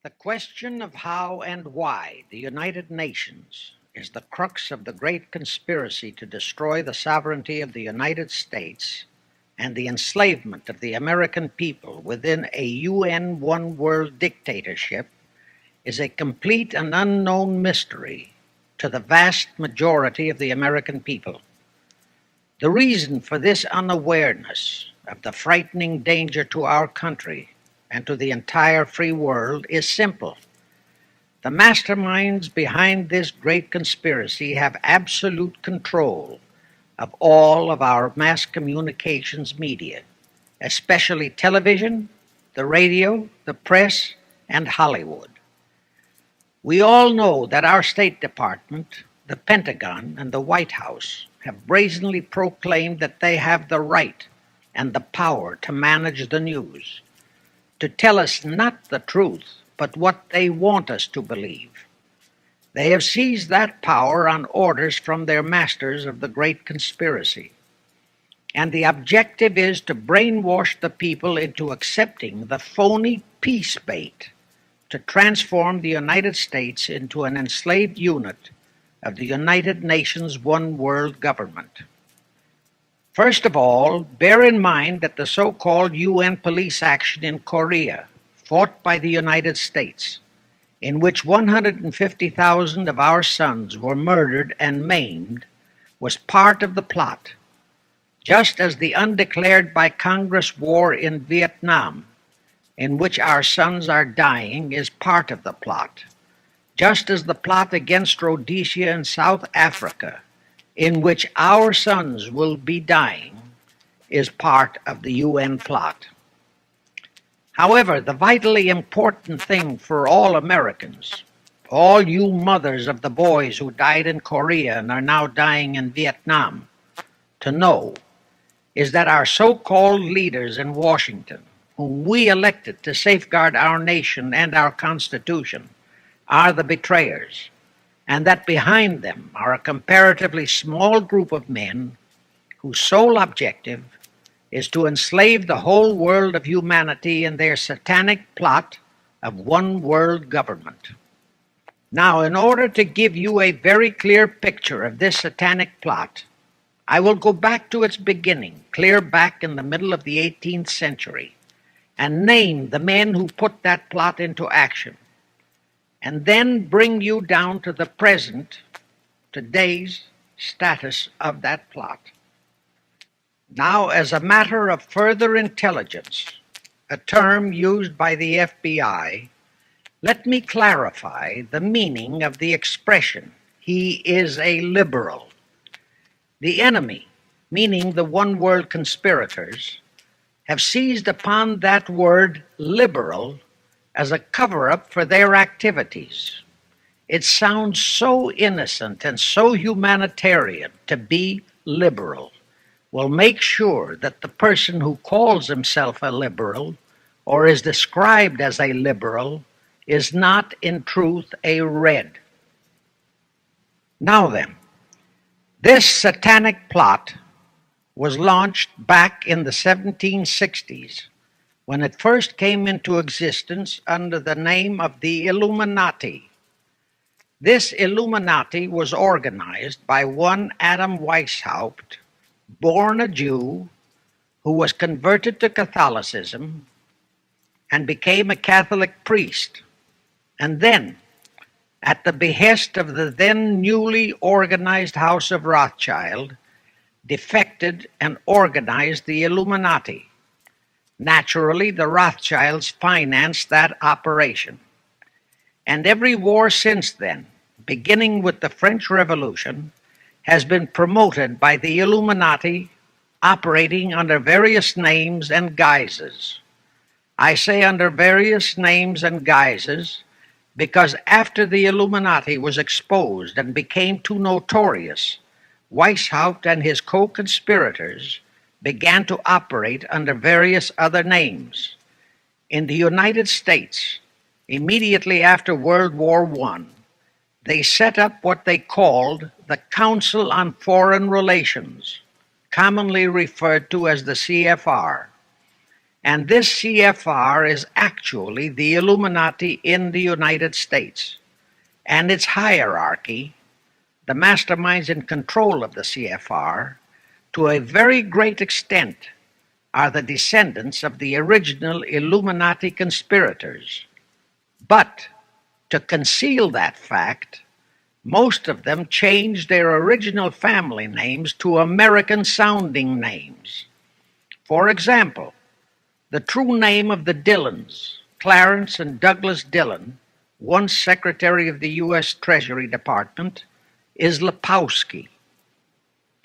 The question of how and why the United Nations is the crux of the great conspiracy to destroy the sovereignty of the United States and the enslavement of the American people within a UN one world dictatorship is a complete and unknown mystery to the vast majority of the American people. The reason for this unawareness of the frightening danger to our country and to the entire free world is simple. The masterminds behind this great conspiracy have absolute control of all of our mass communications media, especially television, the radio, the press, and Hollywood. We all know that our State Department, the Pentagon, and the White House have brazenly proclaimed that they have the right and the power to manage the news, to tell us not the truth, but what they want us to believe. They have seized that power on orders from their masters of the great conspiracy. And the objective is to brainwash the people into accepting the phony peace bait to transform the United States into an enslaved unit of the United Nations one world government. First of all, bear in mind that the so-called UN police action in Korea, fought by the United States, in which 150,000 of our sons were murdered and maimed, was part of the plot, just as the undeclared by Congress war in Vietnam, in which our sons are dying, is part of the plot, just as the plot against Rhodesia and South Africa, in which our sons will be dying, is part of the UN plot. However, the vitally important thing for all Americans, all you mothers of the boys who died in Korea and are now dying in Vietnam, to know is that our so-called leaders in Washington, whom we elected to safeguard our nation and our Constitution, are the betrayers, and that behind them are a comparatively small group of men whose sole objective is to enslave the whole world of humanity in their satanic plot of one world government. Now, in order to give you a very clear picture of this satanic plot, I will go back to its beginning, clear back in the middle of the 18th century, and name the men who put that plot into action, and then bring you down to the present, today's status of that plot. Now, as a matter of further intelligence, a term used by the FBI, let me clarify the meaning of the expression, "he is a liberal." The enemy, meaning the one world conspirators, have seized upon that word liberal as a cover-up for their activities. It sounds so innocent and so humanitarian to be liberal. Will make sure that the person who calls himself a liberal or is described as a liberal is not in truth a red. Now then, this satanic plot was launched back in the 1760s when it first came into existence under the name of the Illuminati. This Illuminati was organized by one Adam Weishaupt, born a Jew, who was converted to Catholicism and became a Catholic priest, and then, at the behest of the then newly organized House of Rothschild, defected and organized the Illuminati. Naturally, the Rothschilds financed that operation. And every war since then, beginning with the French Revolution, has been promoted by the Illuminati, operating under various names and guises. I say under various names and guises because after the Illuminati was exposed and became too notorious, Weishaupt and his co-conspirators began to operate under various other names. In the United States, immediately after World War I, they set up what they called the Council on Foreign Relations, commonly referred to as the CFR. And this CFR is actually the Illuminati in the United States. And its hierarchy, the masterminds in control of the CFR, to a very great extent, are the descendants of the original Illuminati conspirators. But to conceal that fact, most of them changed their original family names to American sounding names. For example, the true name of the Dillons, Clarence and Douglas Dillon, once Secretary of the U.S. Treasury Department, is Lepowski.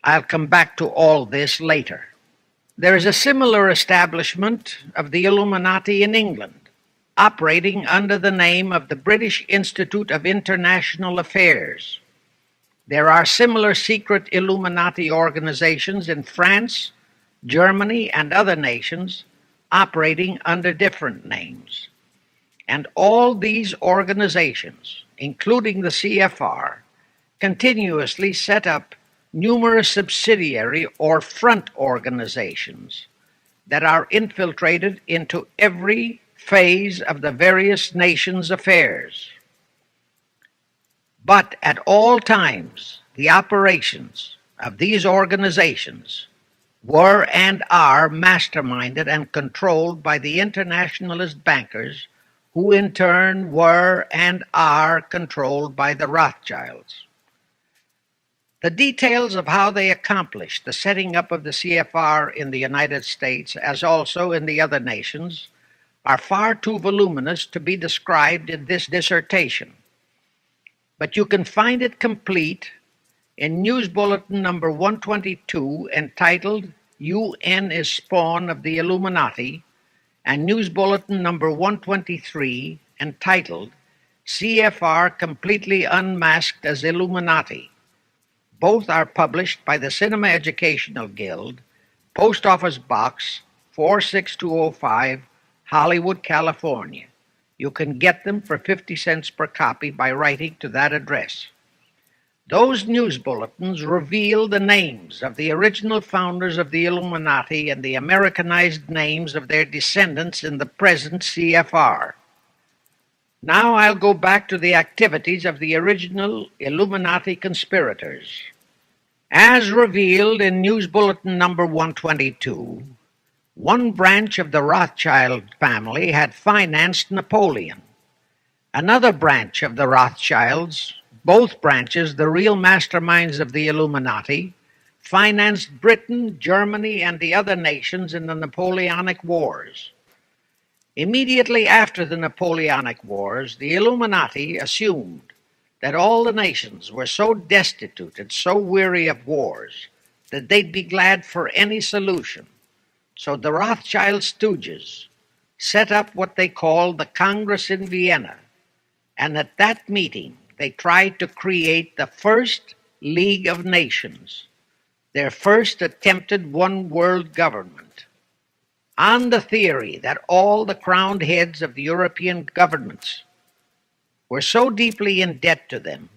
I'll come back to all this later. There is a similar establishment of the Illuminati in England, operating under the name of the British Institute of International Affairs. There are similar secret Illuminati organizations in France, Germany, and other nations operating under different names. And all these organizations, including the CFR, continuously set up numerous subsidiary or front organizations that are infiltrated into every phase of the various nations' affairs. But at all times, the operations of these organizations were and are masterminded and controlled by the internationalist bankers, who in turn were and are controlled by the Rothschilds. The details of how they accomplished the setting up of the CFR in the United States, as also in the other nations, are far too voluminous to be described in this dissertation. But you can find it complete in News Bulletin number 122, entitled UN is Spawn of the Illuminati, and News Bulletin number 123, entitled CFR Completely Unmasked as Illuminati. Both are published by the Cinema Educational Guild, Post Office Box 46205, Hollywood, California. You can get them for 50 cents per copy by writing to that address. Those news bulletins reveal the names of the original founders of the Illuminati and the Americanized names of their descendants in the present CFR. Now I'll go back to the activities of the original Illuminati conspirators. As revealed in News Bulletin number 122, one branch of the Rothschild family had financed Napoleon. Another branch of the Rothschilds, both branches the real masterminds of the Illuminati, financed Britain, Germany, and the other nations in the Napoleonic Wars. Immediately after the Napoleonic Wars, the Illuminati assumed that all the nations were so destitute and so weary of wars that they'd be glad for any solution. So the Rothschild stooges set up what they called the Congress in Vienna, and at that meeting they tried to create the first League of Nations, their first attempted one world government, on the theory that all the crowned heads of the European governments were so deeply in debt to them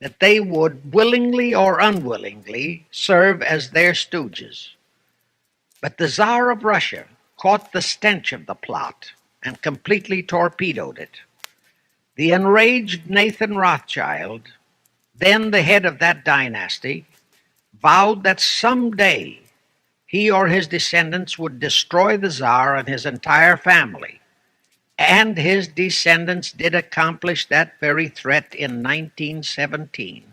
that they would, willingly or unwillingly, serve as their stooges. But the Tsar of Russia caught the stench of the plot and completely torpedoed it. The enraged Nathan Rothschild, then the head of that dynasty, vowed that someday he or his descendants would destroy the Tsar and his entire family. And his descendants did accomplish that very threat in 1917.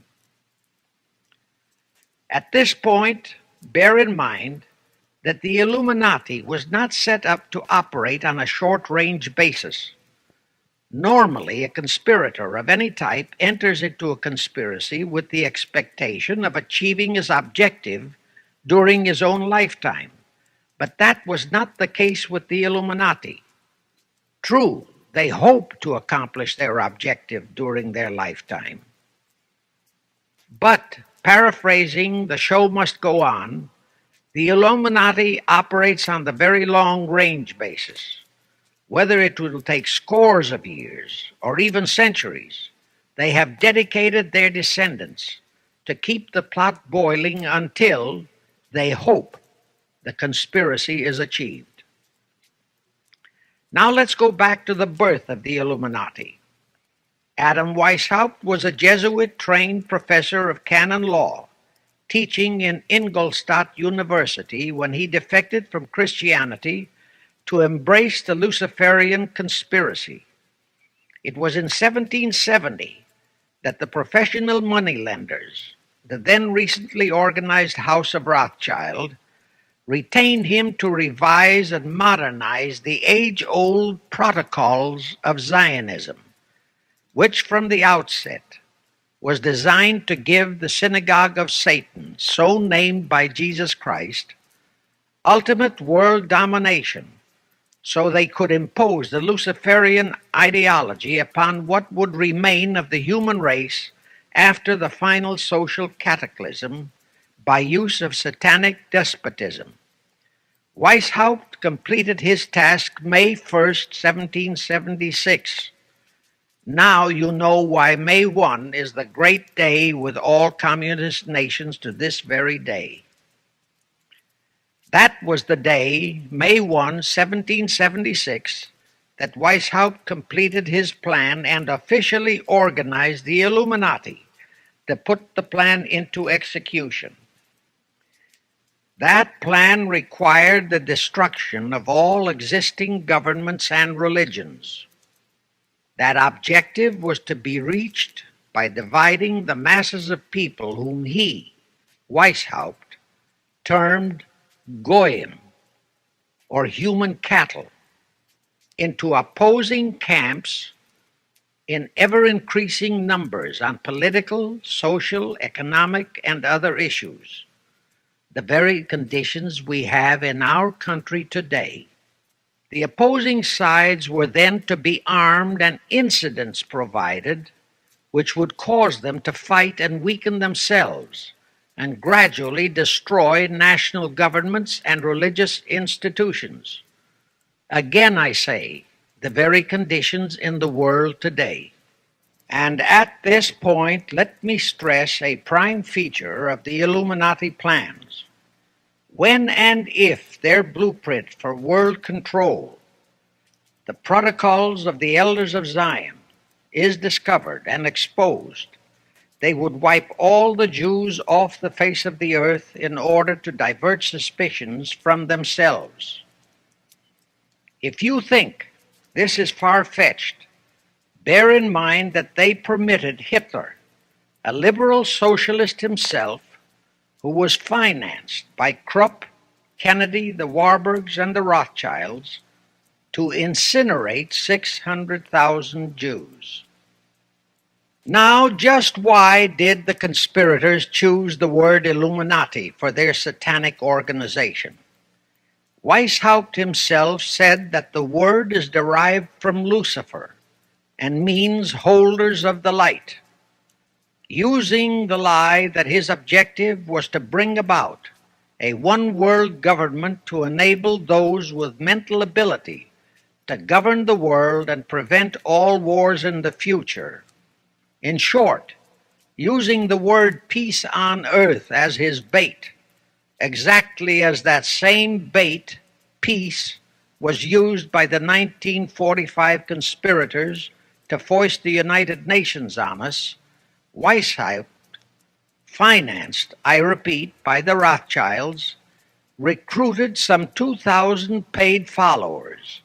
At this point, bear in mind that the Illuminati was not set up to operate on a short-range basis. Normally, a conspirator of any type enters into a conspiracy with the expectation of achieving his objective during his own lifetime, but that was not the case with the Illuminati. True, they hoped to accomplish their objective during their lifetime. But, paraphrasing The Show Must Go On, the Illuminati operates on the very long-range basis. Whether it will take scores of years or even centuries, they have dedicated their descendants to keep the plot boiling until they hope the conspiracy is achieved. Now let's go back to the birth of the Illuminati. Adam Weishaupt was a Jesuit-trained professor of canon law, teaching in Ingolstadt University when he defected from Christianity to embrace the Luciferian conspiracy. It was in 1770 that the professional moneylenders, the then recently organized House of Rothschild, retained him to revise and modernize the age-old protocols of Zionism, which from the outset was designed to give the synagogue of Satan, so named by Jesus Christ, ultimate world domination, so they could impose the Luciferian ideology upon what would remain of the human race after the final social cataclysm by use of satanic despotism. Weishaupt completed his task May 1st, 1776. Now you know why May 1 is the great day with all communist nations to this very day. That was the day, May 1, 1776, that Weishaupt completed his plan and officially organized the Illuminati to put the plan into execution. That plan required the destruction of all existing governments and religions. That objective was to be reached by dividing the masses of people whom he, Weishaupt, termed Goyim, or human cattle, into opposing camps in ever-increasing numbers on political, social, economic, and other issues, the very conditions we have in our country today. The opposing sides were then to be armed and incidents provided which would cause them to fight and weaken themselves and gradually destroy national governments and religious institutions. Again, I say, the very conditions in the world today. And at this point, let me stress a prime feature of the Illuminati plans. When and if their blueprint for world control, the protocols of the elders of Zion, is discovered and exposed, they would wipe all the Jews off the face of the earth in order to divert suspicions from themselves. If you think this is far-fetched, bear in mind that they permitted Hitler, a liberal socialist himself, who was financed by Krupp, Kennedy, the Warburgs, and the Rothschilds, to incinerate 600,000 Jews. Now, just why did the conspirators choose the word Illuminati for their satanic organization? Weishaupt himself said that the word is derived from Lucifer and means holders of the light, using the lie that his objective was to bring about a one-world government to enable those with mental ability to govern the world and prevent all wars in the future. In short, using the word peace on earth as his bait, exactly as that same bait, peace, was used by the 1945 conspirators to foist the United Nations on us. Weishaupt, financed, I repeat, by the Rothschilds, recruited some 2,000 paid followers.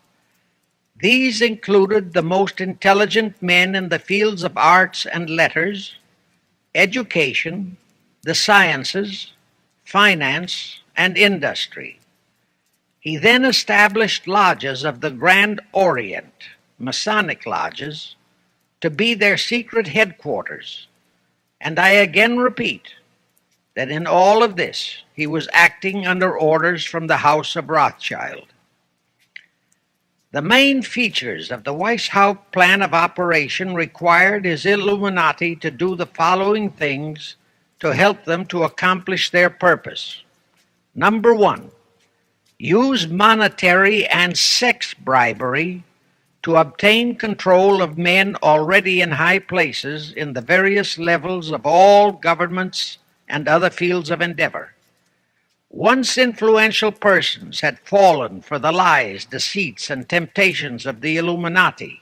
These included the most intelligent men in the fields of arts and letters, education, the sciences, finance, and industry. He then established lodges of the Grand Orient, Masonic lodges, to be their secret headquarters. And I again repeat that in all of this, he was acting under orders from the House of Rothschild. The main features of the Weishaupt plan of operation required his Illuminati to do the following things to help them to accomplish their purpose. Number one, use monetary and sex bribery to obtain control of men already in high places in the various levels of all governments and other fields of endeavor. Once influential persons had fallen for the lies, deceits, and temptations of the Illuminati,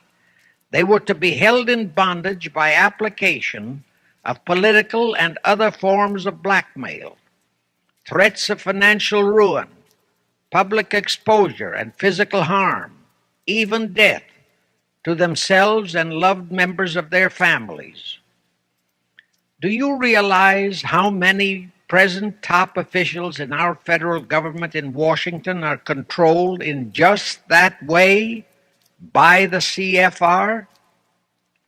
they were to be held in bondage by application of political and other forms of blackmail, threats of financial ruin, public exposure, and physical harm, even death, to themselves and loved members of their families. Do you realize how many present top officials in our federal government in Washington are controlled in just that way by the CFR?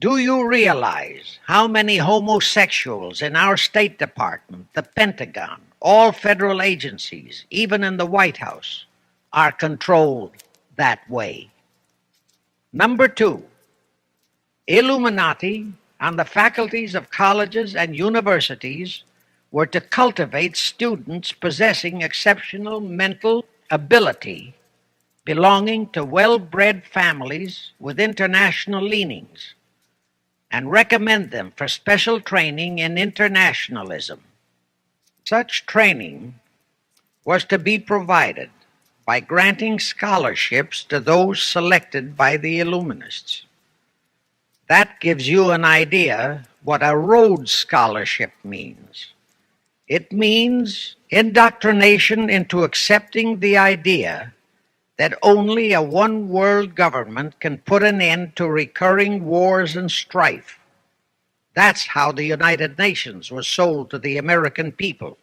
Do you realize how many homosexuals in our State Department, the Pentagon, all federal agencies, even in the White House, are controlled that way? Number two, Illuminati and the faculties of colleges and universities were to cultivate students possessing exceptional mental ability, belonging to well-bred families with international leanings, and recommend them for special training in internationalism. Such training was to be provided by granting scholarships to those selected by the Illuminists. That gives you an idea what a Rhodes Scholarship means. It means indoctrination into accepting the idea that only a one-world government can put an end to recurring wars and strife. That's how the United Nations was sold to the American people.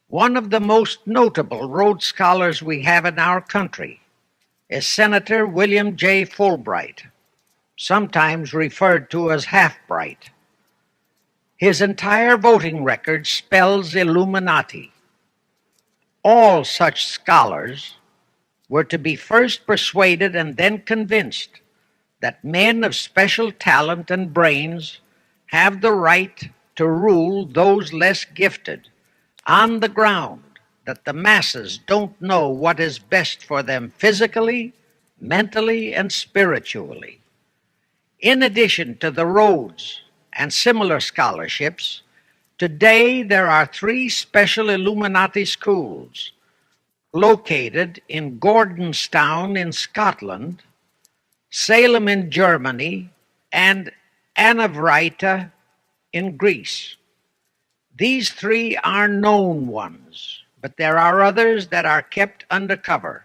One of the most notable Rhodes Scholars we have in our country is Senator William J. Fulbright, sometimes referred to as Half-Bright. His entire voting record spells Illuminati. All such scholars were to be first persuaded and then convinced that men of special talent and brains have the right to rule those less gifted, on the ground that the masses don't know what is best for them physically, mentally, and spiritually. In addition to the Rhodes and similar scholarships, today there are 3 special Illuminati schools located in Gordonstown in Scotland, Salem in Germany, and Anavryta in Greece. These 3 are known ones, but there are others that are kept undercover.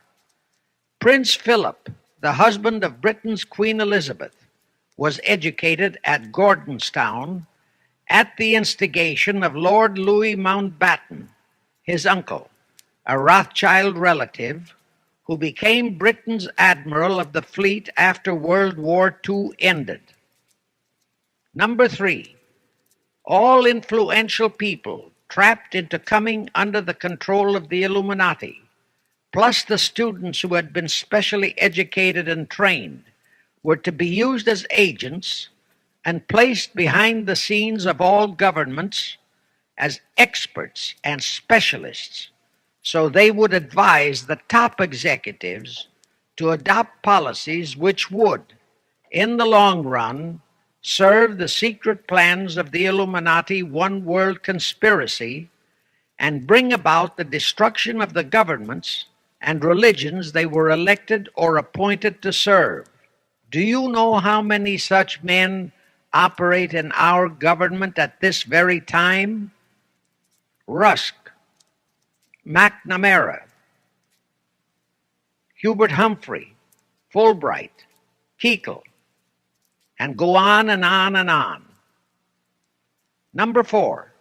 Prince Philip, the husband of Britain's Queen Elizabeth, was educated at Gordonstown at the instigation of Lord Louis Mountbatten, his uncle, a Rothschild relative who became Britain's admiral of the fleet after World War II ended. Number 3, all influential people trapped into coming under the control of the Illuminati, plus the students who had been specially educated and trained, were to be used as agents and placed behind the scenes of all governments as experts and specialists, so they would advise the top executives to adopt policies which would, in the long run, serve the secret plans of the Illuminati one world conspiracy and bring about the destruction of the governments and religions they were elected or appointed to serve. Do you know how many such men operate in our government at this very time? Rusk, McNamara, Hubert Humphrey, Fulbright, Kuchel, and go on and on and on. Number 4,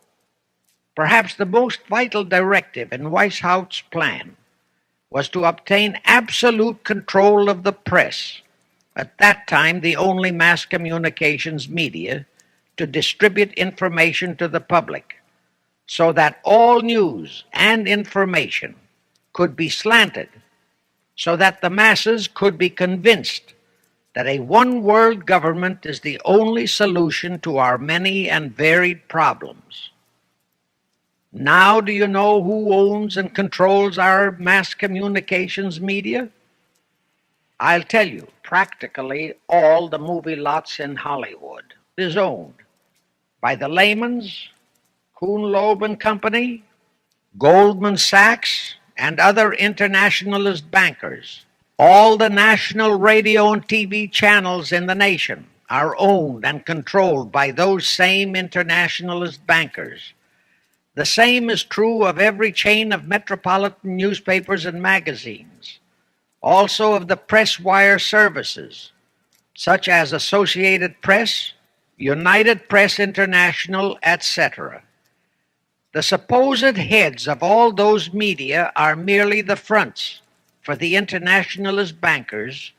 perhaps the most vital directive in Weishaupt's plan was to obtain absolute control of the press, at that time the only mass communications media, to distribute information to the public, so that all news and information could be slanted, so that the masses could be convinced that a one-world government is the only solution to our many and varied problems. Now do you know who owns and controls our mass communications media? I'll tell you, practically all the movie lots in Hollywood is owned by the Lamans, Kuhn Loeb and Company, Goldman Sachs, and other internationalist bankers. All the national radio and TV channels in the nation are owned and controlled by those same internationalist bankers. The same is true of every chain of metropolitan newspapers and magazines, also of the press wire services, such as Associated Press, United Press International, etc. The supposed heads of all those media are merely the fronts for the internationalist bankers,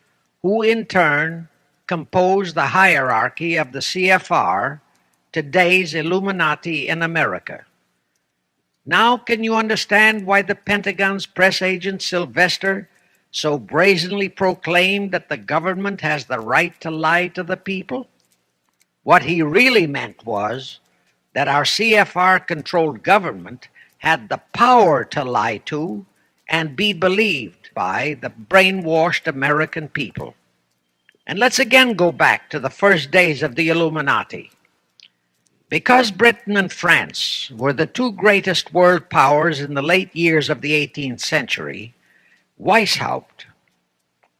who in turn compose the hierarchy of the CFR, today's Illuminati in America. Now can you understand why the Pentagon's press agent Sylvester so brazenly proclaimed that the government has the right to lie to the people? What he really meant was that our CFR-controlled government had the power to lie to and be believed by the brainwashed American people. And let's again go back to the first days of the Illuminati. Because Britain and France were the two greatest world powers in the late years of the 18th century, Weishaupt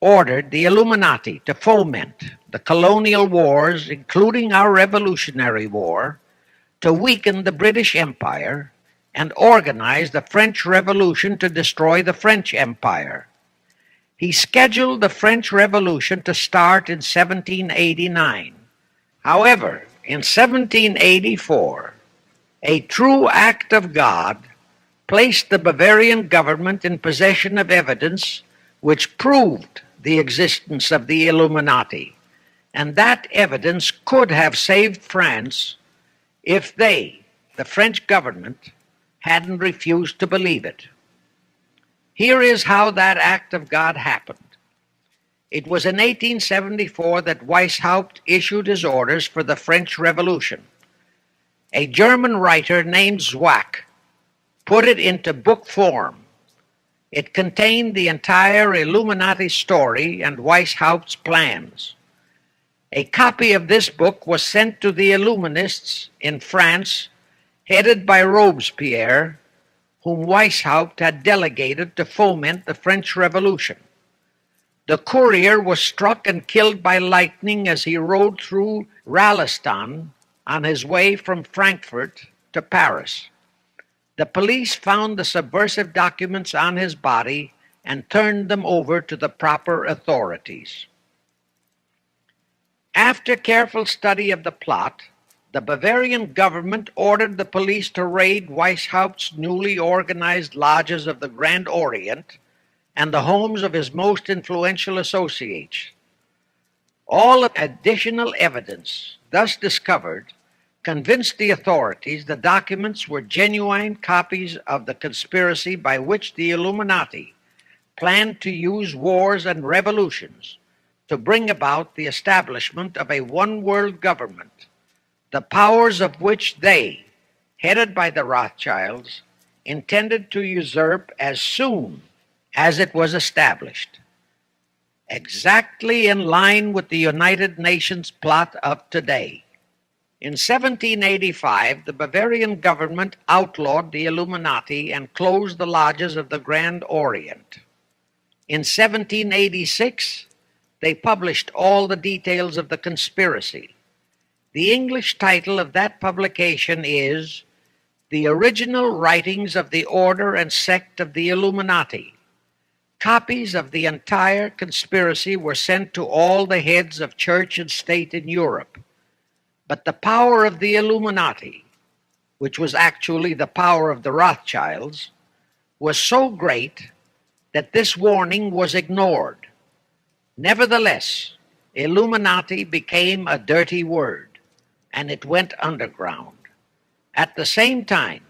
ordered the Illuminati to foment the colonial wars, including our Revolutionary War, to weaken the British Empire and organize the French Revolution to destroy the French Empire. He scheduled the French Revolution to start in 1789. However, in 1784, a true act of God placed the Bavarian government in possession of evidence which proved the existence of the Illuminati, and that evidence could have saved France if they, the French government, hadn't refused to believe it. Here is how that act of God happened. It was in 1874 that Weishaupt issued his orders for the French Revolution. A German writer named Zwack put it into book form. It contained the entire Illuminati story and Weishaupt's plans. A copy of this book was sent to the Illuminists in France, headed by Robespierre, whom Weishaupt had delegated to foment the French Revolution. The courier was struck and killed by lightning as he rode through Ralston on his way from Frankfurt to Paris. The police found the subversive documents on his body and turned them over to the proper authorities. After careful study of the plot, the Bavarian government ordered the police to raid Weishaupt's newly organized lodges of the Grand Orient and the homes of his most influential associates. All additional evidence thus discovered convinced the authorities the documents were genuine copies of the conspiracy by which the Illuminati planned to use wars and revolutions to bring about the establishment of a one-world government, the powers of which they, headed by the Rothschilds, intended to usurp as soon as it was established, exactly in line with the United Nations plot of today. In 1785, the Bavarian government outlawed the Illuminati and closed the lodges of the Grand Orient. In 1786, they published all the details of the conspiracy. The English title of that publication is The Original Writings of the Order and Sect of the Illuminati. Copies of the entire conspiracy were sent to all the heads of church and state in Europe. But the power of the Illuminati, which was actually the power of the Rothschilds, was so great that this warning was ignored. Nevertheless, Illuminati became a dirty word, and it went underground. At the same time,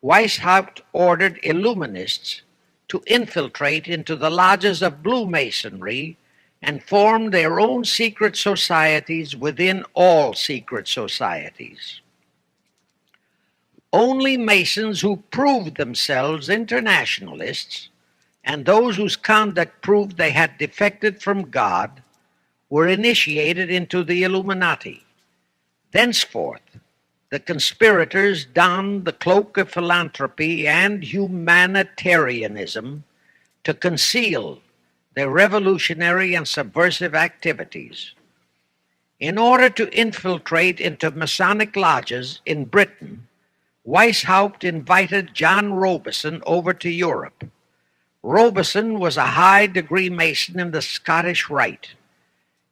Weishaupt ordered Illuminists to infiltrate into the lodges of Blue Masonry and form their own secret societies within all secret societies. Only Masons who proved themselves internationalists and those whose conduct proved they had defected from God were initiated into the Illuminati. Thenceforth, the conspirators donned the cloak of philanthropy and humanitarianism to conceal their revolutionary and subversive activities. In order to infiltrate into Masonic lodges in Britain, Weishaupt invited John Robison over to Europe. Robison was a high-degree Mason in the Scottish Rite.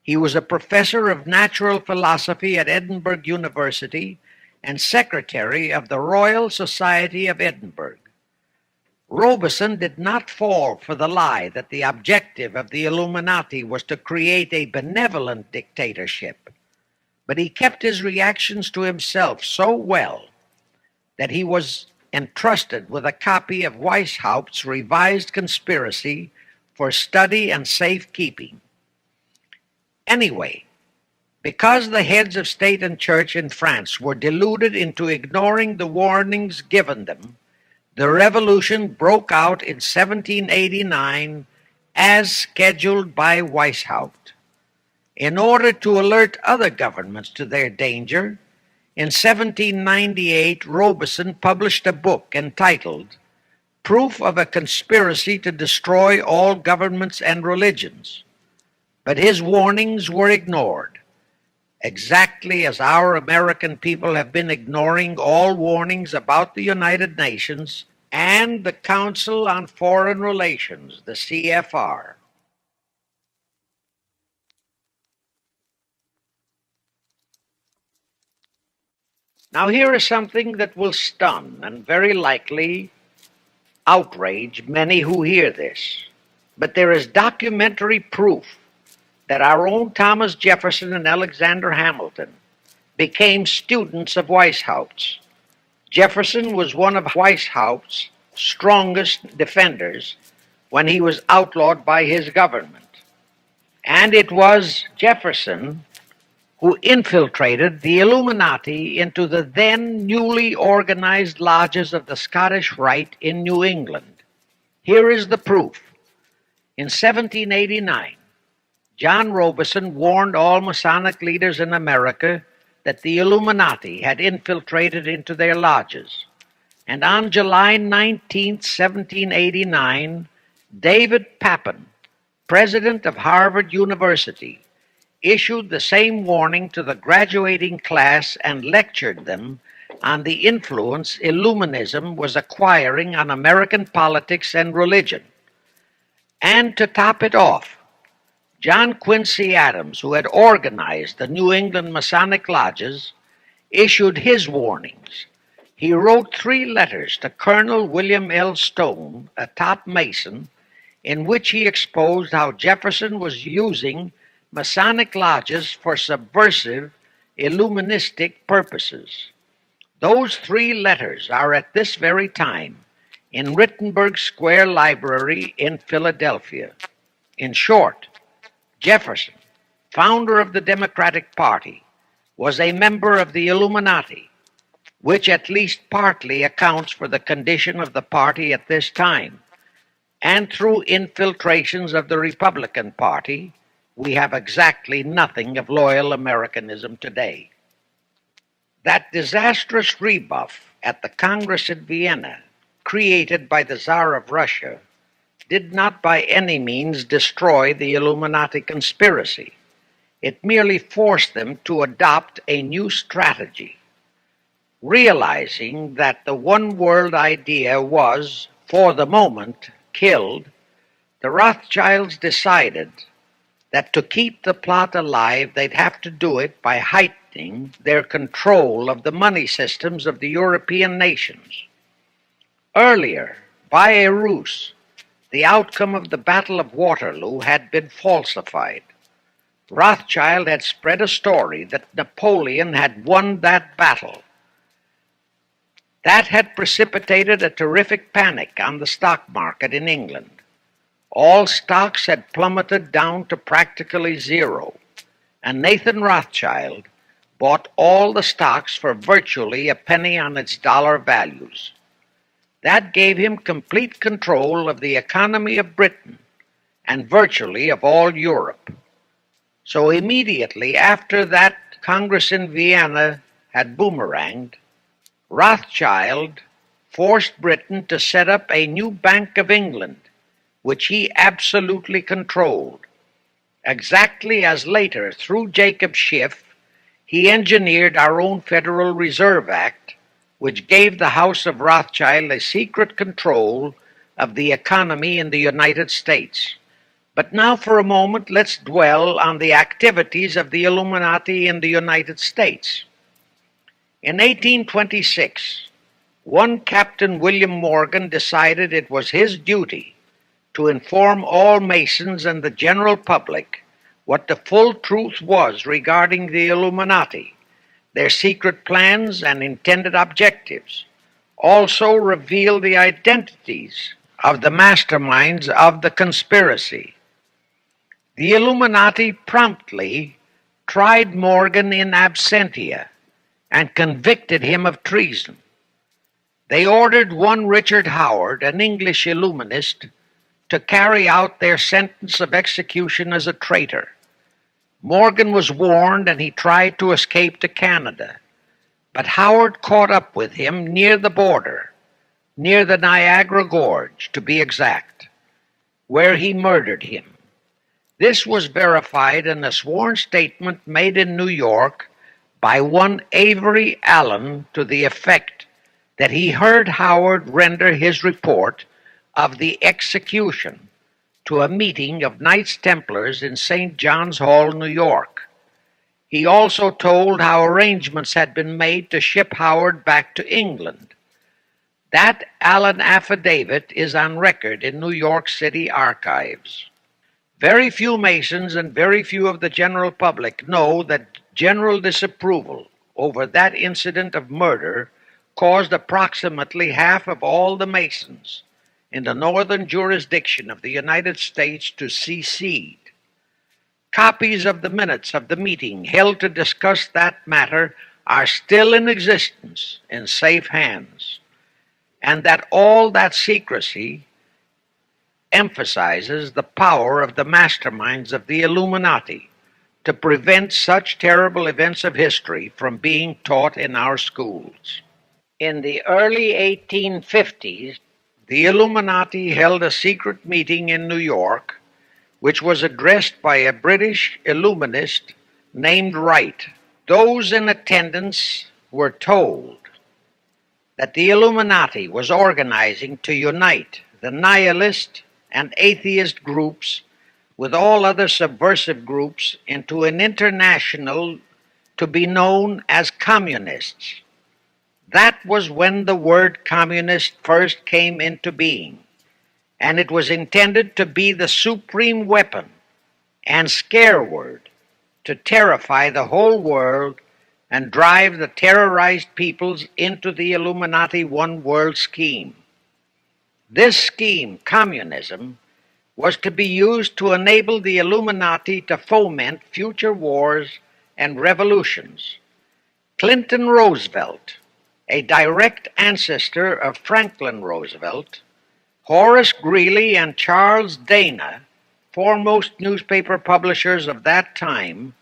He was a professor of natural philosophy at Edinburgh University and secretary of the Royal Society of Edinburgh. Robison did not fall for the lie that the objective of the Illuminati was to create a benevolent dictatorship, but he kept his reactions to himself so well that he was entrusted with a copy of Weishaupt's revised conspiracy for study and safekeeping. Anyway, because the heads of state and church in France were deluded into ignoring the warnings given them, the revolution broke out in 1789 as scheduled by Weishaupt. In order to alert other governments to their danger, in 1798 Robison published a book entitled Proof of a Conspiracy to Destroy All Governments and Religions. But his warnings were ignored, exactly as our American people have been ignoring all warnings about the United Nations and the Council on Foreign Relations, the CFR. Now, here is something that will stun and very likely outrage many who hear this, but there is documentary proof that our own Thomas Jefferson and Alexander Hamilton became students of Weishaupt's. Jefferson was one of Weishaupt's strongest defenders when he was outlawed by his government. And it was Jefferson who infiltrated the Illuminati into the then newly organized lodges of the Scottish Rite in New England. Here is the proof. In 1789, John Robison warned all Masonic leaders in America that the Illuminati had infiltrated into their lodges. And on July 19, 1789, David Papin, president of Harvard University, issued the same warning to the graduating class and lectured them on the influence Illuminism was acquiring on American politics and religion. And to top it off, John Quincy Adams, who had organized the New England Masonic lodges, issued his warnings. He wrote 3 letters to Colonel William L. Stone, a top Mason, in which he exposed how Jefferson was using Masonic lodges for subversive, Illuministic purposes. Those 3 letters are at this very time in Rittenberg Square Library in Philadelphia. In short, Jefferson, founder of the Democratic Party, was a member of the Illuminati, which at least partly accounts for the condition of the party at this time. And through infiltrations of the Republican Party, we have exactly nothing of loyal Americanism today. That disastrous rebuff at the Congress in Vienna, created by the Tsar of Russia, did not by any means destroy the Illuminati conspiracy. It merely forced them to adopt a new strategy. Realizing that the one world idea was, for the moment, killed, the Rothschilds decided that to keep the plot alive, they'd have to do it by heightening their control of the money systems of the European nations. Earlier, by a ruse, the outcome of the Battle of Waterloo had been falsified. Rothschild had spread a story that Napoleon had won that battle. That had precipitated a terrific panic on the stock market in England. All stocks had plummeted down to practically zero, and Nathan Rothschild bought all the stocks for virtually a penny on its dollar values. That gave him complete control of the economy of Britain and virtually of all Europe. So immediately after that Congress in Vienna had boomeranged, Rothschild forced Britain to set up a new Bank of England, which he absolutely controlled, exactly as later, through Jacob Schiff, he engineered our own Federal Reserve Act, which gave the House of Rothschild a secret control of the economy in the United States. But now for a moment, let's dwell on the activities of the Illuminati in the United States. In 1826, one Captain William Morgan decided it was his duty to inform all Masons and the general public what the full truth was regarding the Illuminati, their secret plans and intended objectives, also reveal the identities of the masterminds of the conspiracy. The Illuminati promptly tried Morgan in absentia and convicted him of treason. They ordered one Richard Howard, an English Illuminist, to carry out their sentence of execution as a traitor. Morgan was warned and he tried to escape to Canada, but Howard caught up with him near the border, near the Niagara Gorge to be exact, where he murdered him. This was verified in a sworn statement made in New York by one Avery Allen to the effect that he heard Howard render his report of the execution to a meeting of Knights Templars in St. John's Hall, New York. He also told how arrangements had been made to ship Howard back to England. That Allen affidavit is on record in New York City archives. Very few Masons and very few of the general public know that general disapproval over that incident of murder caused approximately half of all the Masons in the northern jurisdiction of the United States to secede. Copies of the minutes of the meeting held to discuss that matter are still in existence in safe hands, and that all that secrecy emphasizes the power of the masterminds of the Illuminati to prevent such terrible events of history from being taught in our schools. In the early 1850s, the Illuminati held a secret meeting in New York, which was addressed by a British Illuminist named Wright. Those in attendance were told that the Illuminati was organizing to unite the nihilist and atheist groups with all other subversive groups into an international to be known as communists. That was when the word communist first came into being, and it was intended to be the supreme weapon and scare word to terrify the whole world and drive the terrorized peoples into the Illuminati one world scheme. This scheme, communism, was to be used to enable the Illuminati to foment future wars and revolutions. Clinton Roosevelt, a direct ancestor of Franklin Roosevelt, Horace Greeley and Charles Dana, foremost newspaper publishers of that time,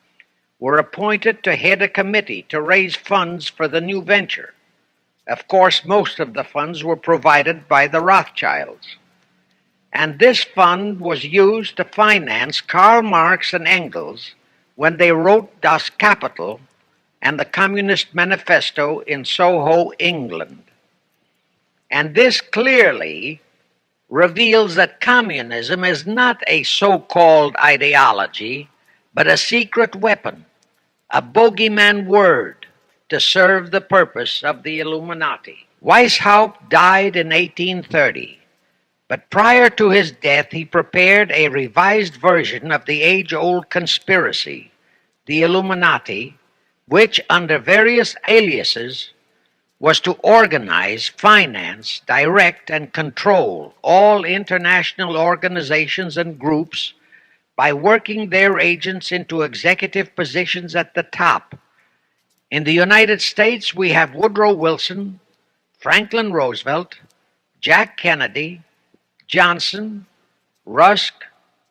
were appointed to head a committee to raise funds for the new venture. Of course, most of the funds were provided by the Rothschilds. And this fund was used to finance Karl Marx and Engels when they wrote Das Kapital and the Communist Manifesto in Soho, England. And this clearly reveals that communism is not a so-called ideology, but a secret weapon, a bogeyman word to serve the purpose of the Illuminati. Weishaupt died in 1830, but prior to his death he prepared a revised version of the age-old conspiracy, the Illuminati, which, under various aliases, was to organize, finance, direct, and control all international organizations and groups by working their agents into executive positions at the top. In the United States, we have Woodrow Wilson, Franklin Roosevelt, Jack Kennedy, Johnson, Rusk,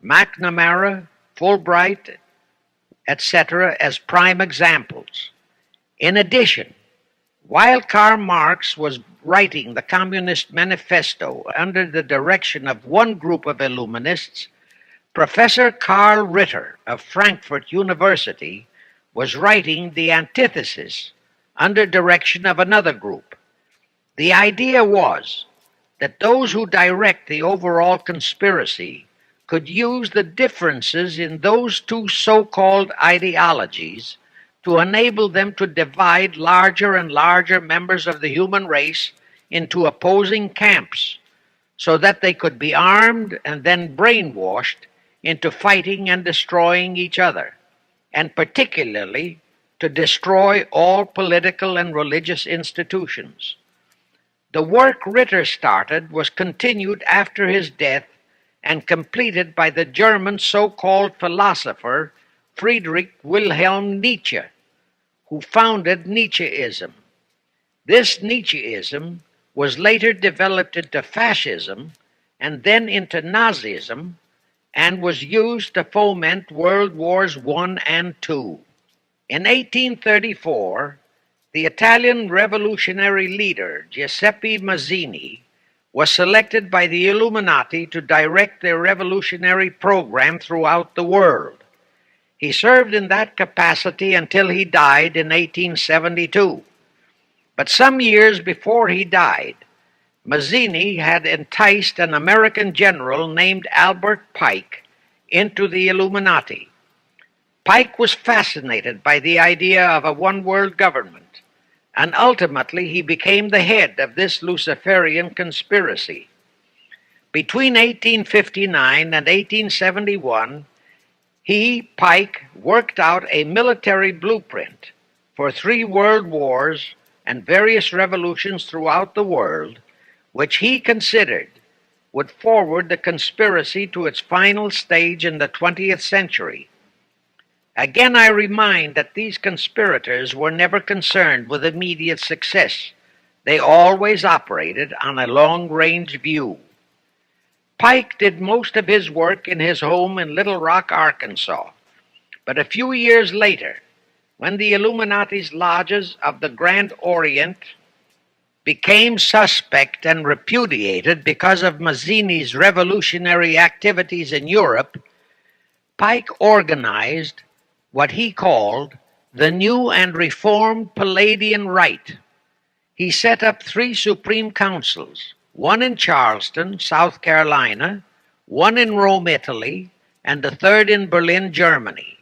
McNamara, Fulbright, etc., as prime examples. In addition, While Karl Marx was writing the Communist Manifesto under the direction of one group of Illuminists, Professor Karl Ritter of Frankfurt University was writing the antithesis under direction of another group. The idea was that those who direct the overall conspiracy could use the differences in those two so-called ideologies to enable them to divide larger and larger members of the human race into opposing camps so that they could be armed and then brainwashed into fighting and destroying each other, and particularly to destroy all political and religious institutions. The work Ritter started was continued after his death and completed by the German so-called philosopher Friedrich Wilhelm Nietzsche, who founded Nietzscheism. This Nietzscheism was later developed into fascism and then into Nazism and was used to foment World Wars I and II. In 1834, the Italian revolutionary leader Giuseppe Mazzini was selected by the Illuminati to direct their revolutionary program throughout the world. He served in that capacity until he died in 1872. But some years before he died, Mazzini had enticed an American general named Albert Pike into the Illuminati. Pike was fascinated by the idea of a one-world government, and ultimately he became the head of this Luciferian conspiracy. Between 1859 and 1871, Pike, worked out a military blueprint for 3 world wars and various revolutions throughout the world, which he considered would forward the conspiracy to its final stage in the 20th century. Again, I remind that these conspirators were never concerned with immediate success. They always operated on a long-range view. Pike did most of his work in his home in Little Rock, Arkansas. But a few years later, when the Illuminati's lodges of the Grand Orient became suspect and repudiated because of Mazzini's revolutionary activities in Europe, Pike organized what he called the New and Reformed Palladian Rite. He set up 3 Supreme Councils, one in Charleston, South Carolina, one in Rome, Italy, and the third in Berlin, Germany.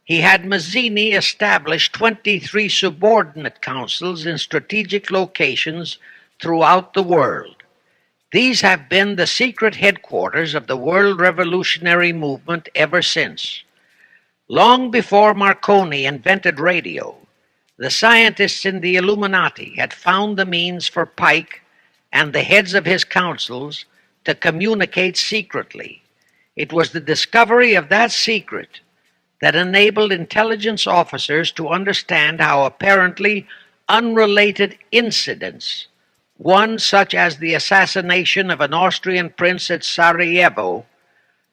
He had Mazzini establish 23 subordinate councils in strategic locations throughout the world. These have been the secret headquarters of the world revolutionary movement ever since. Long before Marconi invented radio, the scientists in the Illuminati had found the means for Pike and the heads of his councils to communicate secretly. It was the discovery of that secret that enabled intelligence officers to understand how apparently unrelated incidents, one such as the assassination of an Austrian prince at Sarajevo,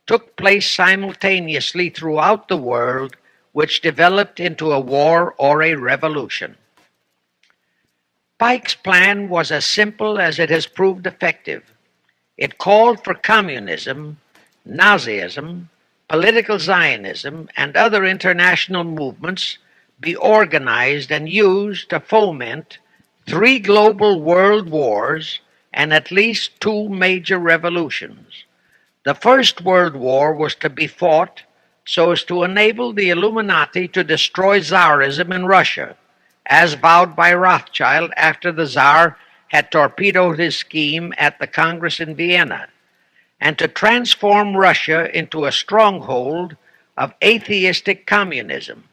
took place simultaneously throughout the world, which developed into a war or a revolution. Pike's plan was as simple as it has proved effective. It called for communism, Nazism, political Zionism, and other international movements be organized and used to foment 3 global world wars and at least 2 major revolutions. The First World War was to be fought so as to enable the Illuminati to destroy Tsarism in Russia, as vowed by Rothschild after the Tsar had torpedoed his scheme at the Congress in Vienna, and to transform Russia into a stronghold of atheistic communism.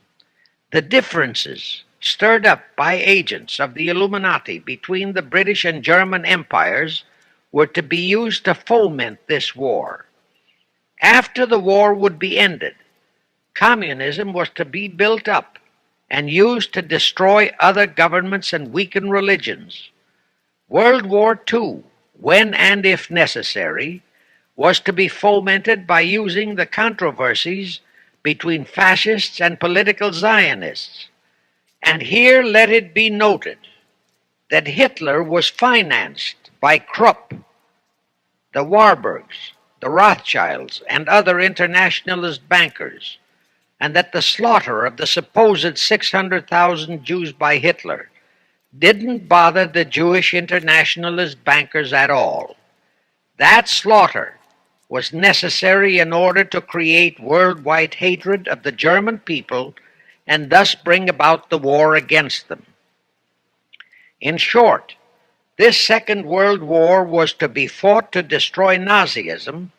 The differences stirred up by agents of the Illuminati between the British and German empires were to be used to foment this war. After the war would be ended, communism was to be built up and used to destroy other governments and weaken religions. World War II, when and if necessary, was to be fomented by using the controversies between fascists and political Zionists. And here let it be noted that Hitler was financed by Krupp, the Warburgs, the Rothschilds, and other internationalist bankers, and that the slaughter of the supposed 600,000 Jews by Hitler didn't bother the Jewish internationalist bankers at all. That slaughter was necessary in order to create worldwide hatred of the German people and thus bring about the war against them. In short, this Second World War was to be fought to destroy Nazism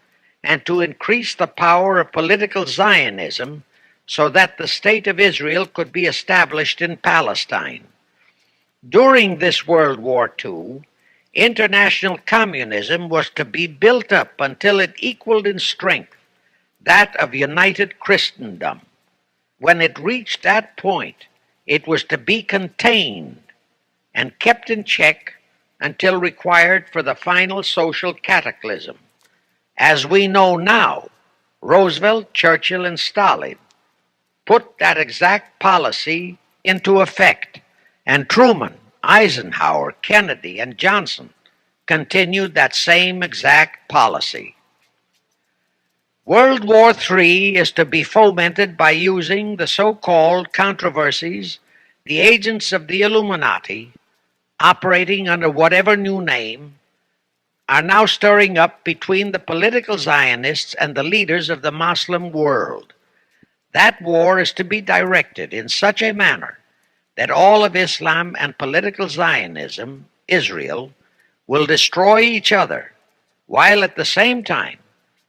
and to increase the power of political Zionism so that the State of Israel could be established in Palestine. During this World War II, international communism was to be built up until it equaled in strength that of united Christendom. When it reached that point, it was to be contained and kept in check until required for the final social cataclysm. As we know now, Roosevelt, Churchill, and Stalin put that exact policy into effect, and Truman, Eisenhower, Kennedy, and Johnson continued that same exact policy. World War III is to be fomented by using the so-called controversies the agents of the Illuminati, operating under whatever new name, are now stirring up between the political Zionists and the leaders of the Muslim world. That war is to be directed in such a manner that all of Islam and political Zionism, Israel, will destroy each other, while at the same time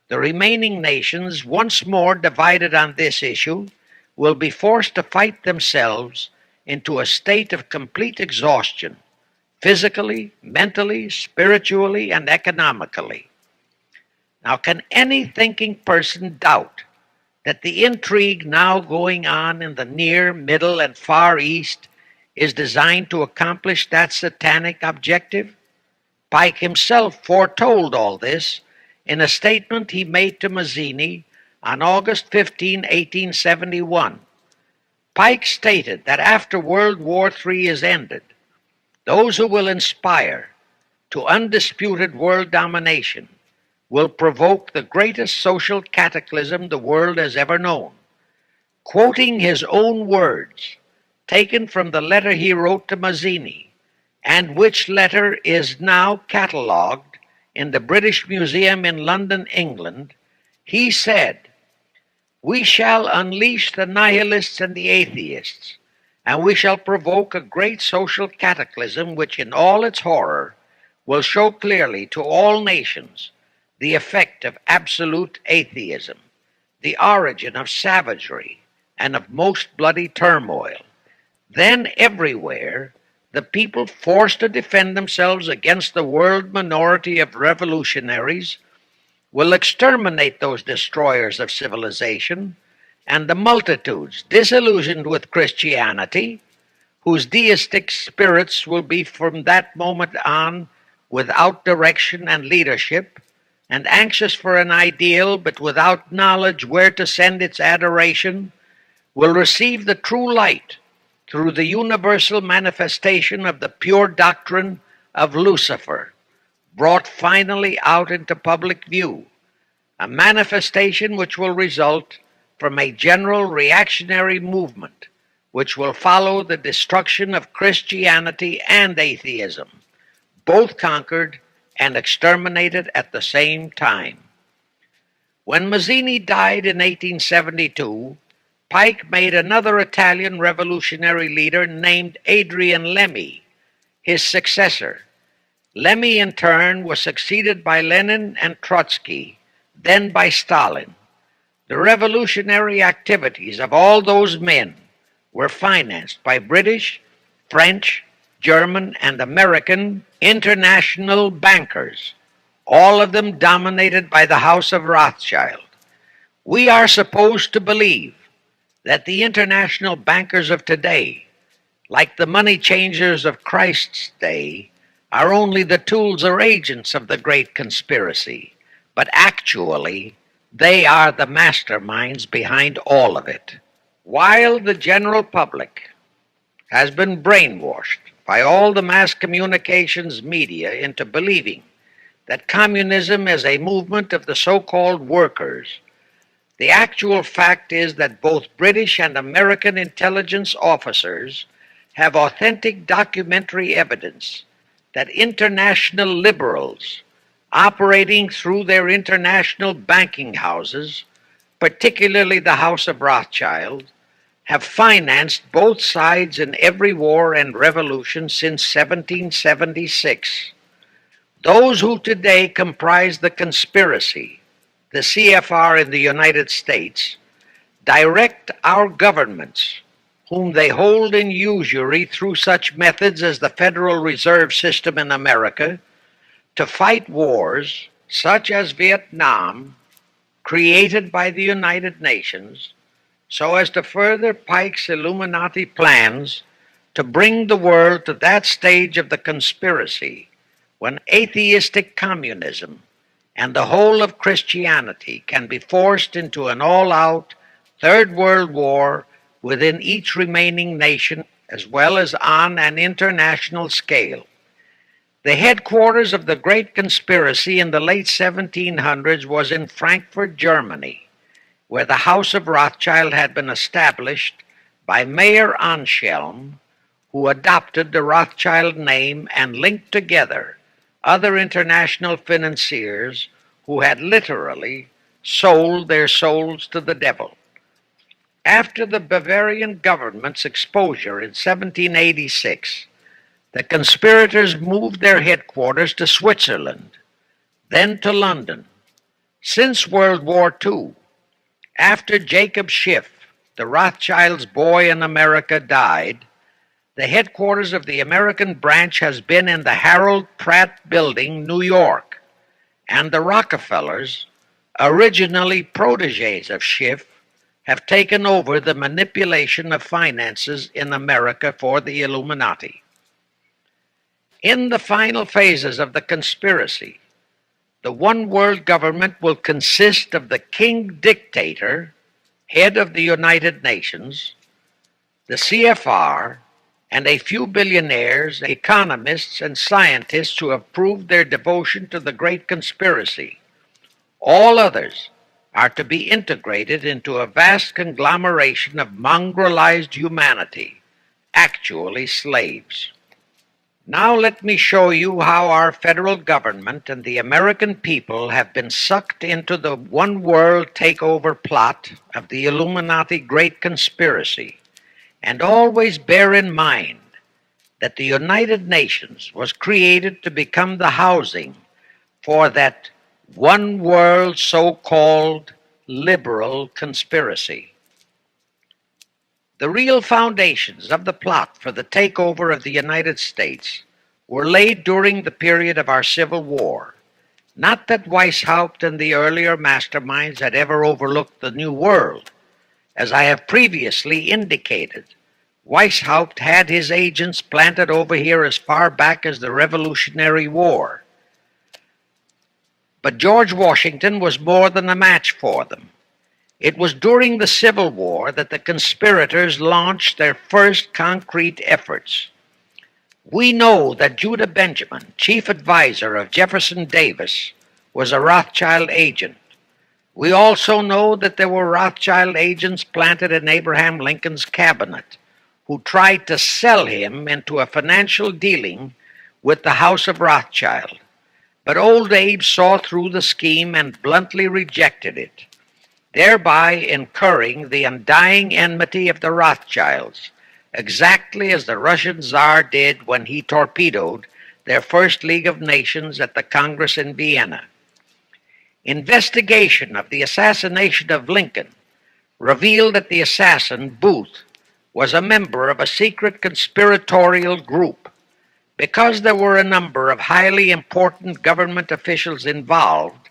the remaining nations, once more divided on this issue, will be forced to fight themselves into a state of complete exhaustion, physically, mentally, spiritually, and economically. Now, can any thinking person doubt that the intrigue now going on in the Near, Middle, and Far East is designed to accomplish that satanic objective? Pike himself foretold all this in a statement he made to Mazzini on August 15, 1871. Pike stated that after World War III is ended, those who will inspire to undisputed world domination will provoke the greatest social cataclysm the world has ever known. Quoting his own words, taken from the letter he wrote to Mazzini, and which letter is now catalogued in the British Museum in London, England, he said, "We shall unleash the nihilists and the atheists, and we shall provoke a great social cataclysm which in all its horror will show clearly to all nations the effect of absolute atheism, the origin of savagery and of most bloody turmoil. Then everywhere the people forced to defend themselves against the world minority of revolutionaries will exterminate those destroyers of civilization, and the multitudes disillusioned with Christianity, whose deistic spirits will be from that moment on without direction and leadership, and anxious for an ideal but without knowledge where to send its adoration, will receive the true light through the universal manifestation of the pure doctrine of Lucifer, brought finally out into public view, a manifestation which will result from a general reactionary movement which will follow the destruction of Christianity and atheism, both conquered and exterminated at the same time." When Mazzini died in 1872, Pike made another Italian revolutionary leader named Adrian Lemmi his successor. Lemmi, in turn, was succeeded by Lenin and Trotsky, then by Stalin. The revolutionary activities of all those men were financed by British, French, German, and American international bankers, all of them dominated by the House of Rothschild. We are supposed to believe that the international bankers of today, like the money changers of Christ's day, are only the tools or agents of the great conspiracy, but actually they are the masterminds behind all of it. While the general public has been brainwashed by all the mass communications media into believing that communism is a movement of the so-called workers, the actual fact is that both British and American intelligence officers have authentic documentary evidence that international liberals operating through their international banking houses, particularly the House of Rothschild, have financed both sides in every war and revolution since 1776. Those who today comprise the conspiracy, the CFR in the United States, direct our governments, whom they hold in usury through such methods as the Federal Reserve System in America, to fight wars such as Vietnam, created by the United Nations, so as to further Pike's Illuminati plans to bring the world to that stage of the conspiracy when atheistic communism and the whole of Christianity can be forced into an all-out Third World War within each remaining nation as well as on an international scale. The headquarters of the Great Conspiracy in the late 1700s was in Frankfurt, Germany, where the House of Rothschild had been established by Mayer Anschelm, who adopted the Rothschild name and linked together other international financiers who had literally sold their souls to the devil. After the Bavarian government's exposure in 1786, the conspirators moved their headquarters to Switzerland, then to London. Since World War II, after Jacob Schiff, the Rothschilds' boy in America, died, the headquarters of the American branch has been in the Harold Pratt Building, New York, and the Rockefellers, originally protégés of Schiff, have taken over the manipulation of finances in America for the Illuminati. In the final phases of the conspiracy, the one world government will consist of the king dictator, head of the United Nations, the CFR, and a few billionaires, economists, and scientists who have proved their devotion to the great conspiracy. All others are to be integrated into a vast conglomeration of mongrelized humanity, actually slaves. Now let me show you how our federal government and the American people have been sucked into the one world takeover plot of the Illuminati Great Conspiracy. And always bear in mind that the United Nations was created to become the housing for that one world so-called liberal conspiracy. The real foundations of the plot for the takeover of the United States were laid during the period of our Civil War. Not that Weishaupt and the earlier masterminds had ever overlooked the New World. As I have previously indicated, Weishaupt had his agents planted over here as far back as the Revolutionary War. But George Washington was more than a match for them. It was during the Civil War that the conspirators launched their first concrete efforts. We know that Judah Benjamin, chief advisor of Jefferson Davis, was a Rothschild agent. We also know that there were Rothschild agents planted in Abraham Lincoln's cabinet who tried to sell him into a financial dealing with the House of Rothschild. But old Abe saw through the scheme and bluntly rejected it, thereby incurring the undying enmity of the Rothschilds, exactly as the Russian Tsar did when he torpedoed their first League of Nations at the Congress in Vienna. Investigation of the assassination of Lincoln revealed that the assassin, Booth, was a member of a secret conspiratorial group. Because there were a number of highly important government officials involved,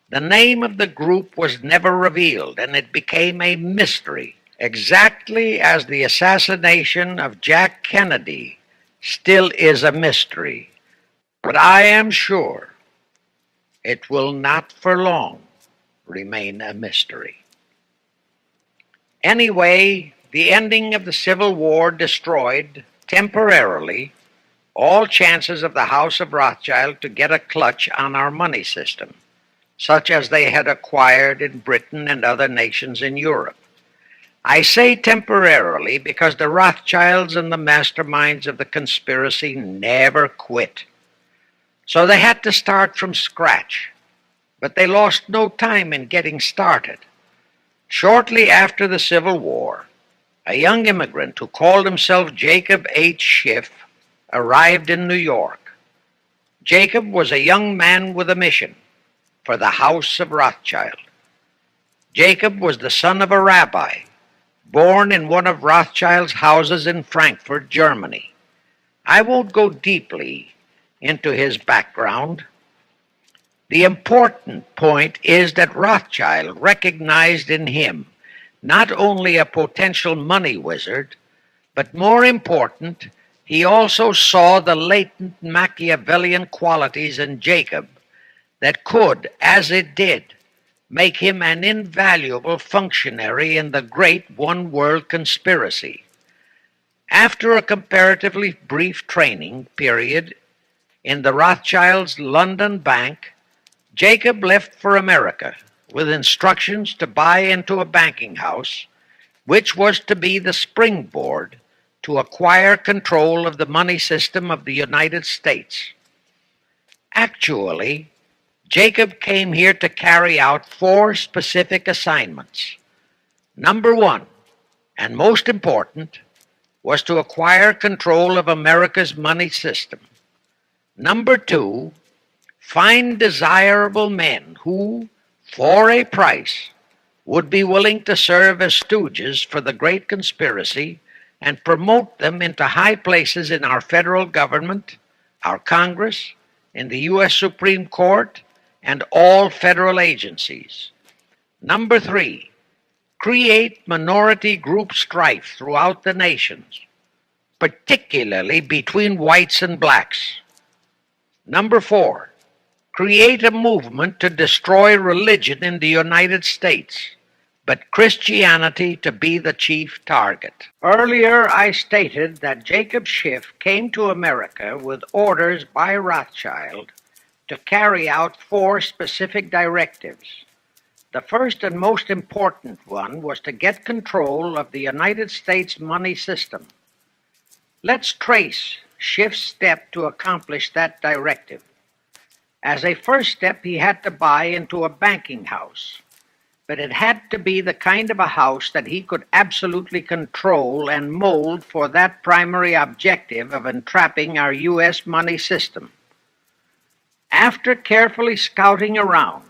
the name of the group was never revealed, and it became a mystery, exactly as the assassination of Jack Kennedy still is a mystery. But I am sure it will not for long remain a mystery. Anyway, the ending of the Civil War destroyed, temporarily, all chances of the House of Rothschild to get a clutch on our money system, such as they had acquired in Britain and other nations in Europe. I say temporarily because the Rothschilds and the masterminds of the conspiracy never quit. So they had to start from scratch, but they lost no time in getting started. Shortly after the Civil War, a young immigrant who called himself Jacob H. Schiff arrived in New York. Jacob was a young man with a mission for the House of Rothschild. Jacob was the son of a rabbi, born in one of Rothschild's houses in Frankfurt, Germany. I won't go deeply into his background. The important point is that Rothschild recognized in him not only a potential money wizard, but more important, he also saw the latent Machiavellian qualities in Jacob that could, as it did, make him an invaluable functionary in the great one-world conspiracy. After a comparatively brief training period in the Rothschilds' London bank, Jacob left for America with instructions to buy into a banking house, which was to be the springboard to acquire control of the money system of the United States. Actually, Jacob came here to carry out 4 specific assignments. Number 1, and most important, was to acquire control of America's money system. Number 2, find desirable men who, for a price, would be willing to serve as stooges for the great conspiracy and promote them into high places in our federal government, our Congress, in the U.S. Supreme Court, and all federal agencies. Number 3, create minority group strife throughout the nations, particularly between whites and blacks. Number 4, create a movement to destroy religion in the United States, but Christianity to be the chief target. Earlier, I stated that Jacob Schiff came to America with orders by Rothschild to carry out 4 specific directives. The first and most important one was to get control of the United States money system. Let's trace Schiff's step to accomplish that directive. As a first step, he had to buy into a banking house, but it had to be the kind of a house that he could absolutely control and mold for that primary objective of entrapping our U.S. money system. After carefully scouting around,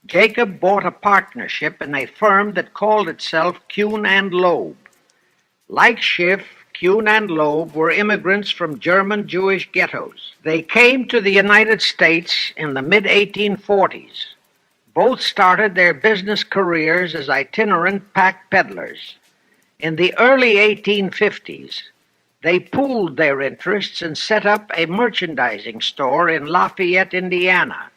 Jacob bought a partnership in a firm that called itself Kuhn and Loeb. Like Schiff, Kuhn and Loeb were immigrants from German Jewish ghettos. They came to the United States in the mid-1840s. Both started their business careers as itinerant pack peddlers. In the early 1850s, they pooled their interests and set up a merchandising store in Lafayette, Indiana,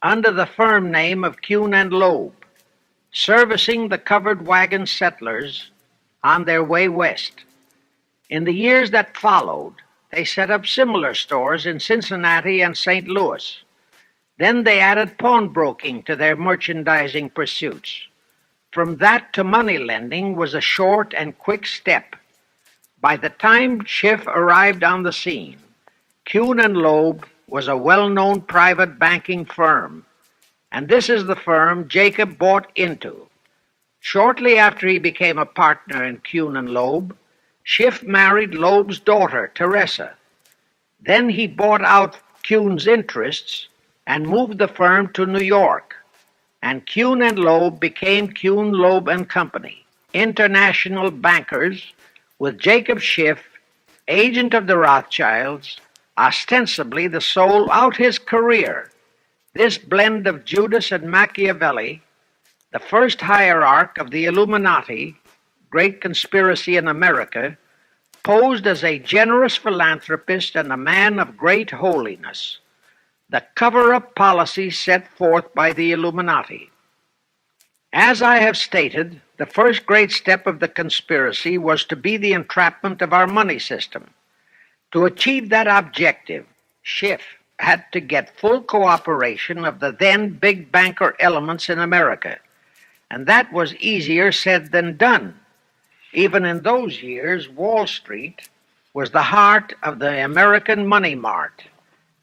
under the firm name of Kuhn and Loeb, servicing the covered wagon settlers on their way west. In the years that followed, they set up similar stores in Cincinnati and St. Louis. Then they added pawnbroking to their merchandising pursuits. From that to money lending was a short and quick step. By the time Schiff arrived on the scene, Kuhn and Loeb was a well-known private banking firm, and this is the firm Jacob bought into. Shortly after he became a partner in Kuhn and Loeb, Schiff married Loeb's daughter, Teresa. Then he bought out Kuhn's interests and moved the firm to New York, and Kuhn and Loeb became Kuhn, Loeb and Company, international bankers, with Jacob Schiff, agent of the Rothschilds, ostensibly the soul out his career. This blend of Judas and Machiavelli, the first hierarch of the Illuminati, great conspiracy in America, posed as a generous philanthropist and a man of great holiness, the cover-up policy set forth by the Illuminati. As I have stated, the first great step of the conspiracy was to be the entrapment of our money system. To achieve that objective, Schiff had to get full cooperation of the then big banker elements in America, and that was easier said than done. Even in those years, Wall Street was the heart of the American money mart,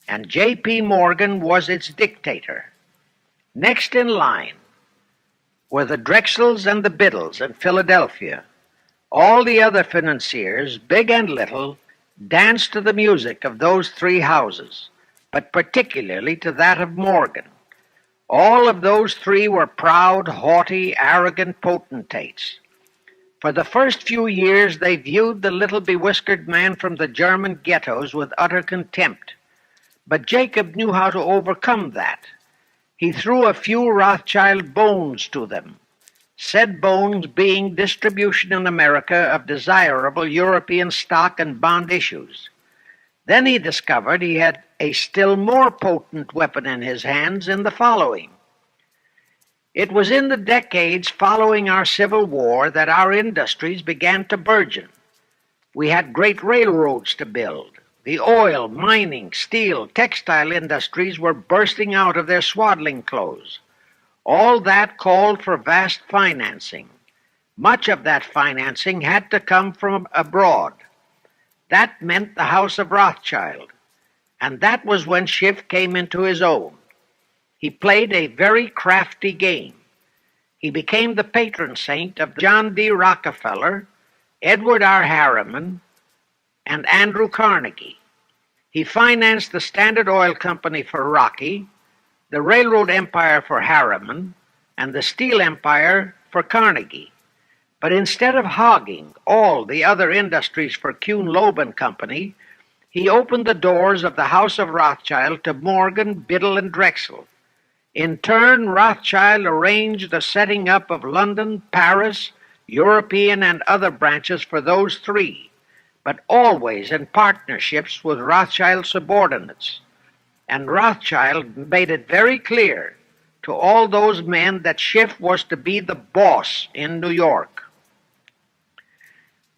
and J.P. Morgan was its dictator. Next in line were the Drexels and the Biddles in Philadelphia. All the other financiers, big and little, danced to the music of those three houses, but particularly to that of Morgan. All of those three were proud, haughty, arrogant potentates. For the first few years they viewed the little bewhiskered man from the German ghettos with utter contempt. But Jacob knew how to overcome that. He threw a few Rothschild bones to them, said bones being distribution in America of desirable European stock and bond issues. Then he discovered he had a still more potent weapon in his hands in the following. It was in the decades following our Civil War that our industries began to burgeon. We had great railroads to build. The oil, mining, steel, textile industries were bursting out of their swaddling clothes. All that called for vast financing. Much of that financing had to come from abroad. That meant the House of Rothschild, and that was when Schiff came into his own. He played a very crafty game. He became the patron saint of John D. Rockefeller, Edward R. Harriman, and Andrew Carnegie. He financed the Standard Oil Company for Rocky, the railroad empire for Harriman, and the steel empire for Carnegie. But instead of hogging all the other industries for Kuhn Loeb and Company, he opened the doors of the House of Rothschild to Morgan, Biddle, and Drexel. In turn, Rothschild arranged the setting up of London, Paris, European, and other branches for those three, but always in partnerships with Rothschild subordinates. And Rothschild made it very clear to all those men that Schiff was to be the boss in New York.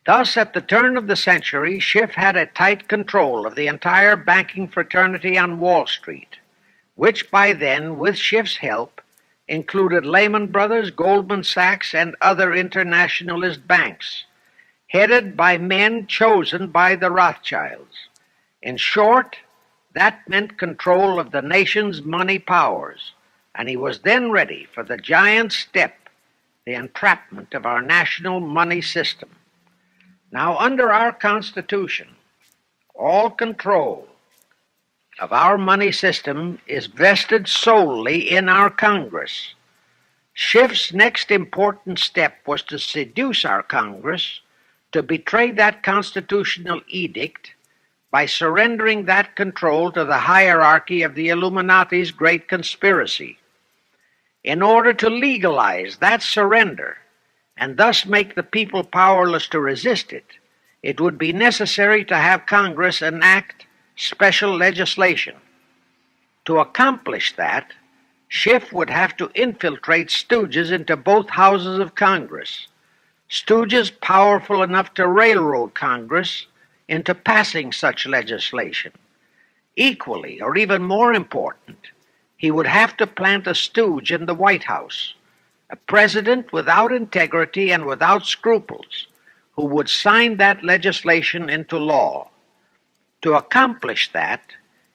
Thus, at the turn of the century, Schiff had a tight control of the entire banking fraternity on Wall Street, which by then, with Schiff's help, included Lehman Brothers, Goldman Sachs, and other internationalist banks, headed by men chosen by the Rothschilds. In short, that meant control of the nation's money powers, and he was then ready for the giant step, the entrapment of our national money system. Now, under our Constitution, all control of our money system is vested solely in our Congress. Schiff's next important step was to seduce our Congress to betray that constitutional edict by surrendering that control to the hierarchy of the Illuminati's great conspiracy. In order to legalize that surrender and thus make the people powerless to resist it, it would be necessary to have Congress enact special legislation. To accomplish that, Schiff would have to infiltrate stooges into both houses of Congress, stooges powerful enough to railroad Congress into passing such legislation. Equally, or even more important, he would have to plant a stooge in the White House, a president without integrity and without scruples, who would sign that legislation into law. To accomplish that,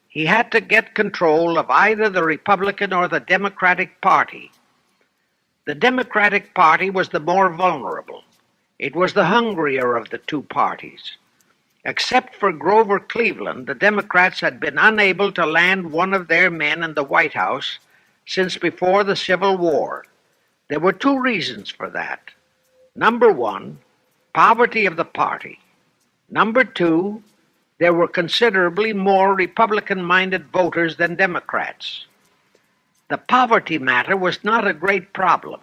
he had to get control of either the Republican or the Democratic Party. The Democratic Party was the more vulnerable. It was the hungrier of the two parties. Except for Grover Cleveland, the Democrats had been unable to land one of their men in the White House since before the Civil War. There were two reasons for that. Number one, poverty of the party. Number two, there were considerably more Republican-minded voters than Democrats. The poverty matter was not a great problem,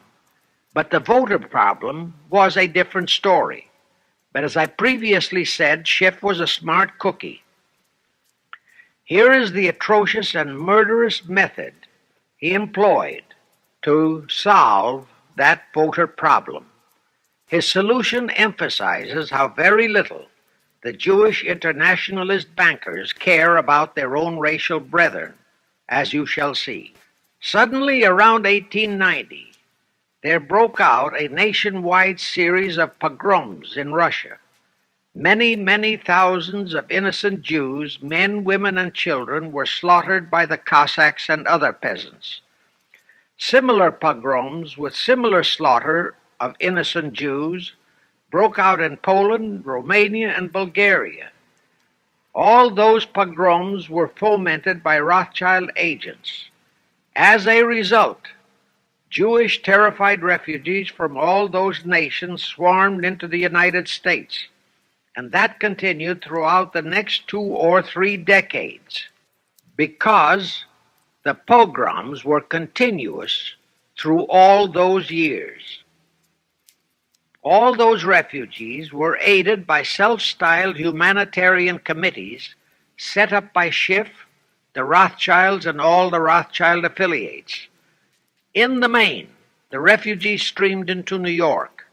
but the voter problem was a different story. But as I previously said, Schiff was a smart cookie. Here is the atrocious and murderous method he employed to solve that voter problem. His solution emphasizes how very little the Jewish internationalist bankers care about their own racial brethren, as you shall see. Suddenly, around 1890, there broke out a nationwide series of pogroms in Russia. Many, many thousands of innocent Jews, men, women, and children, were slaughtered by the Cossacks and other peasants. Similar pogroms with similar slaughter of innocent Jews broke out in Poland, Romania, and Bulgaria. All those pogroms were fomented by Rothschild agents. As a result, Jewish terrified refugees from all those nations swarmed into the United States, and that continued throughout the next 2 or 3 decades because the pogroms were continuous through all those years. All those refugees were aided by self-styled humanitarian committees set up by Schiff, the Rothschilds, and all the Rothschild affiliates. In the main, the refugees streamed into New York,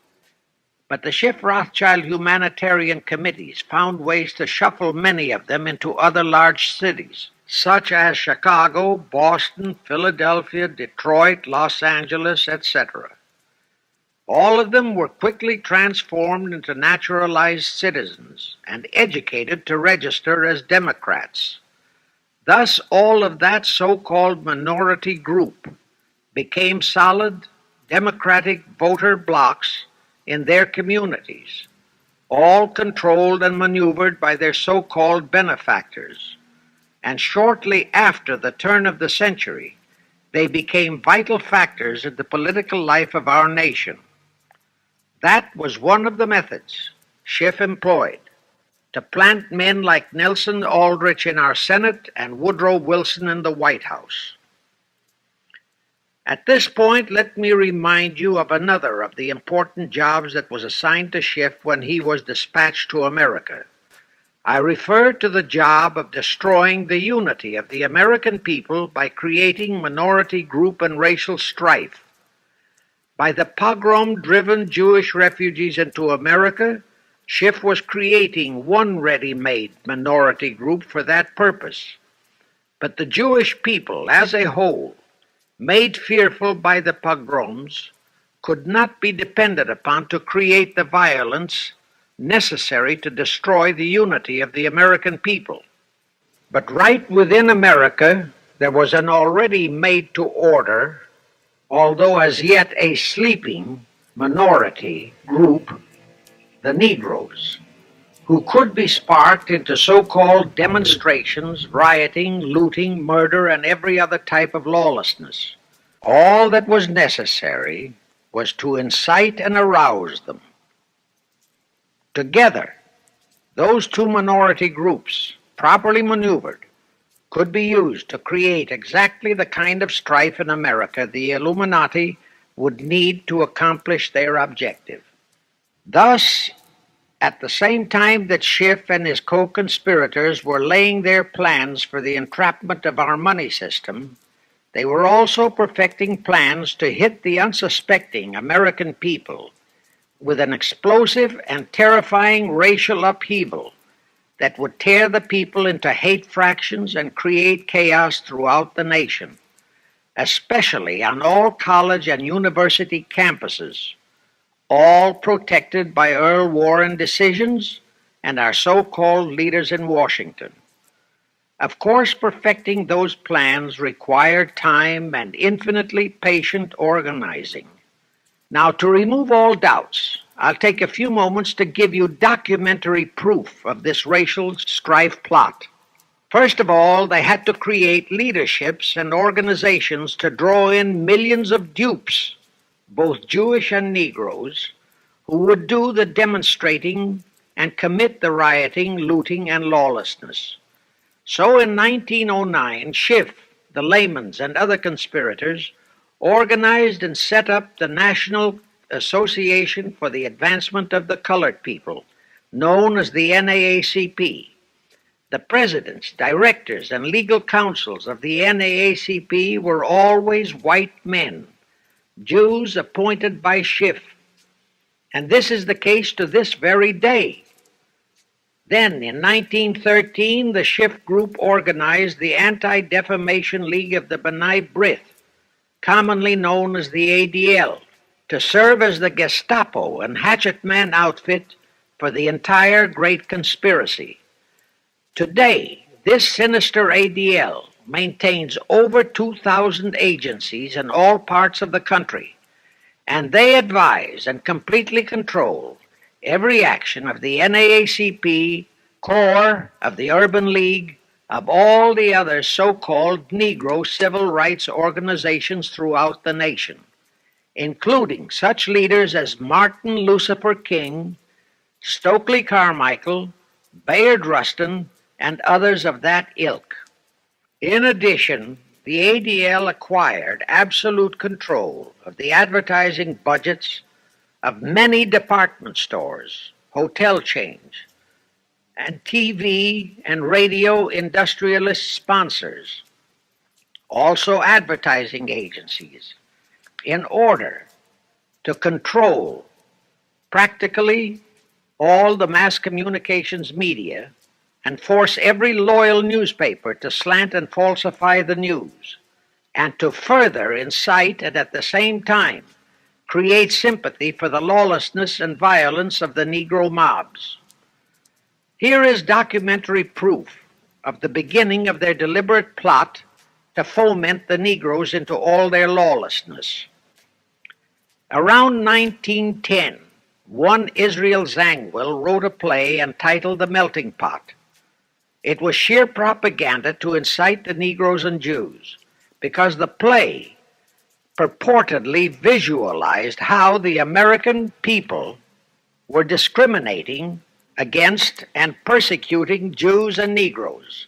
but the Schiff-Rothschild humanitarian committees found ways to shuffle many of them into other large cities, such as Chicago, Boston, Philadelphia, Detroit, Los Angeles, etc. All of them were quickly transformed into naturalized citizens and educated to register as Democrats. Thus, all of that so-called minority group became solid Democratic voter blocs in their communities, all controlled and maneuvered by their so-called benefactors. And shortly after the turn of the century, they became vital factors in the political life of our nation. That was one of the methods Schiff employed to plant men like Nelson Aldrich in our Senate and Woodrow Wilson in the White House. At this point, let me remind you of another of the important jobs that was assigned to Schiff when he was dispatched to America. I refer to the job of destroying the unity of the American people by creating minority group and racial strife. By the pogrom-driven Jewish refugees into America, Schiff was creating one ready-made minority group for that purpose. But the Jewish people as a whole, made fearful by the pogroms, could not be depended upon to create the violence necessary to destroy the unity of the American people. But right within America, there was an already made-to-order, although as yet a sleeping, minority group, the Negroes, who could be sparked into so-called demonstrations, rioting, looting, murder, and every other type of lawlessness. All that was necessary was to incite and arouse them. Together, those two minority groups, properly maneuvered, could be used to create exactly the kind of strife in America the Illuminati would need to accomplish their objective. Thus, at the same time that Schiff and his co-conspirators were laying their plans for the entrapment of our money system, they were also perfecting plans to hit the unsuspecting American people with an explosive and terrifying racial upheaval that would tear the people into hate fractions and create chaos throughout the nation, especially on all college and university campuses, all protected by Earl Warren decisions and our so-called leaders in Washington. Of course, perfecting those plans required time and infinitely patient organizing. Now, to remove all doubts, I'll take a few moments to give you documentary proof of this racial strife plot. First of all, they had to create leaderships and organizations to draw in millions of dupes, both Jewish and Negroes, who would do the demonstrating and commit the rioting, looting, and lawlessness. So in 1909, Schiff, the Lamans, and other conspirators organized and set up the National Association for the Advancement of the Colored People, known as the NAACP. The presidents, directors, and legal counsels of the NAACP were always white men, Jews appointed by Schiff. And this is the case to this very day. Then, in 1913, the Schiff Group organized the Anti-Defamation League of the B'nai B'rith, commonly known as the ADL, to serve as the Gestapo and hatchetman outfit for the entire Great Conspiracy. Today, this sinister ADL maintains over 2,000 agencies in all parts of the country, and they advise and completely control every action of the NAACP, CORE, of the Urban League, of all the other so-called Negro civil rights organizations throughout the nation, including such leaders as Martin Lucifer King, Stokely Carmichael, Bayard Rustin, and others of that ilk. In addition, the ADL acquired absolute control of the advertising budgets of many department stores, hotel chains, and TV and radio industrialist sponsors, also advertising agencies, in order to control practically all the mass communications media and force every loyal newspaper to slant and falsify the news, and to further incite and at the same time create sympathy for the lawlessness and violence of the Negro mobs. Here is documentary proof of the beginning of their deliberate plot to foment the Negroes into all their lawlessness. Around 1910, one Israel Zangwill wrote a play entitled The Melting Pot. It was sheer propaganda to incite the Negroes and Jews, because the play purportedly visualized how the American people were discriminating against and persecuting Jews and Negroes.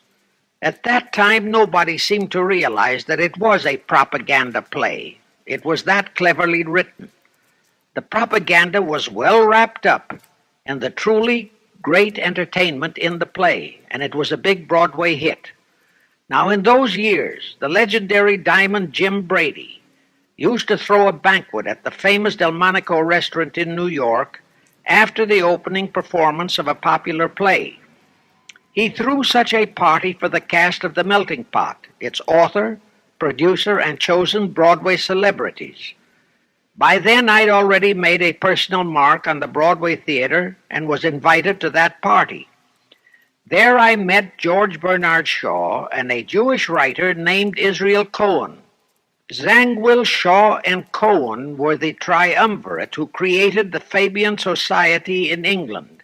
At that time, nobody seemed to realize that it was a propaganda play. It was that cleverly written. The propaganda was well wrapped up in the truly great entertainment in the play, and it was a big Broadway hit. Now, in those years, the legendary Diamond Jim Brady used to throw a banquet at the famous Delmonico restaurant in New York after the opening performance of a popular play. He threw such a party for the cast of The Melting Pot, its author, producer, and chosen Broadway celebrities. By then, I'd already made a personal mark on the Broadway theater and was invited to that party. There I met George Bernard Shaw and a Jewish writer named Israel Cohen. Zangwill, Shaw, and Cohen were the triumvirate who created the Fabian Society in England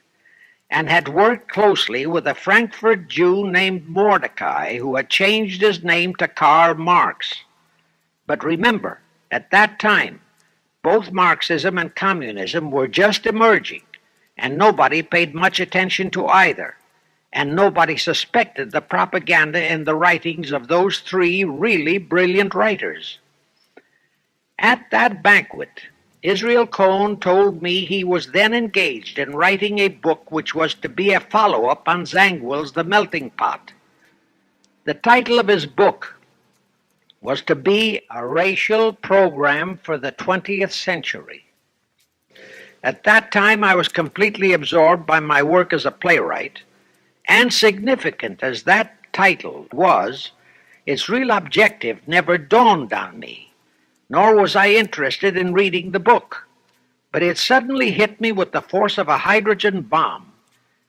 and had worked closely with a Frankfurt Jew named Mordecai, who had changed his name to Karl Marx. But remember, at that time, both Marxism and communism were just emerging, and nobody paid much attention to either, and nobody suspected the propaganda in the writings of those three really brilliant writers. At that banquet, Israel Cohen told me he was then engaged in writing a book which was to be a follow-up on Zangwill's The Melting Pot. The title of his book was to be A Racial Program for the 20th Century. At that time, I was completely absorbed by my work as a playwright, and significant as that title was, its real objective never dawned on me, nor was I interested in reading the book. But it suddenly hit me with the force of a hydrogen bomb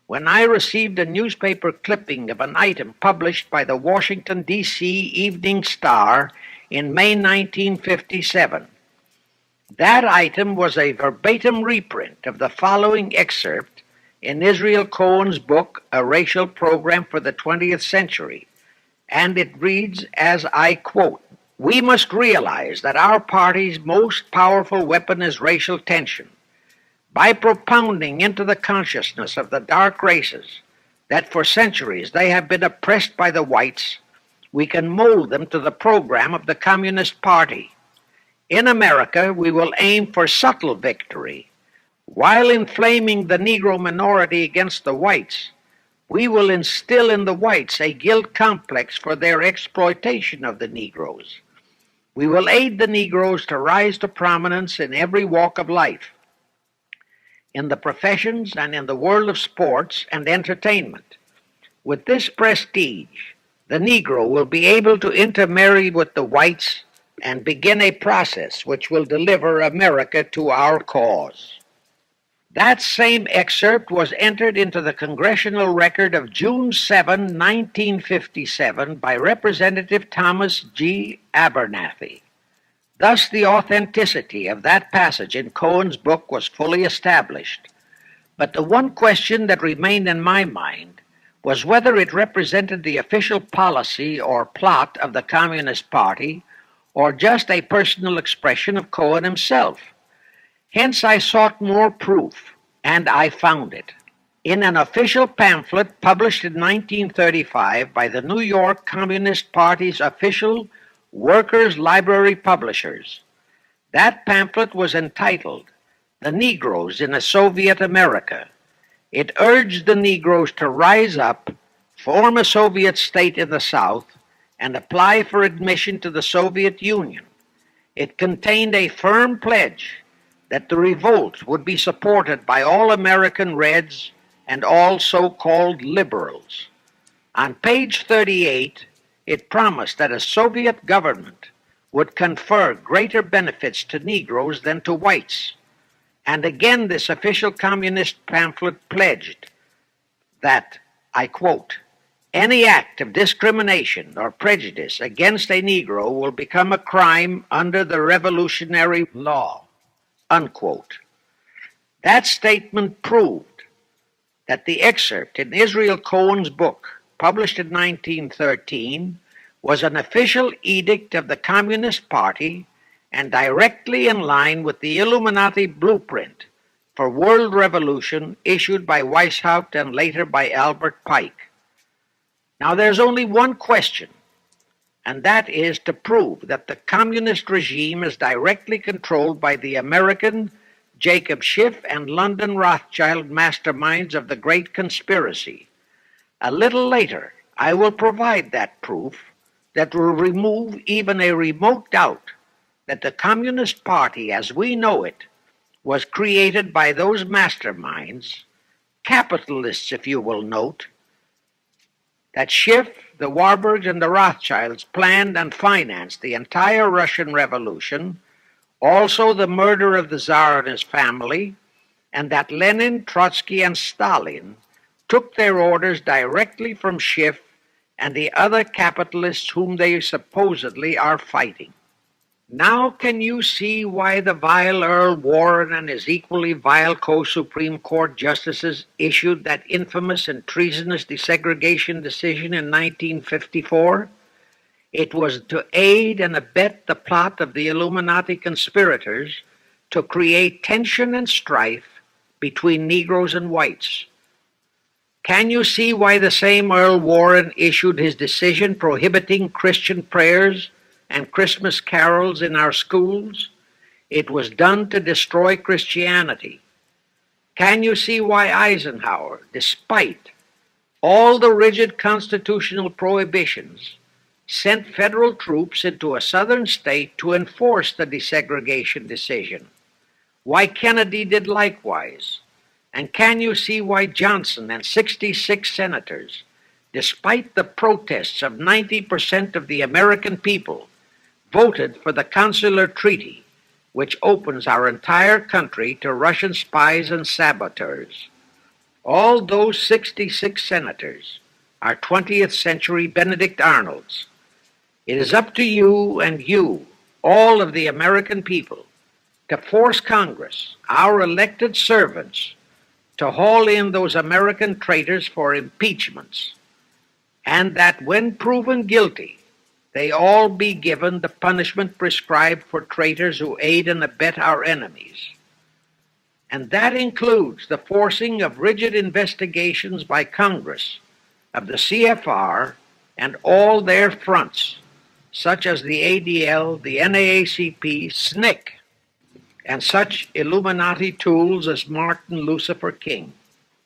when I received a newspaper clipping of an item published by the Washington, D.C. Evening Star in May 1957. That item was a verbatim reprint of the following excerpt in Israel Cohen's book, A Racial Program for the 20th Century, and it reads as I quote, "We must realize that our party's most powerful weapon is racial tension. By propounding into the consciousness of the dark races that for centuries they have been oppressed by the whites, we can mold them to the program of the Communist Party. In America, we will aim for subtle victory. While inflaming the Negro minority against the whites, we will instill in the whites a guilt complex for their exploitation of the Negroes. We will aid the Negroes to rise to prominence in every walk of life. in the professions and in the world of sports and entertainment. With this prestige, the Negro will be able to intermarry with the whites and begin a process which will deliver America to our cause. That same excerpt was entered into the congressional record of June 7, 1957, by Representative Thomas G. Abernathy. Thus, the authenticity of that passage in Cohen's book was fully established. But the one question that remained in my mind was whether it represented the official policy or plot of the Communist Party or just a personal expression of Cohen himself. Hence I sought more proof, and I found it. In an official pamphlet published in 1935 by the New York Communist Party's official Workers' Library Publishers. That pamphlet was entitled The Negroes in a Soviet America. It urged the Negroes to rise up, form a Soviet state in the South, and apply for admission to the Soviet Union. It contained a firm pledge that the revolt would be supported by all American Reds and all so-called liberals. On page 38, it promised that a Soviet government would confer greater benefits to Negroes than to whites. And again, this official communist pamphlet pledged that, I quote, any act of discrimination or prejudice against a Negro will become a crime under the revolutionary law, unquote. That statement proved that the excerpt in Israel Cohen's book, published in 1913, was an official edict of the Communist Party and directly in line with the Illuminati blueprint for world revolution issued by Weishaupt and later by Albert Pike. Now there's only one question, and that is to prove that the communist regime is directly controlled by the American Jacob Schiff and London Rothschild masterminds of the Great Conspiracy. A little later, I will provide that proof that will remove even a remote doubt that the Communist Party as we know it was created by those masterminds, capitalists if you will note, that Schiff, the Warburgs, and the Rothschilds planned and financed the entire Russian Revolution, also the murder of the Tsar and his family, and that Lenin, Trotsky, and Stalin took their orders directly from Schiff and the other capitalists whom they supposedly are fighting. Now can you see why the vile Earl Warren and his equally vile co-Supreme Court justices issued that infamous and treasonous desegregation decision in 1954? It was to aid and abet the plot of the Illuminati conspirators to create tension and strife between Negroes and whites. Can you see why the same Earl Warren issued his decision prohibiting Christian prayers and Christmas carols in our schools? It was done to destroy Christianity. Can you see why Eisenhower, despite all the rigid constitutional prohibitions, sent federal troops into a southern state to enforce the desegregation decision? Why Kennedy did likewise? And can you see why Johnson and 66 senators, despite the protests of 90% of the American people, voted for the Consular Treaty, which opens our entire country to Russian spies and saboteurs? All those 66 senators are 20th century Benedict Arnolds. It is up to you and you, all of the American people, to force Congress, our elected servants, to haul in those American traitors for impeachments, and that when proven guilty, they all be given the punishment prescribed for traitors who aid and abet our enemies. And that includes the forcing of rigid investigations by Congress of the CFR and all their fronts, such as the ADL, the NAACP, SNCC, and such Illuminati tools as Martin Lucifer King.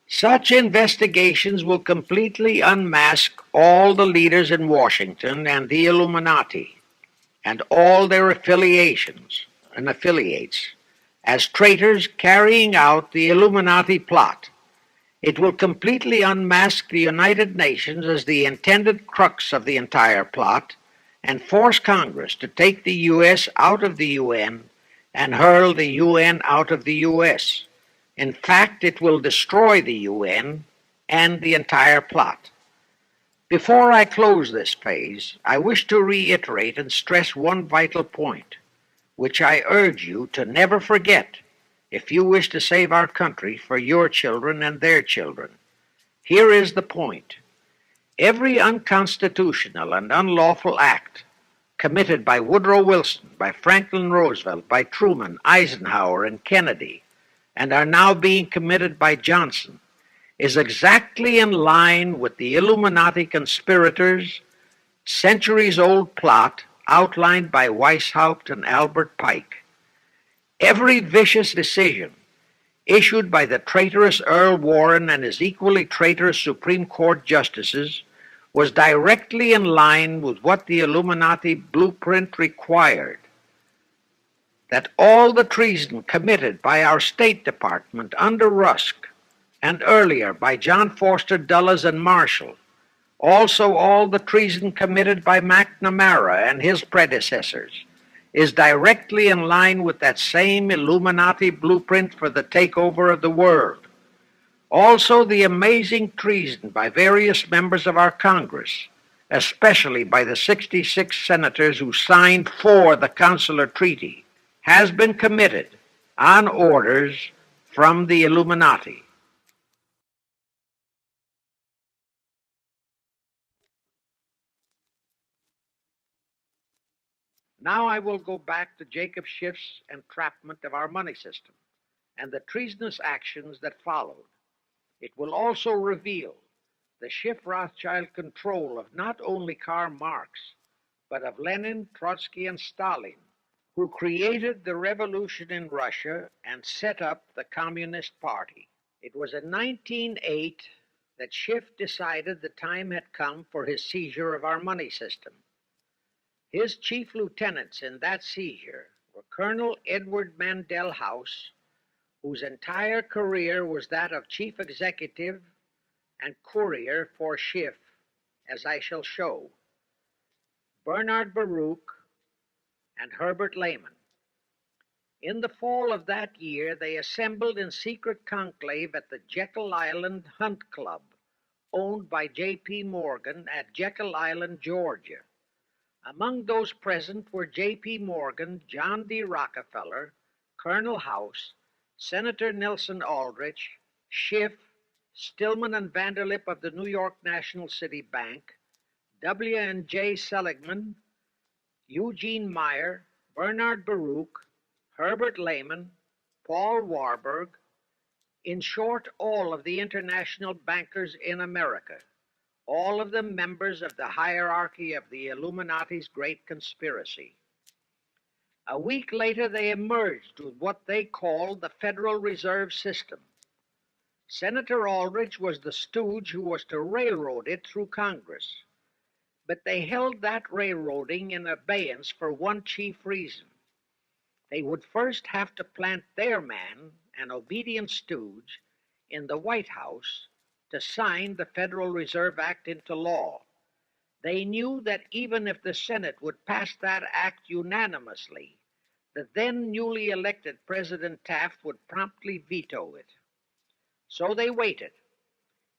Such investigations will completely unmask all the leaders in Washington and the Illuminati and all their affiliations and affiliates, as traitors carrying out the Illuminati plot. It will completely unmask the United Nations as the intended crux of the entire plot and force Congress to take the U.S. out of the UN and hurl the UN out of the U.S. In fact, it will destroy the UN and the entire plot. Before I close this phase, I wish to reiterate and stress one vital point, which I urge you to never forget if you wish to save our country for your children and their children. Here is the point. Every unconstitutional and unlawful act committed by Woodrow Wilson, by Franklin Roosevelt, by Truman, Eisenhower, and Kennedy, and are now being committed by Johnson, is exactly in line with the Illuminati conspirators' centuries-old plot outlined by Weishaupt and Albert Pike. Every vicious decision issued by the traitorous Earl Warren and his equally traitorous Supreme Court justices was directly in line with what the Illuminati blueprint required. That all the treason committed by our State Department under Rusk, and earlier by John Foster Dulles and Marshall, also all the treason committed by McNamara and his predecessors, is directly in line with that same Illuminati blueprint for the takeover of the world. Also the amazing treason by various members of our Congress, especially by the 66 senators who signed for the Consular Treaty, has been committed on orders from the Illuminati. Now I will go back to Jacob Schiff's entrapment of our money system and the treasonous actions that followed. It will also reveal the Schiff-Rothschild control of not only Karl Marx, but of Lenin, Trotsky, and Stalin, who created the revolution in Russia and set up the Communist Party. It was in 1908 that Schiff decided the time had come for his seizure of our money system. His chief lieutenants in that seizure were Colonel Edward Mandell House, whose entire career was that of chief executive and courier for Schiff, as I shall show, Bernard Baruch, and Herbert Lehman. In the fall of that year, they assembled in secret conclave at the Jekyll Island Hunt Club, owned by J.P. Morgan at Jekyll Island, Georgia. Among those present were J.P. Morgan, John D. Rockefeller, Colonel House, Senator Nelson Aldrich, Schiff, Stillman and Vanderlip of the New York National City Bank, W. and J. Seligman, Eugene Meyer, Bernard Baruch, Herbert Lehman, Paul Warburg, in short, all of the international bankers in America, all of them members of the hierarchy of the Illuminati's great conspiracy. A week later, they emerged with what they called the Federal Reserve System. Senator Aldrich was the stooge who was to railroad it through Congress. But they held that railroading in abeyance for one chief reason. They would first have to plant their man, an obedient stooge, in the White House to sign the Federal Reserve Act into law. They knew that even if the Senate would pass that act unanimously, the then newly elected President Taft would promptly veto it. So they waited.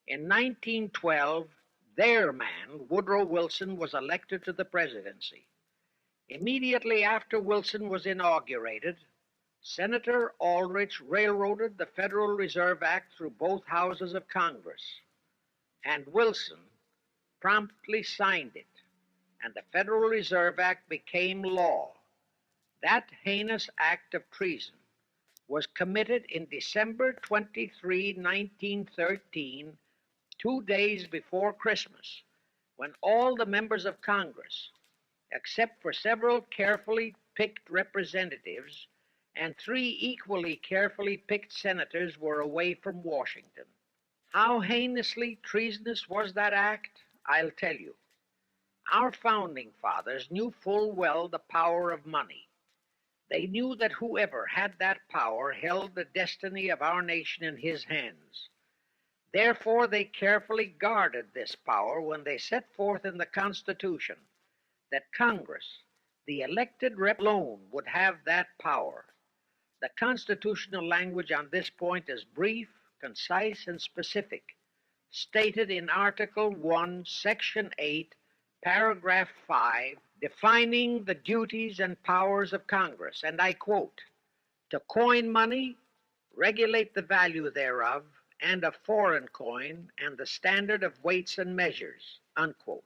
In 1912, their man, Woodrow Wilson, was elected to the presidency. Immediately after Wilson was inaugurated, Senator Aldrich railroaded the Federal Reserve Act through both houses of Congress, and Wilson promptly signed it, and the Federal Reserve Act became law. That heinous act of treason was committed in December 23, 1913, 2 days before Christmas, when all the members of Congress, except for several carefully picked representatives and 3 equally carefully picked senators, were away from Washington. How heinously treasonous was that act? I'll tell you. Our founding fathers knew full well the power of money. They knew that whoever had that power held the destiny of our nation in his hands. Therefore, they carefully guarded this power when they set forth in the Constitution that Congress, the elected rep alone, would have that power. The constitutional language on this point is brief, concise, and specific, stated in Article 1, Section 8, Paragraph 5, defining the duties and powers of Congress, and I quote, to coin money, regulate the value thereof, and of foreign coin, and the standard of weights and measures, unquote.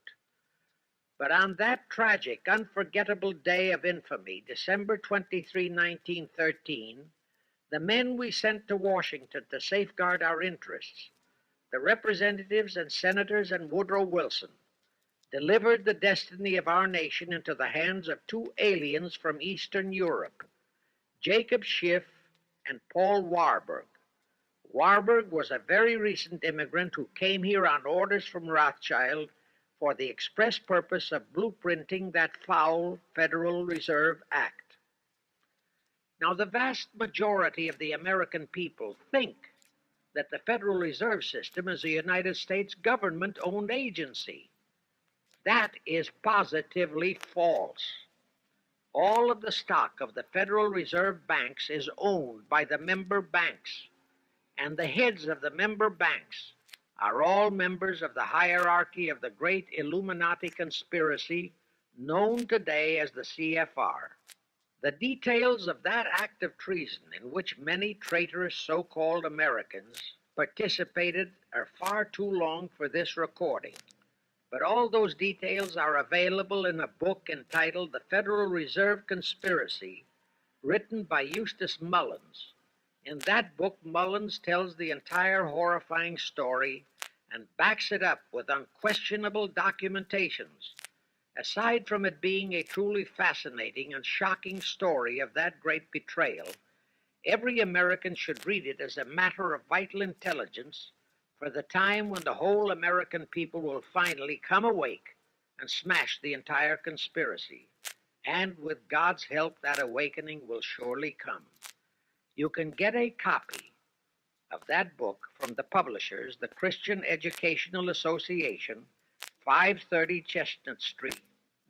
But on that tragic, unforgettable day of infamy, December 23, 1913, the men we sent to Washington to safeguard our interests, the representatives and senators and Woodrow Wilson, delivered the destiny of our nation into the hands of two aliens from Eastern Europe, Jacob Schiff and Paul Warburg. Warburg was a very recent immigrant who came here on orders from Rothschild for the express purpose of blueprinting that foul Federal Reserve Act. Now, the vast majority of the American people think that the Federal Reserve System is a United States government-owned agency. That is positively false. All of the stock of the Federal Reserve banks is owned by the member banks, and the heads of the member banks are all members of the hierarchy of the great Illuminati conspiracy known today as the CFR. The details of that act of treason in which many traitorous so-called Americans participated are far too long for this recording, but all those details are available in a book entitled The Federal Reserve Conspiracy, written by Eustace Mullins. In that book, Mullins tells the entire horrifying story and backs it up with unquestionable documentations. Aside from it being a truly fascinating and shocking story of that great betrayal, every American should read it as a matter of vital intelligence for the time when the whole American people will finally come awake and smash the entire conspiracy. And with God's help, that awakening will surely come. You can get a copy of that book from the publishers, the Christian Educational Association, 530 Chestnut Street.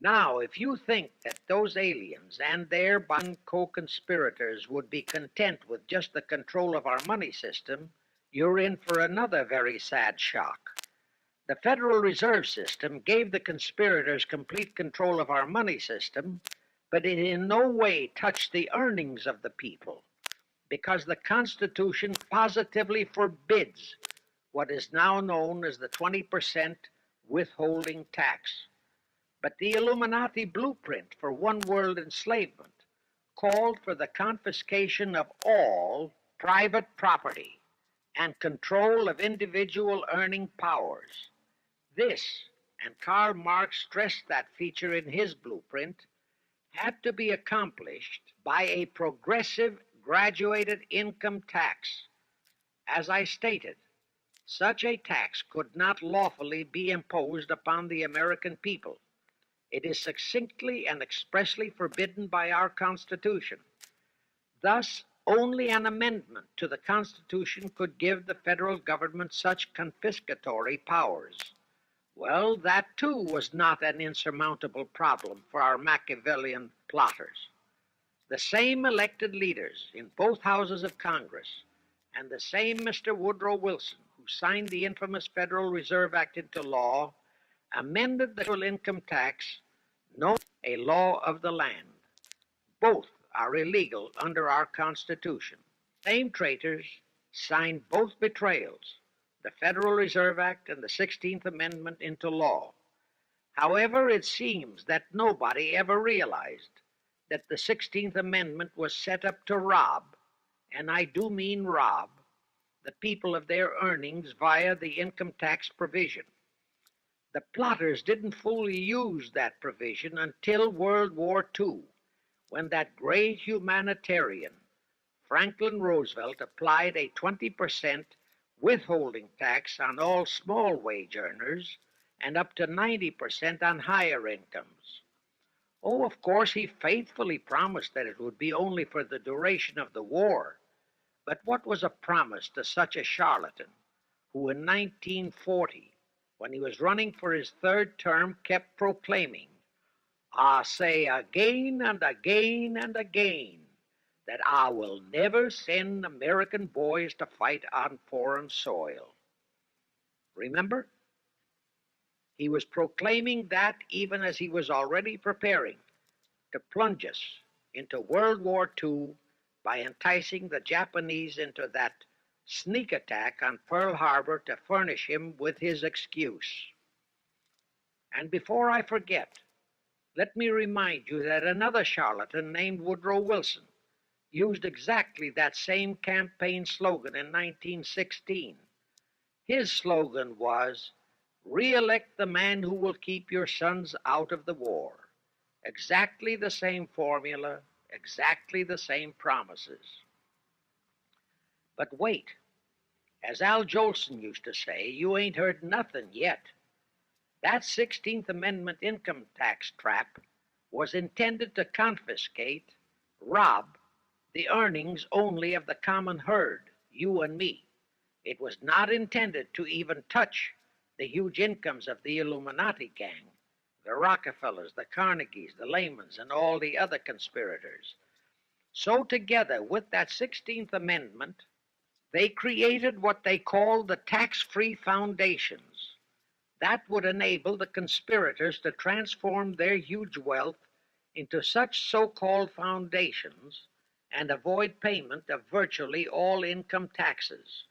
Now, if you think that those aliens and their co-conspirators would be content with just the control of our money system, you're in for another very sad shock. The Federal Reserve System gave the conspirators complete control of our money system, but it in no way touched the earnings of the people, because the Constitution positively forbids what is now known as the 20% withholding tax. But the Illuminati blueprint for one world enslavement called for the confiscation of all private property and control of individual earning powers. This, and Karl Marx stressed that feature in his blueprint, had to be accomplished by a progressive graduated income tax. As I stated, such a tax could not lawfully be imposed upon the American people. It is succinctly and expressly forbidden by our Constitution. Thus, only an amendment to the Constitution could give the federal government such confiscatory powers. Well, that too was not an insurmountable problem for our Machiavellian plotters. The same elected leaders in both houses of Congress and the same Mr. Woodrow Wilson, who signed the infamous Federal Reserve Act into law, amended the federal income tax, known as a law of the land. Both are illegal under our Constitution. Same traitors signed both betrayals, the Federal Reserve Act and the 16th Amendment, into law. However, it seems that nobody ever realized that the 16th Amendment was set up to rob, and I do mean rob, the people of their earnings via the income tax provision. The plotters didn't fully use that provision until World War II, when that great humanitarian, Franklin Roosevelt, applied a 20% withholding tax on all small wage earners and up to 90% on higher incomes. Oh, of course, he faithfully promised that it would be only for the duration of the war. But what was a promise to such a charlatan who in 1940, when he was running for his third term, kept proclaiming, I say again and again and again that I will never send American boys to fight on foreign soil. Remember? He was proclaiming that even as he was already preparing to plunge us into World War II by enticing the Japanese into that sneak attack on Pearl Harbor to furnish him with his excuse. And before I forget, let me remind you that another charlatan named Woodrow Wilson used exactly that same campaign slogan in 1916. His slogan was, "Re-elect the man who will keep your sons out of the war." Exactly the same formula, exactly the same promises. But wait, as Al Jolson used to say, you ain't heard nothing yet. That 16th Amendment income tax trap was intended to confiscate, rob, the earnings only of the common herd, you and me. It was not intended to even touch the huge incomes of the Illuminati gang, the Rockefellers, the Carnegies, the Lehmans, and all the other conspirators. So, together with that 16th Amendment, they created what they called the tax free foundations. That would enable the conspirators to transform their huge wealth into such so called foundations and avoid payment of virtually all income taxes.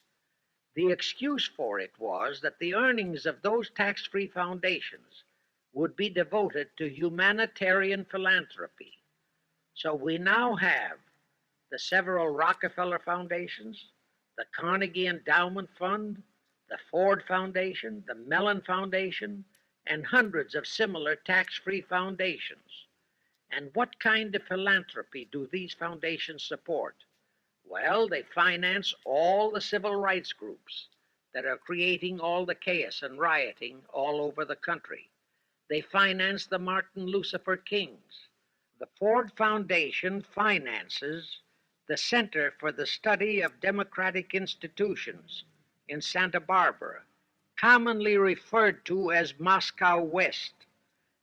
The excuse for it was that the earnings of those tax free foundations would be devoted to humanitarian philanthropy. So we now have the several Rockefeller foundations, the Carnegie Endowment Fund, the Ford Foundation, the Mellon Foundation, and hundreds of similar tax free foundations. And what kind of philanthropy do these foundations support? Well, they finance all the civil rights groups that are creating all the chaos and rioting all over the country. They finance the Martin Lucifer Kings. The Ford Foundation finances the Center for the Study of Democratic Institutions in Santa Barbara, commonly referred to as Moscow West,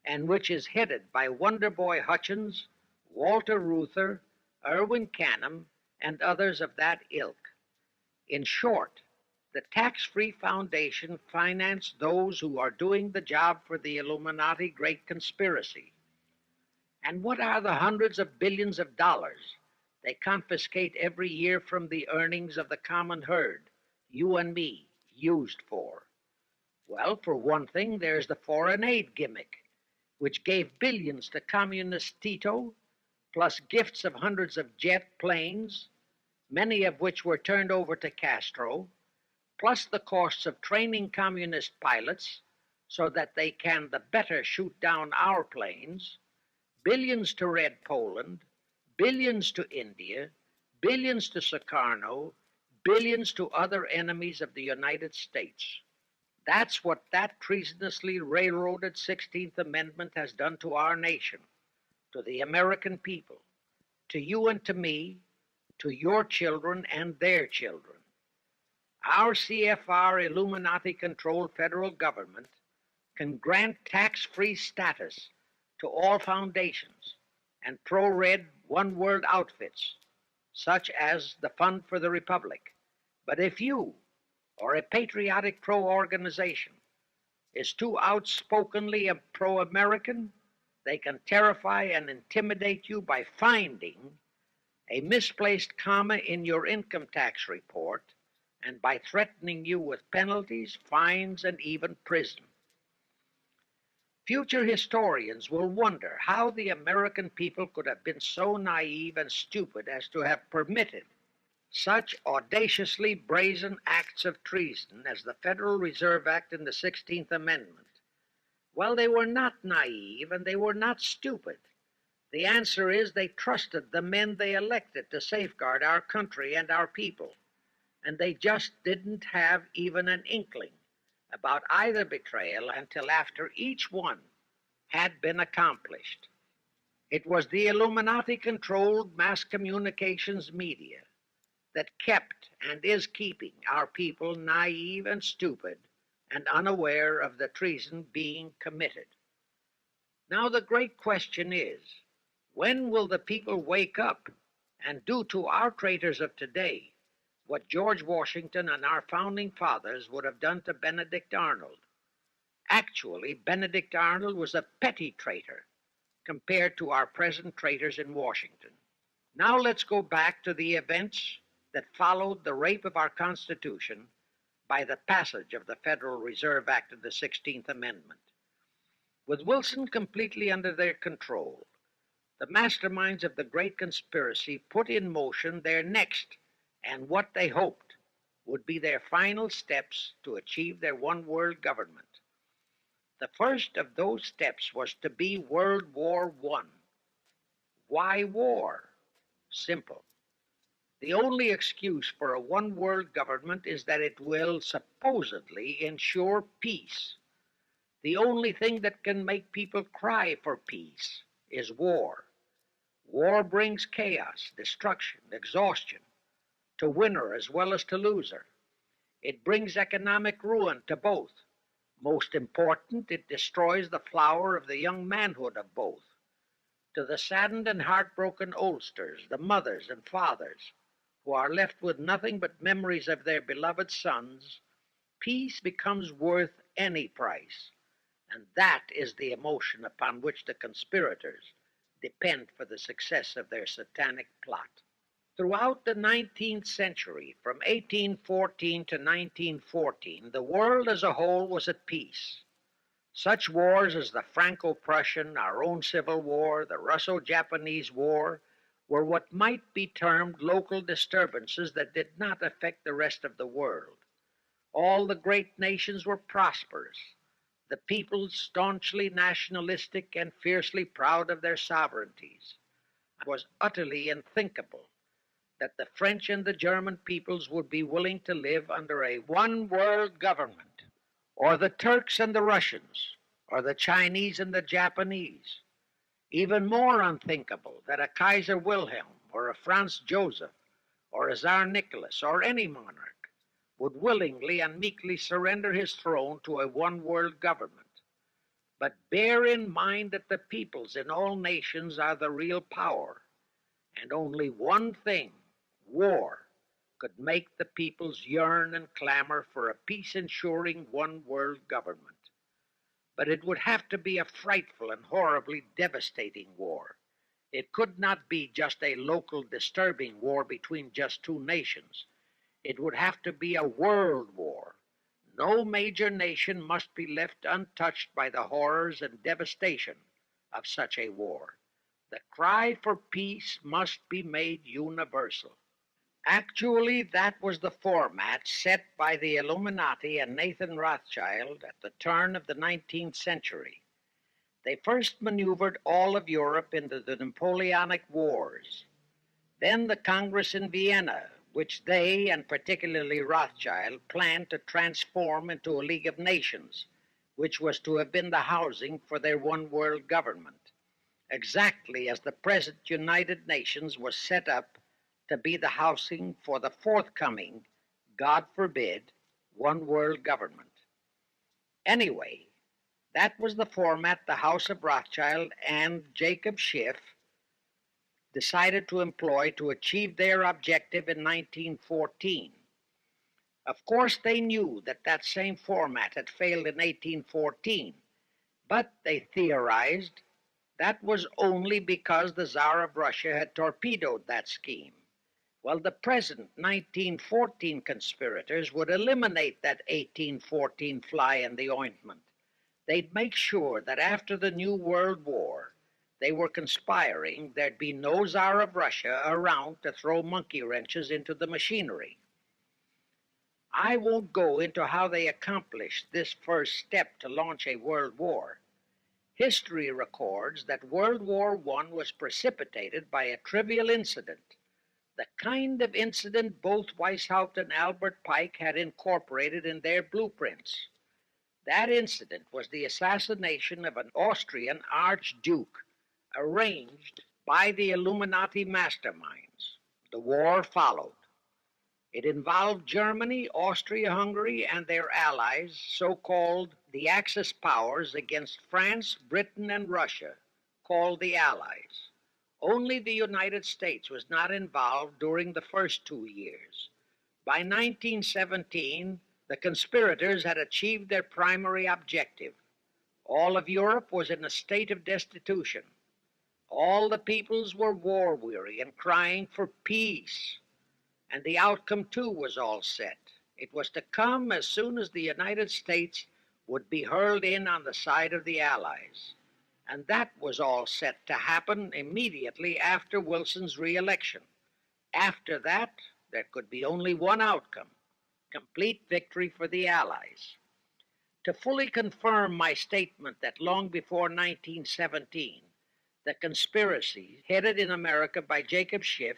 and which is headed by Wonderboy Hutchins, Walter Reuther, Irwin Canham, and others of that ilk. In short, the tax free foundation financed those who are doing the job for the Illuminati Great Conspiracy. And what are the hundreds of billions of dollars they confiscate every year from the earnings of the common herd, you and me, used for? Well, for one thing, there's the foreign aid gimmick, which gave billions to communist Tito, plus gifts of hundreds of jet planes, many of which were turned over to Castro, plus the costs of training communist pilots so that they can the better shoot down our planes, billions to Red Poland, billions to India, billions to Sukarno, billions to other enemies of the United States. That's what that treasonously railroaded 16th Amendment has done to our nation, to the American people, to you and to me, to your children and their children. Our CFR Illuminati controlled federal government can grant tax free status to all foundations and pro red one world outfits, such as the Fund for the Republic. But if you or a patriotic pro organization is too outspokenly pro American, they can terrify and intimidate you by finding a misplaced comma in your income tax report and by threatening you with penalties, fines, and even prison. Future historians will wonder how the American people could have been so naive and stupid as to have permitted such audaciously brazen acts of treason as the Federal Reserve Act and the 16th Amendment. Well, they were not naive and they were not stupid. The answer is they trusted the men they elected to safeguard our country and our people, and they just didn't have even an inkling about either betrayal until after each one had been accomplished. It was the Illuminati-controlled mass communications media that kept and is keeping our people naive and stupid and unaware of the treason being committed. Now, the great question is, when will the people wake up and do to our traitors of today what George Washington and our founding fathers would have done to Benedict Arnold? Actually, Benedict Arnold was a petty traitor compared to our present traitors in Washington. Now let's go back to the events that followed the rape of our Constitution by the passage of the Federal Reserve Act of the 16th Amendment. With Wilson completely under their control, the masterminds of the great conspiracy put in motion their next and what they hoped would be their final steps to achieve their one world government. The first of those steps was to be World War I. Why war? Simple. The only excuse for a one world government is that it will supposedly ensure peace. The only thing that can make people cry for peace is war. War brings chaos, destruction, exhaustion, to winner as well as to loser. It brings economic ruin to both. Most important, it destroys the flower of the young manhood of both. To the saddened and heartbroken oldsters, the mothers and fathers, who are left with nothing but memories of their beloved sons, peace becomes worth any price. And that is the emotion upon which the conspirators depend for the success of their satanic plot. Throughout the 19th century, from 1814 to 1914, the world as a whole was at peace. Such wars as the Franco-Prussian, our own Civil War, the Russo-Japanese War, were what might be termed local disturbances that did not affect the rest of the world. All the great nations were prosperous, the peoples staunchly nationalistic and fiercely proud of their sovereignties. It was utterly unthinkable that the French and the German peoples would be willing to live under a one-world government, or the Turks and the Russians, or the Chinese and the Japanese. Even more unthinkable that a Kaiser Wilhelm, or a Franz Joseph, or a Tsar Nicholas, or any monarch would willingly and meekly surrender his throne to a one-world government. But bear in mind that the peoples in all nations are the real power, and only one thing, war, could make the peoples yearn and clamor for a peace-ensuring one-world government. But it would have to be a frightful and horribly devastating war. It could not be just a local disturbing war between just two nations. It would have to be a world war. No major nation must be left untouched by the horrors and devastation of such a war. The cry for peace must be made universal. Actually, that was the format set by the Illuminati and Nathan Rothschild at the turn of the 19th century. They first maneuvered all of Europe into the Napoleonic Wars. Then the Congress in Vienna, which they, and particularly Rothschild, planned to transform into a League of Nations, which was to have been the housing for their one-world government, exactly as the present United Nations was set up to be the housing for the forthcoming, God forbid, one-world government. Anyway, that was the format the House of Rothschild and Jacob Schiff decided to employ to achieve their objective in 1914. Of course, they knew that that same format had failed in 1814, but they theorized that was only because the Tsar of Russia had torpedoed that scheme. Well, the present 1914 conspirators would eliminate that 1814 fly in the ointment. They'd make sure that after the New World War, they were conspiring, there'd be no Tsar of Russia around to throw monkey wrenches into the machinery. I won't go into how they accomplished this first step to launch a world war. History records that World War I was precipitated by a trivial incident, the kind of incident both Weishaupt and Albert Pike had incorporated in their blueprints. That incident was the assassination of an Austrian archduke, arranged by the Illuminati masterminds. The war followed. It involved Germany, Austria-Hungary, and their allies, so-called the Axis powers, against France, Britain, and Russia, called the Allies. Only the United States was not involved during the first 2 years. By 1917, the conspirators had achieved their primary objective. All of Europe was in a state of destitution. All the peoples were war-weary and crying for peace. And the outcome, too, was all set. It was to come as soon as the United States would be hurled in on the side of the Allies. And that was all set to happen immediately after Wilson's re-election. After that, there could be only one outcome: complete victory for the Allies. To fully confirm my statement that long before 1917, the conspiracy, headed in America by Jacob Schiff,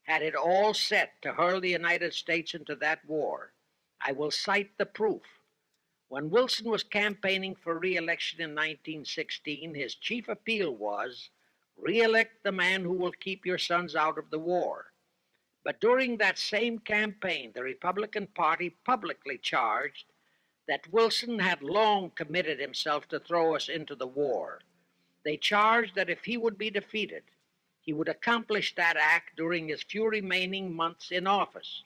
had it all set to hurl the United States into that war, I will cite the proof. When Wilson was campaigning for re-election in 1916, his chief appeal was, "Re-elect the man who will keep your sons out of the war." But during that same campaign, the Republican Party publicly charged that Wilson had long committed himself to throw us into the war. They charged that if he would be defeated, he would accomplish that act during his few remaining months in office.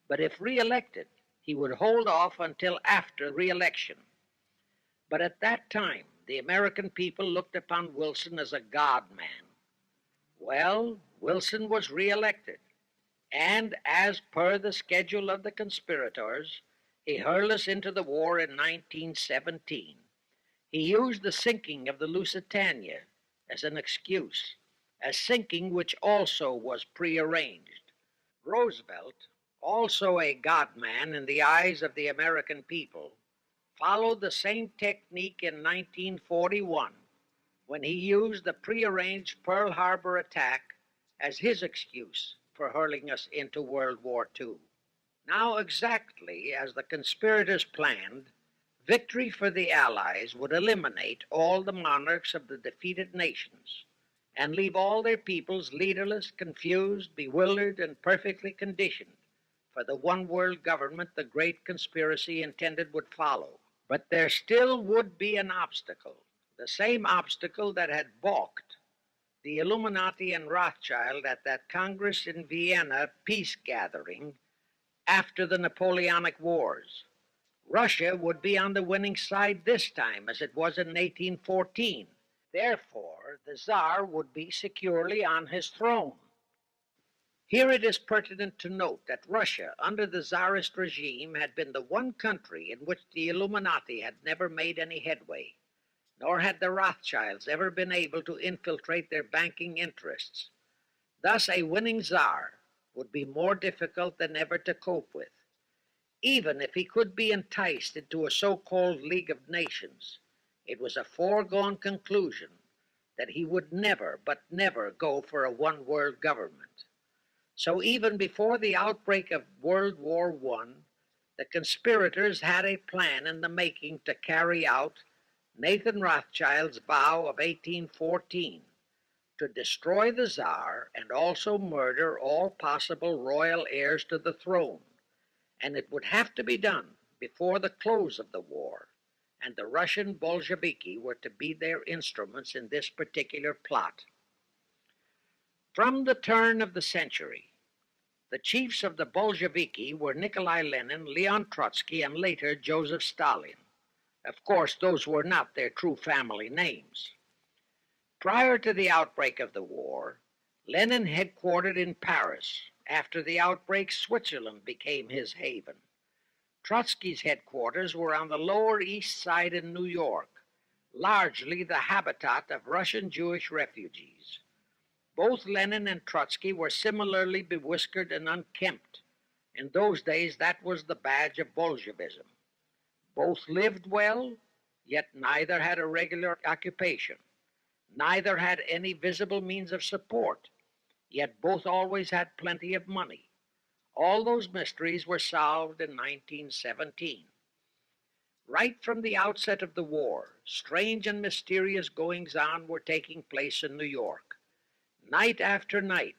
But if re-elected, he would hold off until after re-election. But at that time, the American people looked upon Wilson as a God-man. Well, Wilson was re-elected, and as per the schedule of the conspirators, he hurled us into the war in 1917. He used the sinking of the Lusitania as an excuse, a sinking which also was prearranged. Roosevelt, also a God-man in the eyes of the American people, followed the same technique in 1941 when he used the prearranged Pearl Harbor attack as his excuse for hurling us into World War II. Now, exactly as the conspirators planned, victory for the Allies would eliminate all the monarchs of the defeated nations and leave all their peoples leaderless, confused, bewildered, and perfectly conditioned for the one-world government the great conspiracy intended would follow. But there still would be an obstacle, the same obstacle that had balked the Illuminati and Rothschild at that Congress in Vienna peace gathering after the Napoleonic Wars. Russia would be on the winning side this time, as it was in 1814. Therefore, the Tsar would be securely on his throne. Here it is pertinent to note that Russia, under the Tsarist regime, had been the one country in which the Illuminati had never made any headway, nor had the Rothschilds ever been able to infiltrate their banking interests. Thus, a winning Tsar would be more difficult than ever to cope with. Even if he could be enticed into a so-called League of Nations, it was a foregone conclusion that he would never, but never go for a one-world government. So even before the outbreak of World War I, the conspirators had a plan in the making to carry out Nathan Rothschild's vow of 1814, to destroy the Tsar and also murder all possible royal heirs to the throne. And it would have to be done before the close of the war, and the Russian Bolsheviki were to be their instruments in this particular plot. From the turn of the century, the chiefs of the Bolsheviki were Nikolai Lenin, Leon Trotsky, and later Joseph Stalin. Of course, those were not their true family names. Prior to the outbreak of the war, Lenin headquartered in Paris. After the outbreak, Switzerland became his haven. Trotsky's headquarters were on the Lower East Side in New York, largely the habitat of Russian Jewish refugees. Both Lenin and Trotsky were similarly bewhiskered and unkempt. In those days, that was the badge of Bolshevism. Both lived well, yet neither had a regular occupation. Neither had any visible means of support, yet both always had plenty of money. All those mysteries were solved in 1917. Right from the outset of the war, strange and mysterious goings-on were taking place in New York. Night after night,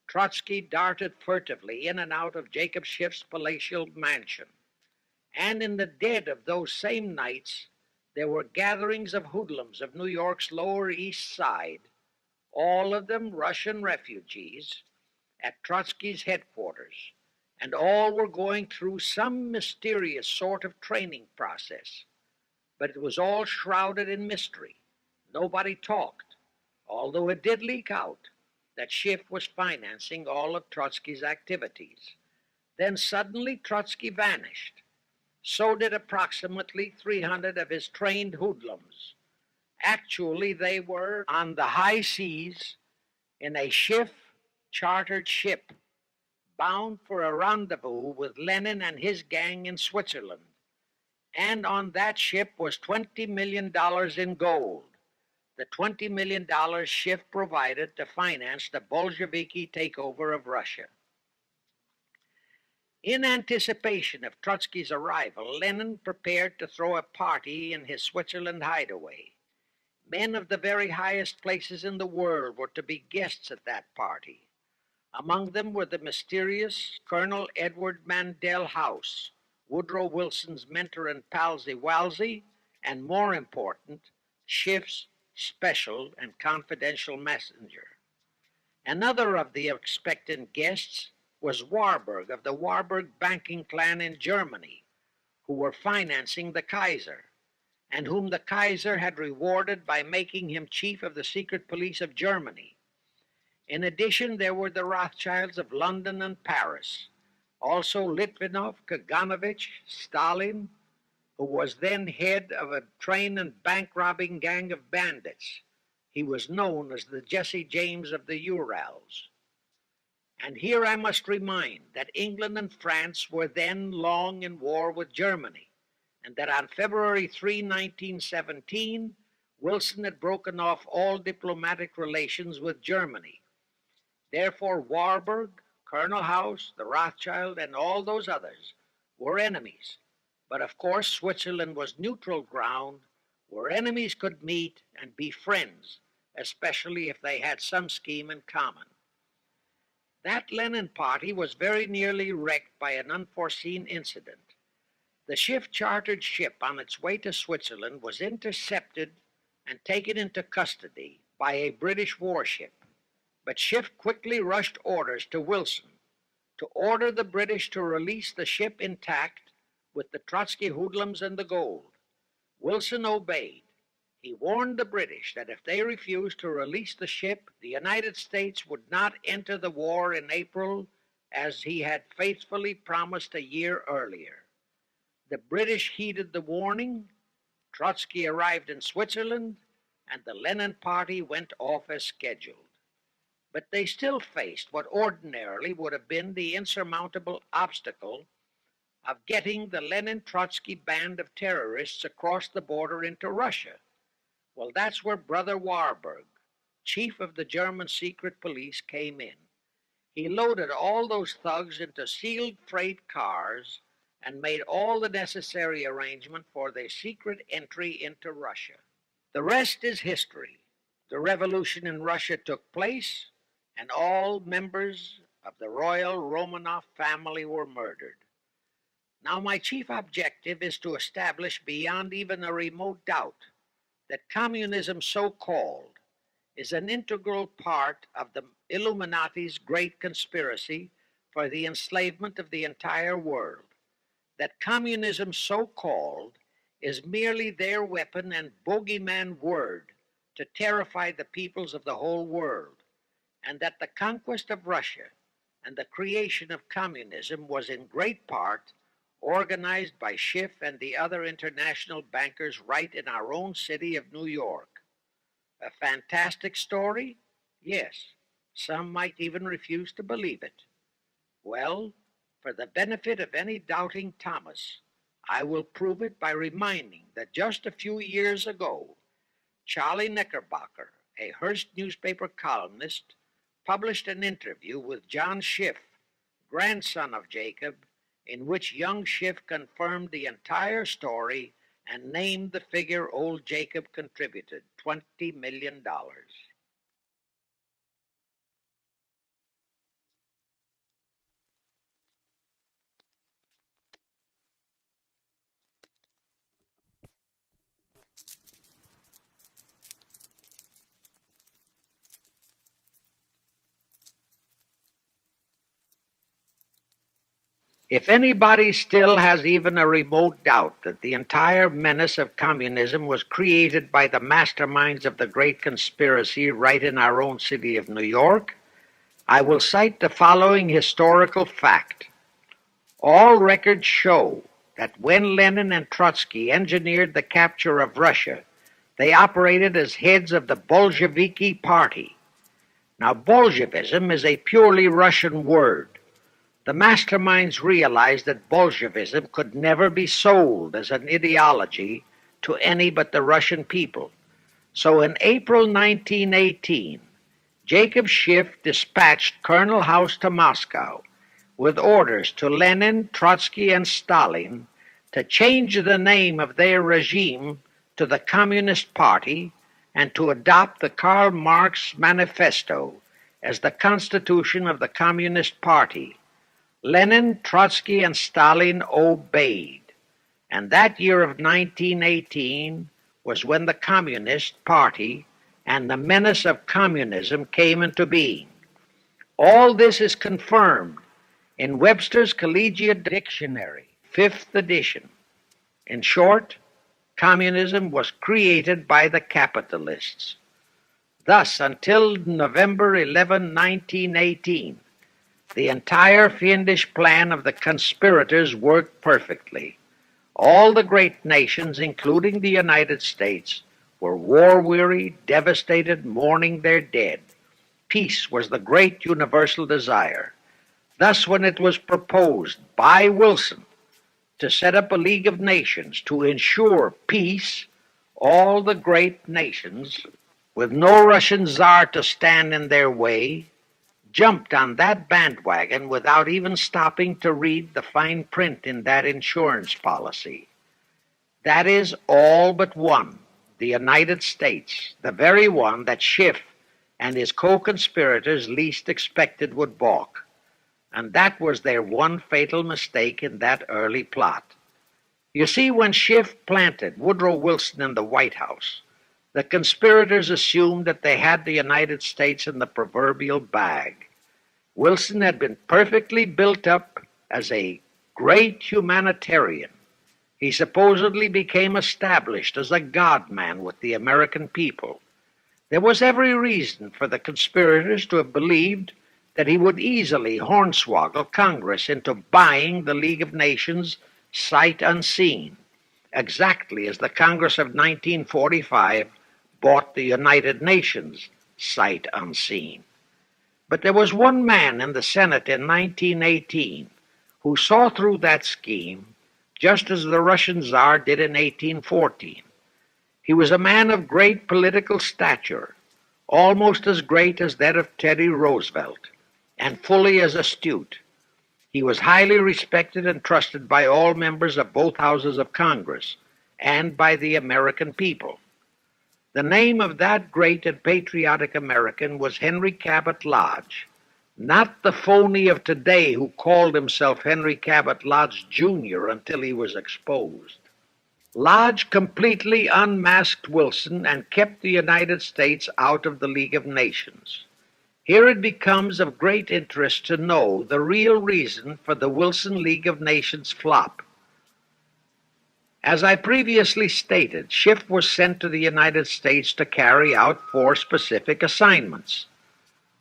Trotsky darted furtively in and out of Jacob Schiff's palatial mansion. And in the dead of those same nights, there were gatherings of hoodlums of New York's Lower East Side, all of them Russian refugees, at Trotsky's headquarters, and all were going through some mysterious sort of training process. But it was all shrouded in mystery. Nobody talked, although it did leak out that Schiff was financing all of Trotsky's activities. Then suddenly Trotsky vanished. So did approximately 300 of his trained hoodlums. Actually, they were on the high seas in a Schiff-chartered ship bound for a rendezvous with Lenin and his gang in Switzerland. And on that ship was $20 million in gold, the $20 million Schiff provided to finance the Bolsheviki takeover of Russia. In anticipation of Trotsky's arrival, Lenin prepared to throw a party in his Switzerland hideaway. Men of the very highest places in the world were to be guests at that party. Among them were the mysterious Colonel Edward Mandel House, Woodrow Wilson's mentor and palsy-walsy, and more important, Schiff's special and confidential messenger. Another of the expectant guests was Warburg of the Warburg banking clan in Germany, who were financing the Kaiser, and whom the Kaiser had rewarded by making him chief of the secret police of Germany. In addition, there were the Rothschilds of London and Paris, also Litvinov, Kaganovich, Stalin, who was then head of a train and bank-robbing gang of bandits. He was known as the Jesse James of the Urals. And here I must remind that England and France were then long in war with Germany, and that on February 3, 1917, Wilson had broken off all diplomatic relations with Germany. Therefore, Warburg, Colonel House, the Rothschild, and all those others were enemies. But of course, Switzerland was neutral ground where enemies could meet and be friends, especially if they had some scheme in common. That Lenin party was very nearly wrecked by an unforeseen incident. The Schiff-chartered ship on its way to Switzerland was intercepted and taken into custody by a British warship. But Schiff quickly rushed orders to Wilson to order the British to release the ship intact with the Trotsky hoodlums and the gold. Wilson obeyed. He warned the British that if they refused to release the ship, the United States would not enter the war in April as he had faithfully promised a year earlier. The British heeded the warning, Trotsky arrived in Switzerland, and the Lenin party went off as scheduled. But they still faced what ordinarily would have been the insurmountable obstacle of getting the Lenin-Trotsky band of terrorists across the border into Russia. Well, that's where Brother Warburg, chief of the German secret police, came in. He loaded all those thugs into sealed freight cars and made all the necessary arrangement for their secret entry into Russia. The rest is history. The revolution in Russia took place, and all members of the royal Romanov family were murdered. Now, my chief objective is to establish beyond even a remote doubt that communism, so-called, is an integral part of the Illuminati's great conspiracy for the enslavement of the entire world. That communism, so-called, is merely their weapon and bogeyman word to terrify the peoples of the whole world, and that the conquest of Russia and the creation of communism was in great part organized by Schiff and the other international bankers right in our own city of New York. A fantastic story? Yes, some might even refuse to believe it. Well, for the benefit of any doubting Thomas, I will prove it by reminding that just a few years ago, Charlie Knickerbocker, a Hearst newspaper columnist, published an interview with John Schiff, grandson of Jacob, in which young Schiff confirmed the entire story and named the figure old Jacob contributed, $20 million. If anybody still has even a remote doubt that the entire menace of communism was created by the masterminds of the great conspiracy right in our own city of New York, I will cite the following historical fact. All records show that when Lenin and Trotsky engineered the capture of Russia, they operated as heads of the Bolsheviki Party. Now, Bolshevism is a purely Russian word. The masterminds realized that Bolshevism could never be sold as an ideology to any but the Russian people. So in April 1918, Jacob Schiff dispatched Colonel House to Moscow with orders to Lenin, Trotsky, and Stalin to change the name of their regime to the Communist Party and to adopt the Karl Marx Manifesto as the constitution of the Communist Party. Lenin, Trotsky, and Stalin obeyed, and that year of 1918 was when the Communist Party and the menace of communism came into being. All this is confirmed in Webster's Collegiate Dictionary, 5th edition. In short, communism was created by the capitalists. Thus, until November 11, 1918, the entire fiendish plan of the conspirators worked perfectly. All the great nations, including the United States, were war-weary, devastated, mourning their dead. Peace was the great universal desire. Thus, when it was proposed by Wilson to set up a League of Nations to ensure peace, all the great nations, with no Russian czar to stand in their way, jumped on that bandwagon without even stopping to read the fine print in that insurance policy. That is all but one, the United States, the very one that Schiff and his co-conspirators least expected would balk. And that was their one fatal mistake in that early plot. You see, when Schiff planted Woodrow Wilson in the White House, the conspirators assumed that they had the United States in the proverbial bag. Wilson had been perfectly built up as a great humanitarian. He supposedly became established as a God-man with the American people. There was every reason for the conspirators to have believed that he would easily hornswoggle Congress into buying the League of Nations sight unseen, exactly as the Congress of 1945 bought the United Nations sight unseen. But there was one man in the Senate in 1918 who saw through that scheme just as the Russian Tsar did in 1814. He was a man of great political stature, almost as great as that of Teddy Roosevelt, and fully as astute. He was highly respected and trusted by all members of both houses of Congress and by the American people. The name of that great and patriotic American was Henry Cabot Lodge, not the phony of today who called himself Henry Cabot Lodge Jr. until he was exposed. Lodge completely unmasked Wilson and kept the United States out of the League of Nations. Here it becomes of great interest to know the real reason for the Wilson League of Nations flop. As I previously stated, Schiff was sent to the United States to carry out 4 specific assignments.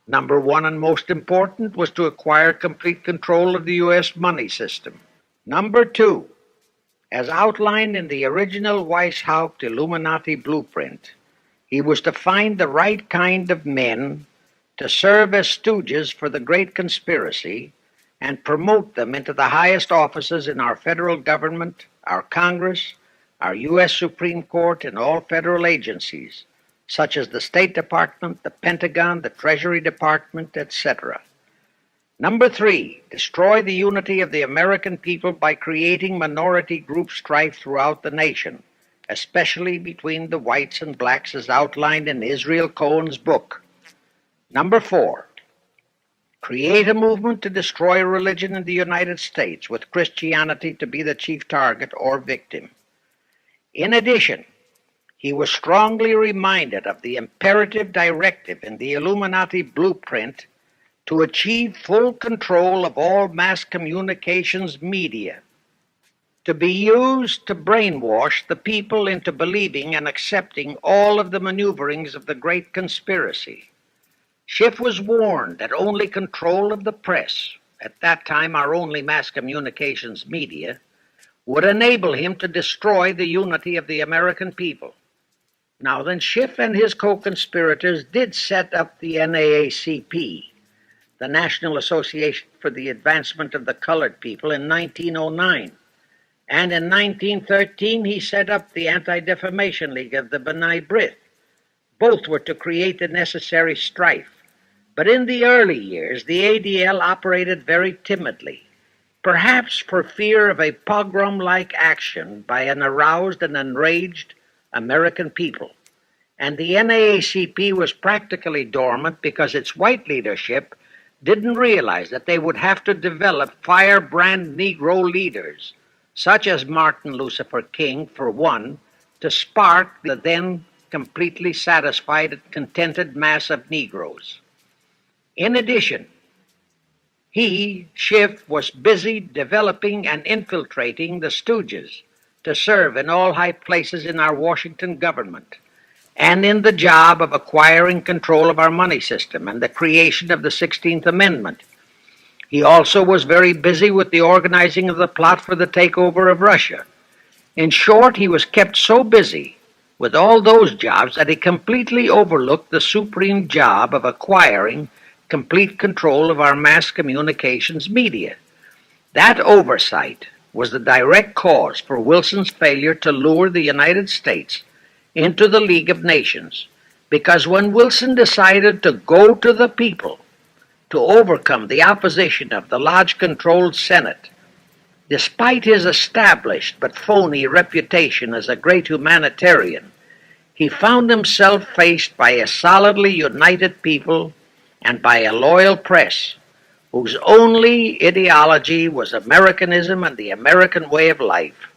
Number 1 and most important was to acquire complete control of the U.S. money system. Number 2, as outlined in the original Weishaupt Illuminati blueprint, he was to find the right kind of men to serve as stooges for the great conspiracy and promote them into the highest offices in our federal government, our Congress, our U.S. Supreme Court, and all federal agencies, such as the State Department, the Pentagon, the Treasury Department, etc. Number 3, destroy the unity of the American people by creating minority group strife throughout the nation, especially between the whites and blacks as outlined in Israel Cohen's book. Number 4, create a movement to destroy religion in the United States with Christianity to be the chief target or victim. In addition, he was strongly reminded of the imperative directive in the Illuminati blueprint to achieve full control of all mass communications media, to be used to brainwash the people into believing and accepting all of the maneuverings of the Great Conspiracy. Schiff was warned that only control of the press, at that time our only mass communications media, would enable him to destroy the unity of the American people. Now then, Schiff and his co-conspirators did set up the NAACP, the National Association for the Advancement of the Colored People, in 1909. And in 1913, he set up the Anti-Defamation League of the B'nai B'rith. Both were to create the necessary strife. But in the early years, the ADL operated very timidly, perhaps for fear of a pogrom-like action by an aroused and enraged American people. And the NAACP was practically dormant because its white leadership didn't realize that they would have to develop firebrand Negro leaders, such as Martin Lucifer King, for one, to spark the then completely satisfied and contented mass of Negroes. In addition, Schiff, was busy developing and infiltrating the Stooges to serve in all high places in our Washington government, and in the job of acquiring control of our money system and the creation of the 16th Amendment. He also was very busy with the organizing of the plot for the takeover of Russia. In short, he was kept so busy with all those jobs that he completely overlooked the supreme job of acquiring complete control of our mass communications media. That oversight was the direct cause for Wilson's failure to lure the United States into the League of Nations, because when Wilson decided to go to the people to overcome the opposition of the Lodge-controlled Senate, despite his established but phony reputation as a great humanitarian, he found himself faced by a solidly united people and by a loyal press whose only ideology was Americanism and the American way of life.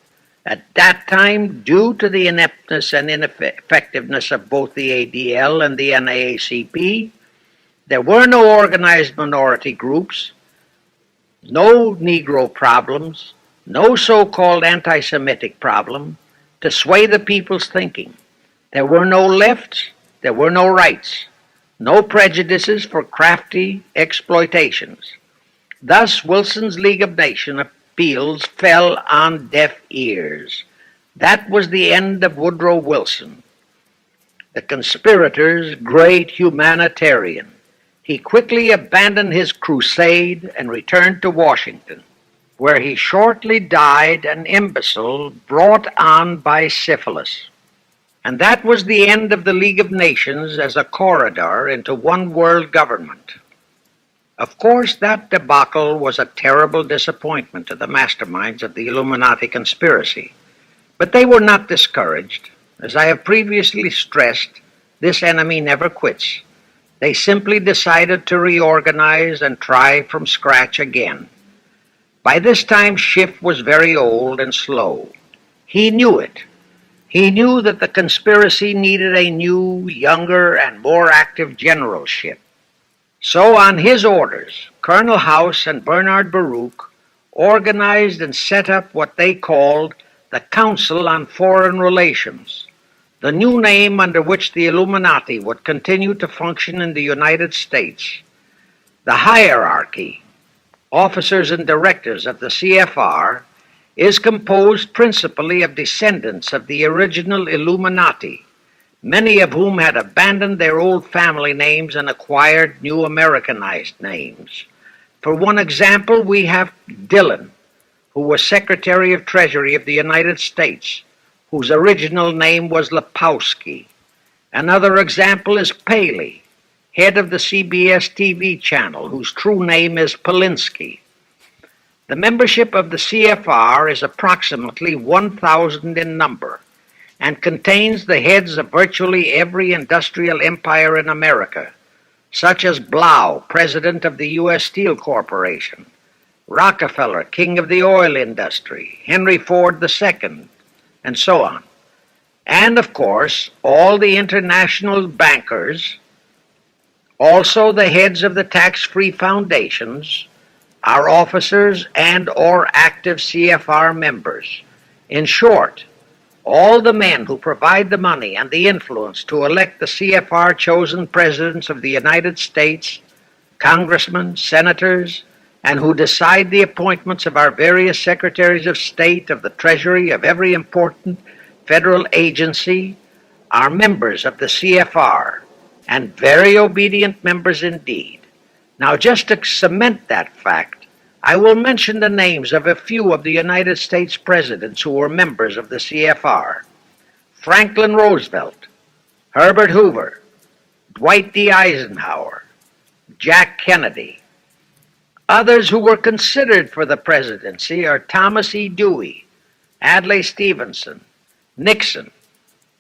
At that time, due to the ineptness and ineffectiveness of both the ADL and the NAACP, there were no organized minority groups, no Negro problems, no so-called anti-Semitic problem to sway the people's thinking. There were no lefts, there were no rights, no prejudices for crafty exploitations. Thus, Wilson's League of Nations appeals fell on deaf ears. That was the end of Woodrow Wilson, the conspirator's great humanitarian. He quickly abandoned his crusade and returned to Washington, where he shortly died an imbecile brought on by syphilis. And that was the end of the League of Nations as a corridor into one world government. Of course, that debacle was a terrible disappointment to the masterminds of the Illuminati conspiracy. But they were not discouraged. As I have previously stressed, this enemy never quits. They simply decided to reorganize and try from scratch again. By this time, Schiff was very old and slow. He knew it. He knew that the conspiracy needed a new, younger, and more active generalship. So, on his orders, Colonel House and Bernard Baruch organized and set up what they called the Council on Foreign Relations, the new name under which the Illuminati would continue to function in the United States. The hierarchy, officers and directors of the CFR, is composed principally of descendants of the original Illuminati, many of whom had abandoned their old family names and acquired new Americanized names. For one example, we have Dillon, who was Secretary of Treasury of the United States, whose original name was Lepowski. Another example is Paley, head of the CBS TV channel, whose true name is Polinsky. The membership of the CFR is approximately 1,000 in number, and contains the heads of virtually every industrial empire in America, such as Blau, president of the U.S. Steel Corporation, Rockefeller, king of the oil industry, Henry Ford II, and so on. And, of course, all the international bankers, also the heads of the tax-free foundations, are officers and or active CFR members. In short, all the men who provide the money and the influence to elect the CFR chosen presidents of the United States, congressmen, senators, and who decide the appointments of our various secretaries of state, of the Treasury, of every important federal agency, are members of the CFR, and very obedient members indeed. Now, just to cement that fact, I will mention the names of a few of the United States presidents who were members of the CFR. Franklin Roosevelt, Herbert Hoover, Dwight D. Eisenhower, Jack Kennedy. Others who were considered for the presidency are Thomas E. Dewey, Adlai Stevenson, Nixon,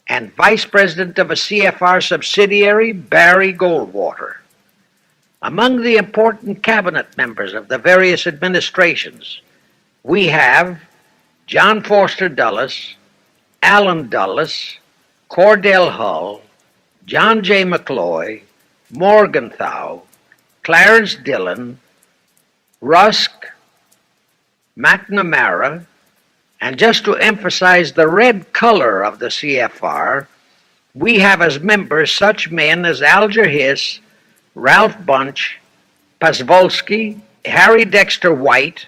and Vice President of a CFR subsidiary, Barry Goldwater. Among the important cabinet members of the various administrations, we have John Foster Dulles, Allen Dulles, Cordell Hull, John J. McCloy, Morgenthau, Clarence Dillon, Rusk, McNamara, and just to emphasize the red color of the CFR, we have as members such men as Alger Hiss, Ralph Bunche, Pasvolsky, Harry Dexter White,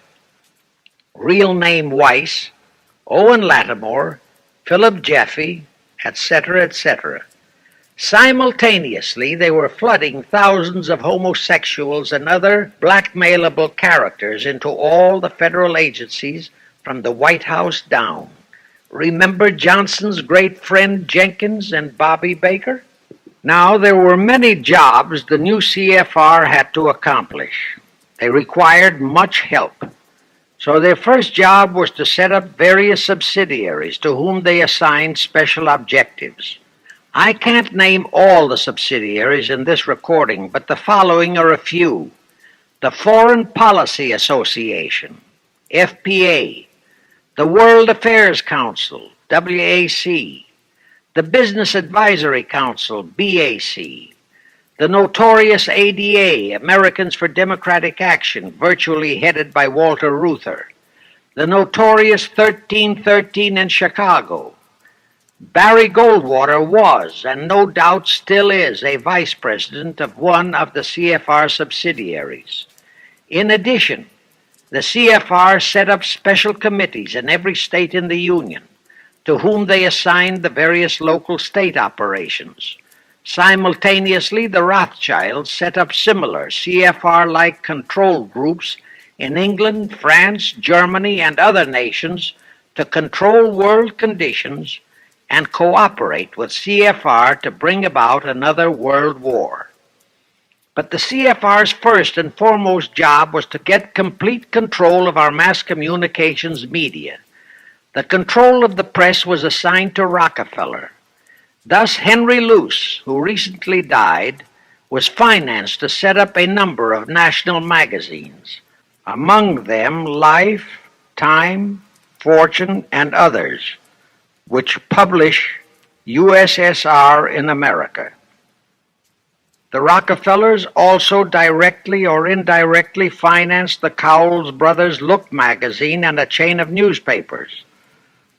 real name Weiss, Owen Lattimore, Philip Jeffy, etc., etc. Simultaneously, they were flooding thousands of homosexuals and other blackmailable characters into all the federal agencies from the White House down. Remember Johnson's great friend Jenkins and Bobby Baker? Now, there were many jobs the new CFR had to accomplish. They required much help. So their first job was to set up various subsidiaries to whom they assigned special objectives. I can't name all the subsidiaries in this recording, but the following are a few. The Foreign Policy Association, FPA, the World Affairs Council, WAC, the Business Advisory Council, BAC, the notorious ADA, Americans for Democratic Action, virtually headed by Walter Reuther, the notorious 1313 in Chicago. Barry Goldwater was, and no doubt still is, a vice president of one of the CFR subsidiaries. In addition, the CFR set up special committees in every state in the Union, to whom they assigned the various local state operations. Simultaneously, the Rothschilds set up similar CFR-like control groups in England, France, Germany, and other nations to control world conditions and cooperate with CFR to bring about another world war. But the CFR's first and foremost job was to get complete control of our mass communications media. The control of the press was assigned to Rockefeller. Thus, Henry Luce, who recently died, was financed to set up a number of national magazines, among them Life, Time, Fortune, and others, which publish USSR in America. The Rockefellers also directly or indirectly financed the Cowles Brothers Look magazine and a chain of newspapers.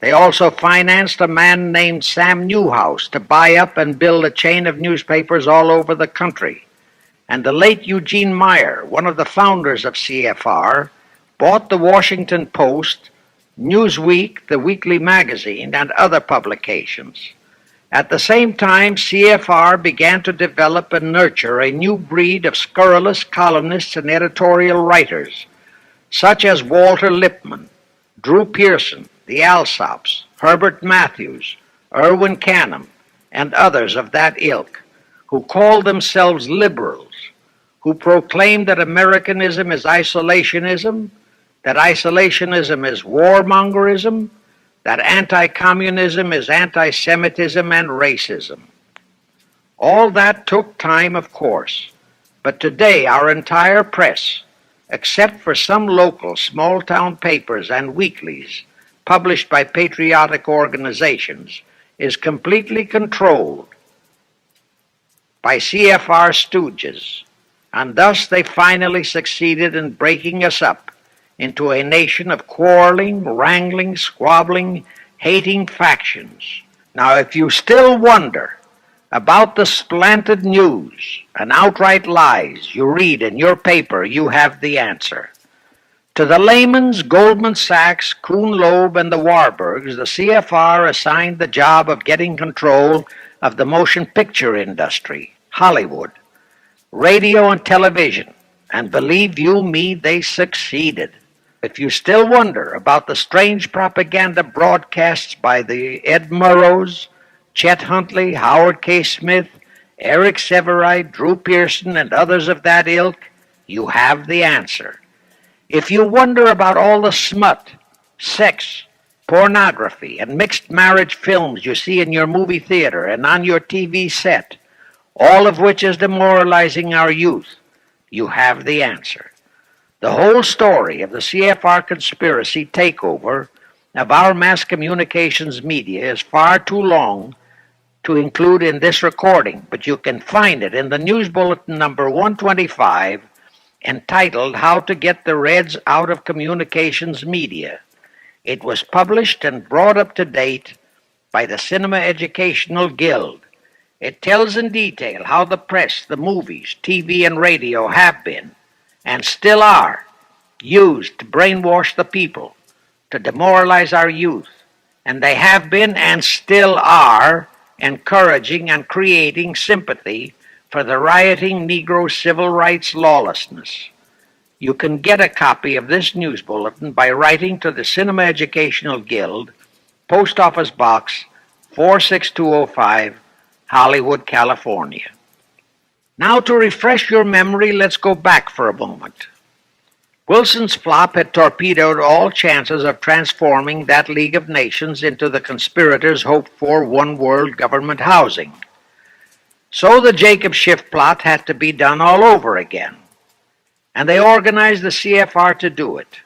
They also financed a man named Sam Newhouse to buy up and build a chain of newspapers all over the country. And the late Eugene Meyer, one of the founders of CFR, bought the Washington Post, Newsweek, the weekly magazine, and other publications. At the same time, CFR began to develop and nurture a new breed of scurrilous columnists and editorial writers, such as Walter Lippmann, Drew Pearson, the Alsops, Herbert Matthews, Irwin Canham, and others of that ilk, who called themselves liberals, who proclaimed that Americanism is isolationism, that isolationism is warmongerism, that anti-communism is anti-Semitism and racism. All that took time, of course, but today our entire press, except for some local small-town papers and weeklies published by patriotic organizations, is completely controlled by CFR stooges, and thus they finally succeeded in breaking us up into a nation of quarreling, wrangling, squabbling, hating factions. Now, if you still wonder about the slanted news and outright lies you read in your paper, you have the answer. To the Lehmans, Goldman Sachs, Kuhn Loeb, and the Warburgs, the CFR assigned the job of getting control of the motion picture industry, Hollywood, radio and television, and believe you me, they succeeded. If you still wonder about the strange propaganda broadcasts by the Ed Murrows, Chet Huntley, Howard K. Smith, Eric Sevareid, Drew Pearson, and others of that ilk, you have the answer. If you wonder about all the smut, sex, pornography, and mixed marriage films you see in your movie theater and on your TV set, all of which is demoralizing our youth, you have the answer. The whole story of the CFR conspiracy takeover of our mass communications media is far too long to include in this recording, but you can find it in the News Bulletin number 125, entitled How to Get the Reds Out of Communications Media. It was published and brought up to date by the Cinema Educational Guild. It tells in detail how the press, the movies, TV, and radio have been, and still are, used to brainwash the people, to demoralize our youth, and they have been and still are encouraging and creating sympathy for the rioting Negro civil rights lawlessness. You can get a copy of this news bulletin by writing to the Cinema Educational Guild, Post Office Box 46205, Hollywood, California. Now, to refresh your memory, let's go back for a moment. Wilson's flop had torpedoed all chances of transforming that League of Nations into the conspirators' hoped-for one-world government housing. So the Jacob Schiff plot had to be done all over again, and they organized the CFR to do it.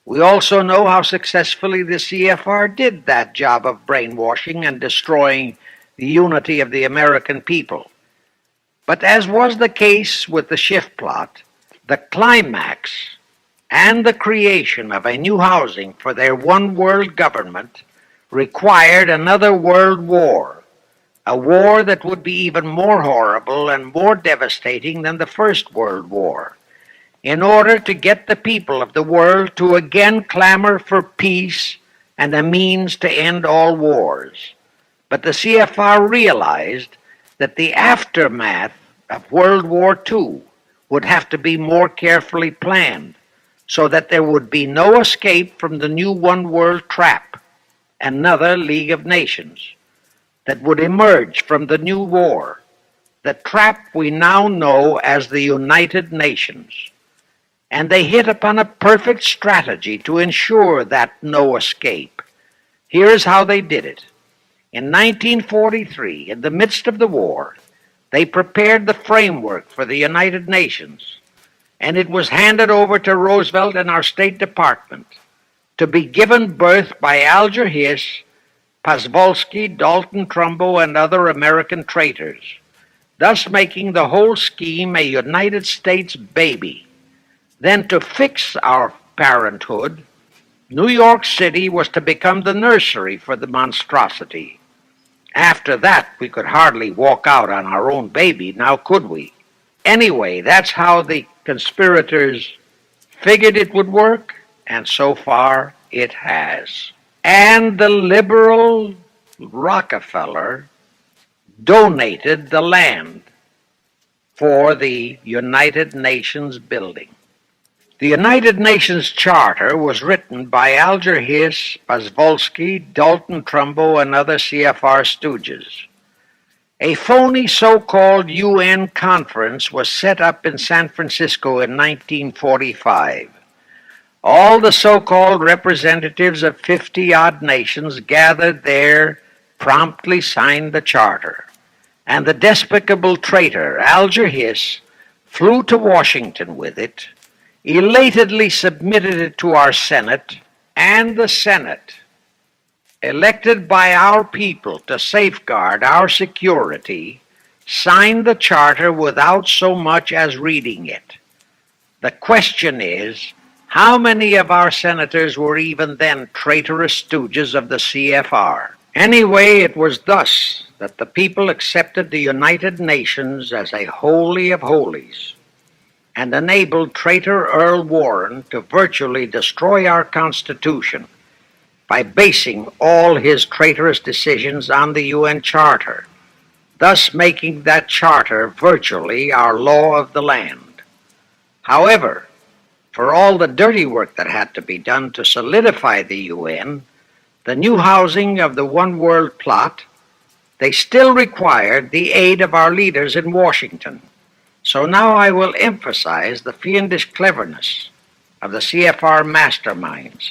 We also know how successfully the CFR did that job of brainwashing and destroying the unity of the American people. But as was the case with the Schiff plot, the climax and the creation of a new housing for their one-world government required another world war, a war that would be even more horrible and more devastating than the First World War, in order to get the people of the world to again clamor for peace and a means to end all wars. But the CFR realized that the aftermath of World War II would have to be more carefully planned, so that there would be no escape from the new one-world trap, another League of Nations, that would emerge from the new war, the trap we now know as the United Nations. And they hit upon a perfect strategy to ensure that no escape. Here's how they did it. In 1943, in the midst of the war, they prepared the framework for the United Nations, and it was handed over to Roosevelt and our State Department to be given birth by Alger Hiss, Pozvolsky, Dalton Trumbo, and other American traitors, thus making the whole scheme a United States baby. Then, to fix our parenthood, New York City was to become the nursery for the monstrosity. After that, we could hardly walk out on our own baby, now could we? Anyway, that's how the conspirators figured it would work, and so far it has. And the liberal Rockefeller donated the land for the United Nations building. The United Nations Charter was written by Alger Hiss, Pozvolsky, Dalton Trumbo, and other CFR stooges. A phony so-called UN conference was set up in San Francisco in 1945. All the so-called representatives of 50-odd nations gathered there promptly signed the charter, and the despicable traitor Alger Hiss flew to Washington with it, elatedly submitted it to our Senate, and the Senate, elected by our people to safeguard our security, signed the charter without so much as reading it. The question is, how many of our senators were even then traitorous stooges of the CFR? Anyway, it was thus that the people accepted the United Nations as a holy of holies and enabled traitor Earl Warren to virtually destroy our Constitution by basing all his traitorous decisions on the UN Charter, thus making that charter virtually our law of the land. However, for all the dirty work that had to be done to solidify the UN, the new housing of the One World plot, they still required the aid of our leaders in Washington. So now I will emphasize the fiendish cleverness of the CFR masterminds.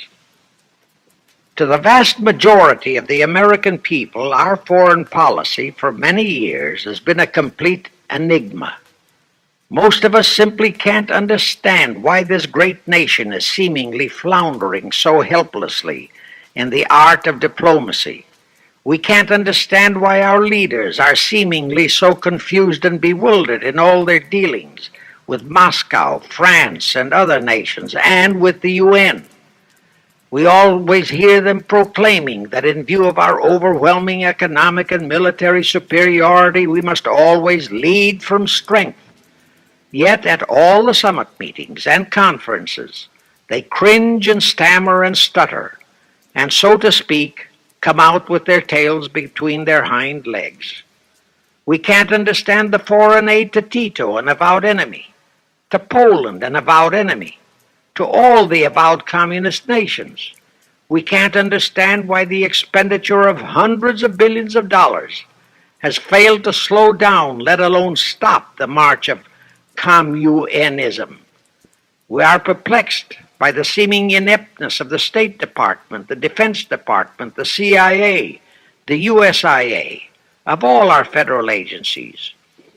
To the vast majority of the American people, our foreign policy for many years has been a complete enigma. Most of us simply can't understand why this great nation is seemingly floundering so helplessly in the art of diplomacy. We can't understand why our leaders are seemingly so confused and bewildered in all their dealings with Moscow, France, and other nations, and with the UN. We always hear them proclaiming that in view of our overwhelming economic and military superiority, we must always lead from strength. Yet at all the summit meetings and conferences, they cringe and stammer and stutter, and so to speak, come out with their tails between their hind legs. We can't understand the foreign aid to Tito, an avowed enemy, to Poland, an avowed enemy, to all the avowed communist nations. We can't understand why the expenditure of hundreds of billions of dollars has failed to slow down, let alone stop, the march of communism. We are perplexed by the seeming ineptness of the State Department, the Defense Department, the CIA, the USIA, of all our federal agencies.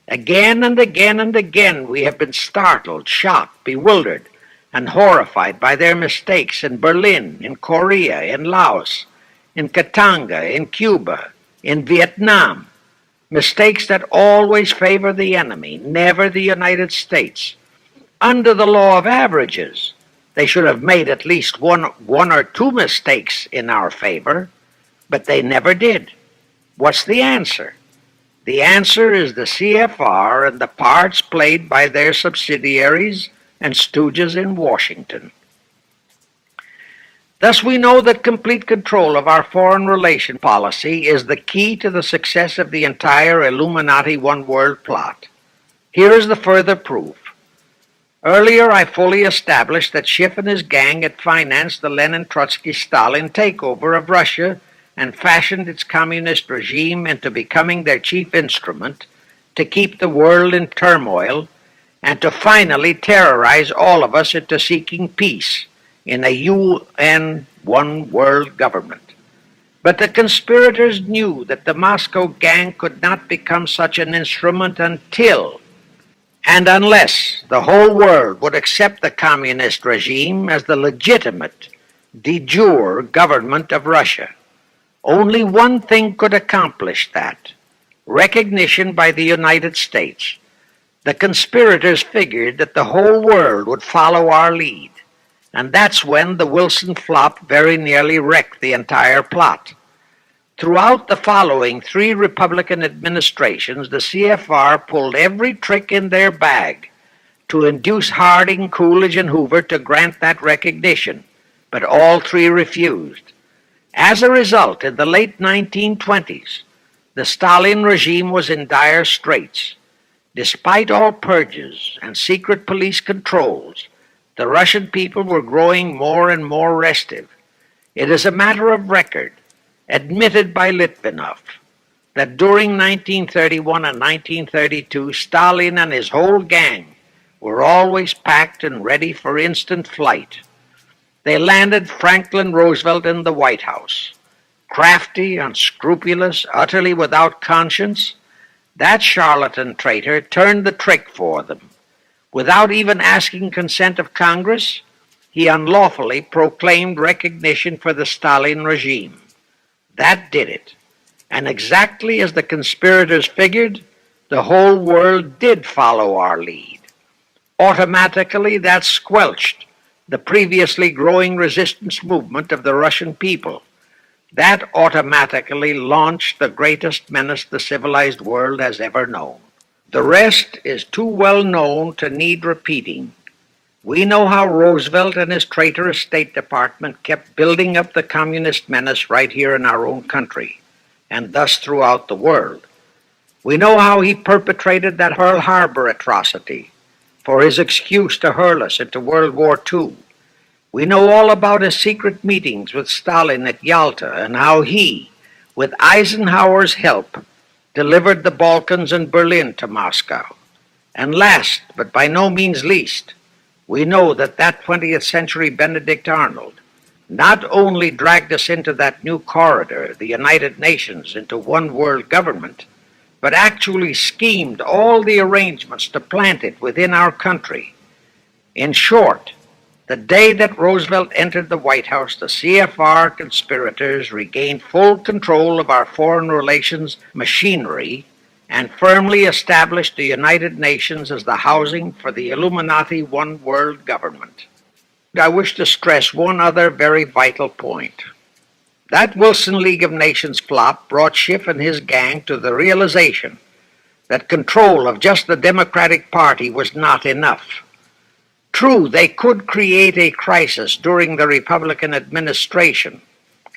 Again and again and again we have been startled, shocked, bewildered, and horrified by their mistakes in Berlin, in Korea, in Laos, in Katanga, in Cuba, in Vietnam. Mistakes that always favor the enemy, never the United States. Under the law of averages, they should have made at least one or two mistakes in our favor, but they never did. What's the answer? The answer is the CFR and the parts played by their subsidiaries and stooges in Washington. Thus we know that complete control of our foreign relation policy is the key to the success of the entire Illuminati One World plot. Here is the further proof. Earlier I fully established that Schiff and his gang had financed the Lenin-Trotsky-Stalin takeover of Russia and fashioned its communist regime into becoming their chief instrument to keep the world in turmoil and to finally terrorize all of us into seeking peace in a UN One World government. But the conspirators knew that the Moscow gang could not become such an instrument until and unless the whole world would accept the communist regime as the legitimate, de jure government of Russia. Only one thing could accomplish that: recognition by the United States. The conspirators figured that the whole world would follow our lead, and that's when the Wilson flop very nearly wrecked the entire plot. Throughout the following 3 Republican administrations, the CFR pulled every trick in their bag to induce Harding, Coolidge, and Hoover to grant that recognition, but all 3 refused. As a result, in the late 1920s, the Stalin regime was in dire straits. Despite all purges and secret police controls, the Russian people were growing more and more restive. It is a matter of record, admitted by Litvinov, that during 1931 and 1932, Stalin and his whole gang were always packed and ready for instant flight. they landed Franklin Roosevelt in the White House. Crafty, unscrupulous, utterly without conscience, that charlatan traitor turned the trick for them. Without even asking consent of Congress, he unlawfully proclaimed recognition for the Stalin regime. That did it. And exactly as the conspirators figured, the whole world did follow our lead. Automatically, that squelched the previously growing resistance movement of the Russian people. That automatically launched the greatest menace the civilized world has ever known. The rest is too well known to need repeating. We know how Roosevelt and his traitorous State Department kept building up the communist menace right here in our own country, and thus throughout the world. We know how he perpetrated that Pearl Harbor atrocity for his excuse to hurl us into World War II. We know all about his secret meetings with Stalin at Yalta and how he, with Eisenhower's help, delivered the Balkans and Berlin to Moscow. And last, but by no means least, we know that 20th century Benedict Arnold not only dragged us into that new corridor, the United Nations, into one world government, but actually schemed all the arrangements to plant it within our country. In short, the day that Roosevelt entered the White House, the CFR conspirators regained full control of our foreign relations machinery and firmly established the United Nations as the housing for the Illuminati one world government. I wish to stress one other very vital point. That Wilson League of Nations flop brought Schiff and his gang to the realization that control of just the Democratic Party was not enough. True, they could create a crisis during the Republican administration,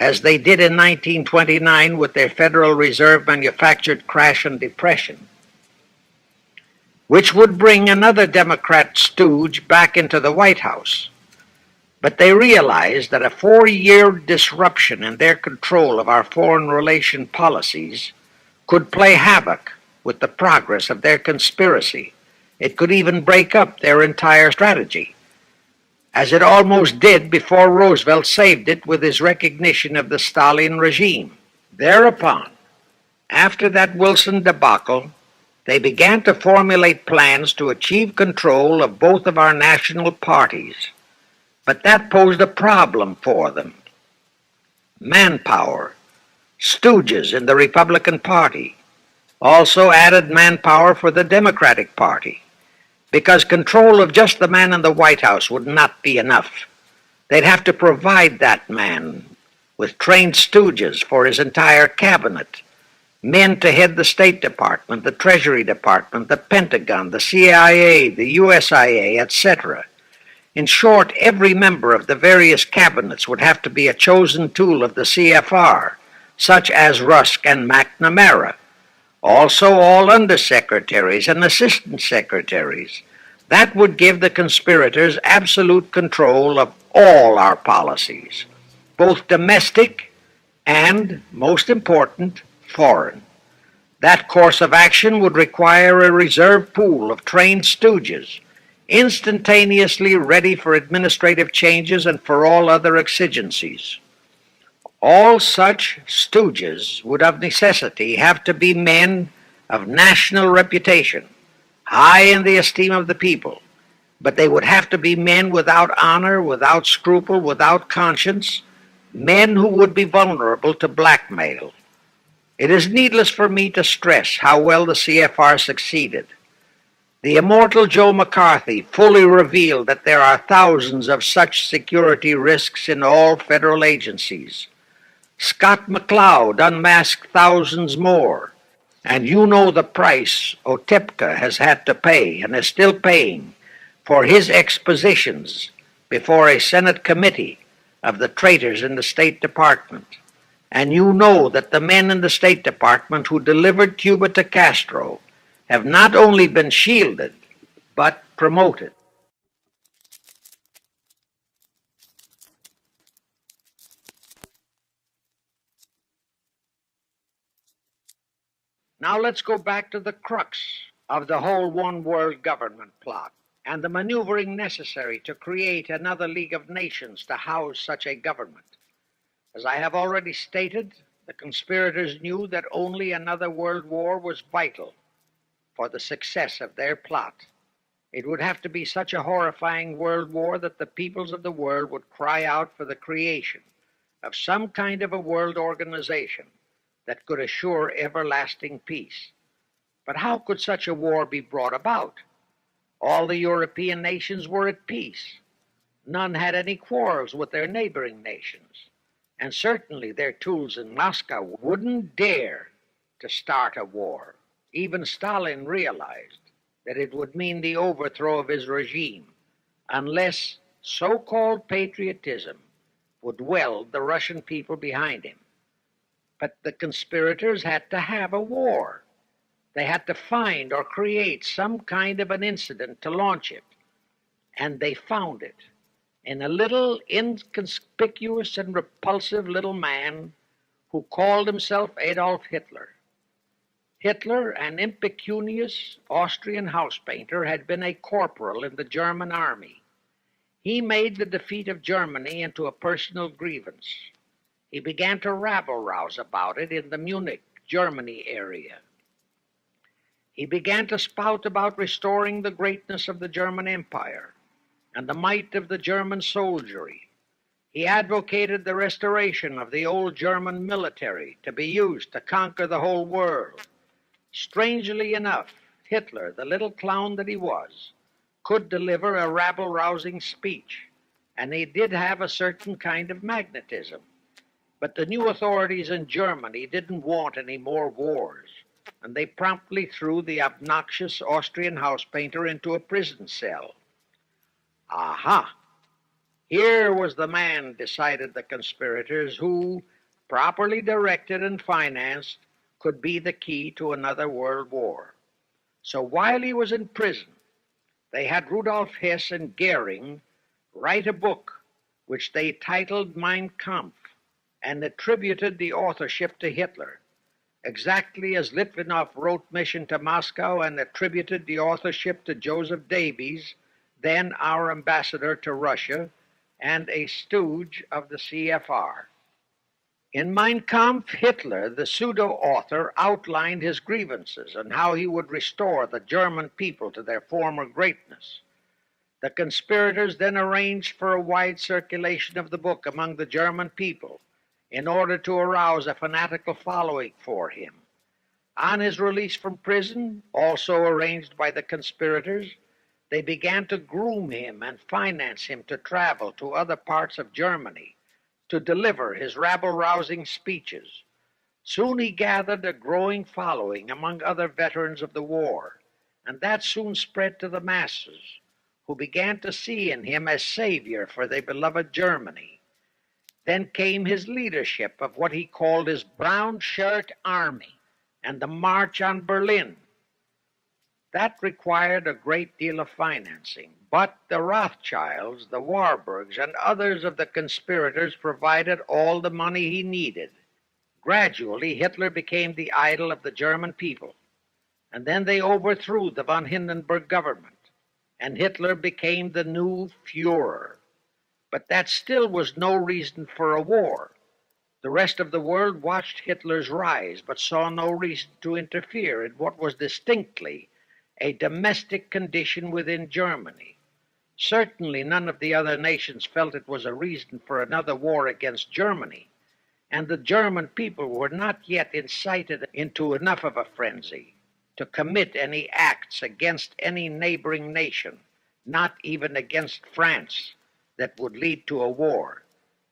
as they did in 1929 with their Federal Reserve manufactured crash and depression, which would bring another Democrat stooge back into the White House. But they realized that a 4-year disruption in their control of our foreign relation policies could play havoc with the progress of their conspiracy. It could even break up their entire strategy, as it almost did before Roosevelt saved it with his recognition of the Stalin regime. Thereupon, after that Wilson debacle, they began to formulate plans to achieve control of both of our national parties. But that posed a problem for them. Manpower, stooges in the Republican Party, also added manpower for the Democratic Party, because control of just the man in the White House would not be enough. They'd have to provide that man with trained stooges for his entire cabinet, men to head the State Department, the Treasury Department, the Pentagon, the CIA, the USIA, etc. In short, every member of the various cabinets would have to be a chosen tool of the CFR, such as Rusk and McNamara. Also all undersecretaries and assistant secretaries. That would give the conspirators absolute control of all our policies, both domestic and, most important, foreign. That course of action would require a reserve pool of trained stooges, instantaneously ready for administrative changes and for all other exigencies. All such stooges would of necessity have to be men of national reputation, high in the esteem of the people, but they would have to be men without honor, without scruple, without conscience, men who would be vulnerable to blackmail. It is needless for me to stress how well the CFR succeeded. The immortal Joe McCarthy fully revealed that there are thousands of such security risks in all federal agencies. Scott McCloud unmasked thousands more, and you know the price Otepka has had to pay and is still paying for his expositions before a Senate committee of the traitors in the State Department. And you know that the men in the State Department who delivered Cuba to Castro have not only been shielded, but promoted. Now let's go back to the crux of the whole one world government plot. and the maneuvering necessary to create another League of Nations to house such a government. As I have already stated, the conspirators knew that only another world war was vital for the success of their plot. It would have to be such a horrifying world war that the peoples of the world would cry out for the creation of some kind of a world organization that could assure everlasting peace. But how could such a war be brought about? All the European nations were at peace. None had any quarrels with their neighboring nations, and certainly their tools in Moscow wouldn't dare to start a war. Even Stalin realized that it would mean the overthrow of his regime unless so-called patriotism would weld the Russian people behind him. But the conspirators had to have a war. They had to find or create some kind of an incident to launch it. And they found it in a little inconspicuous and repulsive little man who called himself Adolf Hitler. Hitler, an impecunious Austrian house painter, had been a corporal in the German army. He made the defeat of Germany into a personal grievance. He began to rabble-rouse about it in the Munich, Germany area. He began to spout about restoring the greatness of the German Empire and the might of the German soldiery. He advocated the restoration of the old German military to be used to conquer the whole world. Strangely enough, Hitler, the little clown that he was, could deliver a rabble-rousing speech, and he did have a certain kind of magnetism. But the new authorities in Germany didn't want any more wars, and they promptly threw the obnoxious Austrian house painter into a prison cell. Aha! Here was the man, decided the conspirators, who, properly directed and financed, could be the key to another world war. So while he was in prison, they had Rudolf Hess and Goering write a book which they titled Mein Kampf and attributed the authorship to Hitler, exactly as Litvinov wrote Mission to Moscow and attributed the authorship to Joseph Davies, then our ambassador to Russia and a stooge of the CFR. In Mein Kampf, Hitler, the pseudo-author, outlined his grievances and how he would restore the German people to their former greatness. The conspirators then arranged for a wide circulation of the book among the German people in order to arouse a fanatical following for him. On his release from prison, also arranged by the conspirators, they began to groom him and finance him to travel to other parts of Germany to deliver his rabble-rousing speeches. Soon he gathered a growing following among other veterans of the war, and that soon spread to the masses, who began to see in him a savior for their beloved Germany. Then came his leadership of what he called his Brown Shirt Army and the March on Berlin. That required a great deal of financing, but the Rothschilds, the Warburgs, and others of the conspirators provided all the money he needed. Gradually, Hitler became the idol of the German people, and then they overthrew the von Hindenburg government, and Hitler became the new Führer. But that still was no reason for a war. The rest of the world watched Hitler's rise, but saw no reason to interfere in what was distinctly a domestic condition within Germany. Certainly none of the other nations felt it was a reason for another war against Germany, and the German people were not yet incited into enough of a frenzy to commit any acts against any neighboring nation, not even against France, that would lead to a war.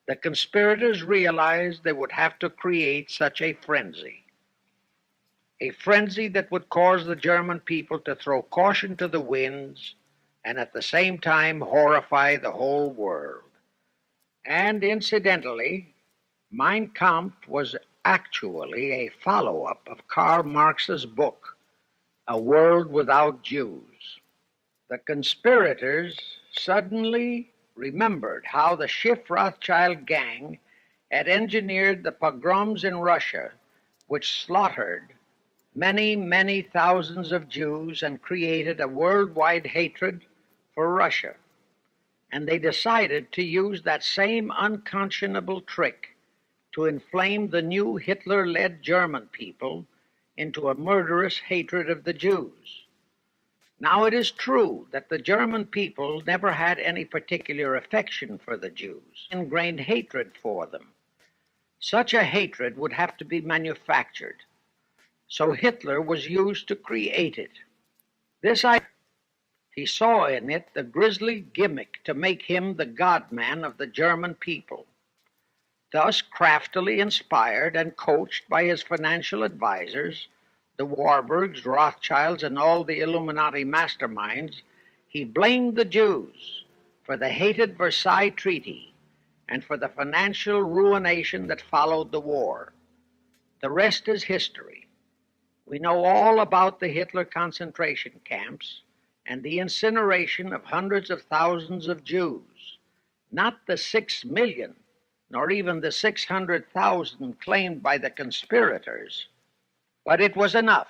The conspirators realized they would have to create such a frenzy that would cause the German people to throw caution to the winds and at the same time horrify the whole world. And incidentally, Mein Kampf was actually a follow-up of Karl Marx's book, A World Without Jews. The conspirators suddenly remembered how the Schiff Rothschild gang had engineered the pogroms in Russia, which slaughtered many, many thousands of Jews and created a worldwide hatred for Russia, and they decided to use that same unconscionable trick to inflame the new Hitler-led German people into a murderous hatred of the Jews. Now, it is true that the German people never had any particular affection for the Jews, ingrained hatred for them. Such a hatred would have to be manufactured, so Hitler was used to create it. He saw in it the grisly gimmick to make him the God-man of the German people. Thus, craftily inspired and coached by his financial advisors, the Warburgs, Rothschilds, and all the Illuminati masterminds, he blamed the Jews for the hated Versailles Treaty and for the financial ruination that followed the war. The rest is history. We know all about the Hitler concentration camps and the incineration of hundreds of thousands of Jews, not the 6 million, nor even the 600,000 claimed by the conspirators, but it was enough.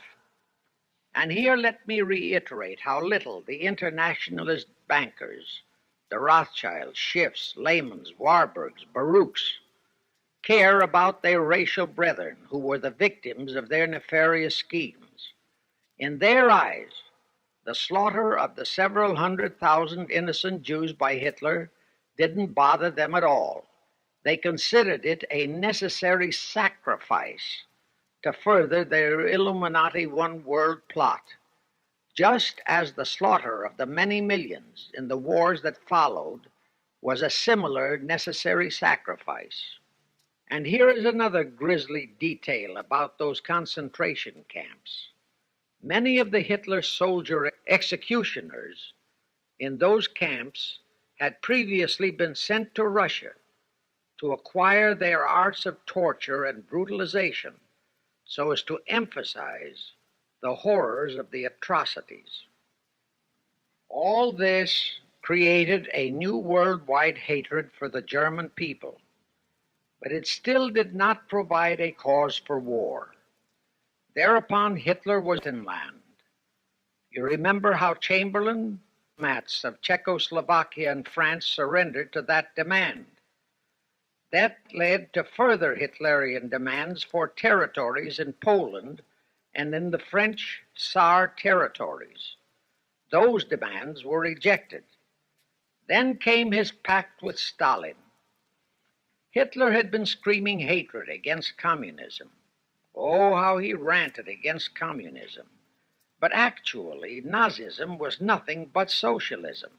And here let me reiterate how little the internationalist bankers, the Rothschilds, Schiffs, Lehmans, Warburgs, Baruchs, care about their racial brethren who were the victims of their nefarious schemes. In their eyes, the slaughter of the several 100,000 innocent Jews by Hitler didn't bother them at all. They considered it a necessary sacrifice to further their Illuminati one-world plot, just as the slaughter of the many millions in the wars that followed was a similar necessary sacrifice. And here is another grisly detail about those concentration camps. Many of the Hitler soldier executioners in those camps had previously been sent to Russia to acquire their arts of torture and brutalization so as to emphasize the horrors of the atrocities. All this created a new worldwide hatred for the German people, but it still did not provide a cause for war. Thereupon Hitler was in land. You remember how Chamberlain, diplomats of Czechoslovakia and France surrendered to that demand. That led to further Hitlerian demands for territories in Poland and in the French Saar territories. Those demands were rejected. Then came his pact with Stalin. Hitler had been screaming hatred against communism. Oh, how he ranted against communism. But actually, Nazism was nothing but socialism,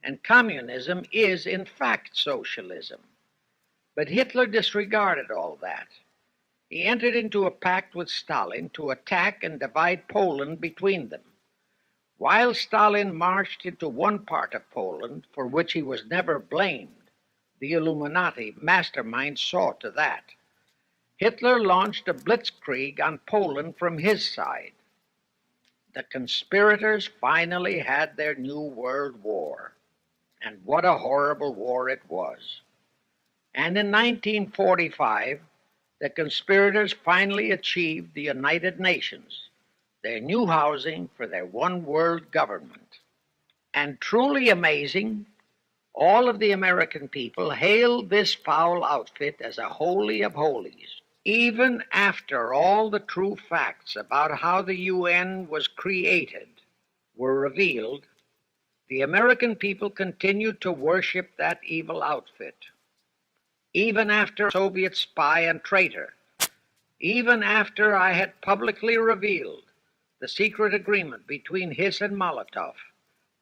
and communism is, in fact, socialism. But Hitler disregarded all that. He entered into a pact with Stalin to attack and divide Poland between them. While Stalin marched into one part of Poland, for which he was never blamed, the Illuminati mastermind saw to that. Hitler launched a blitzkrieg on Poland from his side. The conspirators finally had their new world war, and what a horrible war it was. And in 1945, the conspirators finally achieved the United Nations, their new housing for their one world government. And truly amazing, all of the American people hailed this foul outfit as a holy of holies. Even after all the true facts about how the UN was created were revealed, the American people continued to worship that evil outfit. Even after a Soviet spy and traitor, even after I had publicly revealed the secret agreement between Hiss and Molotov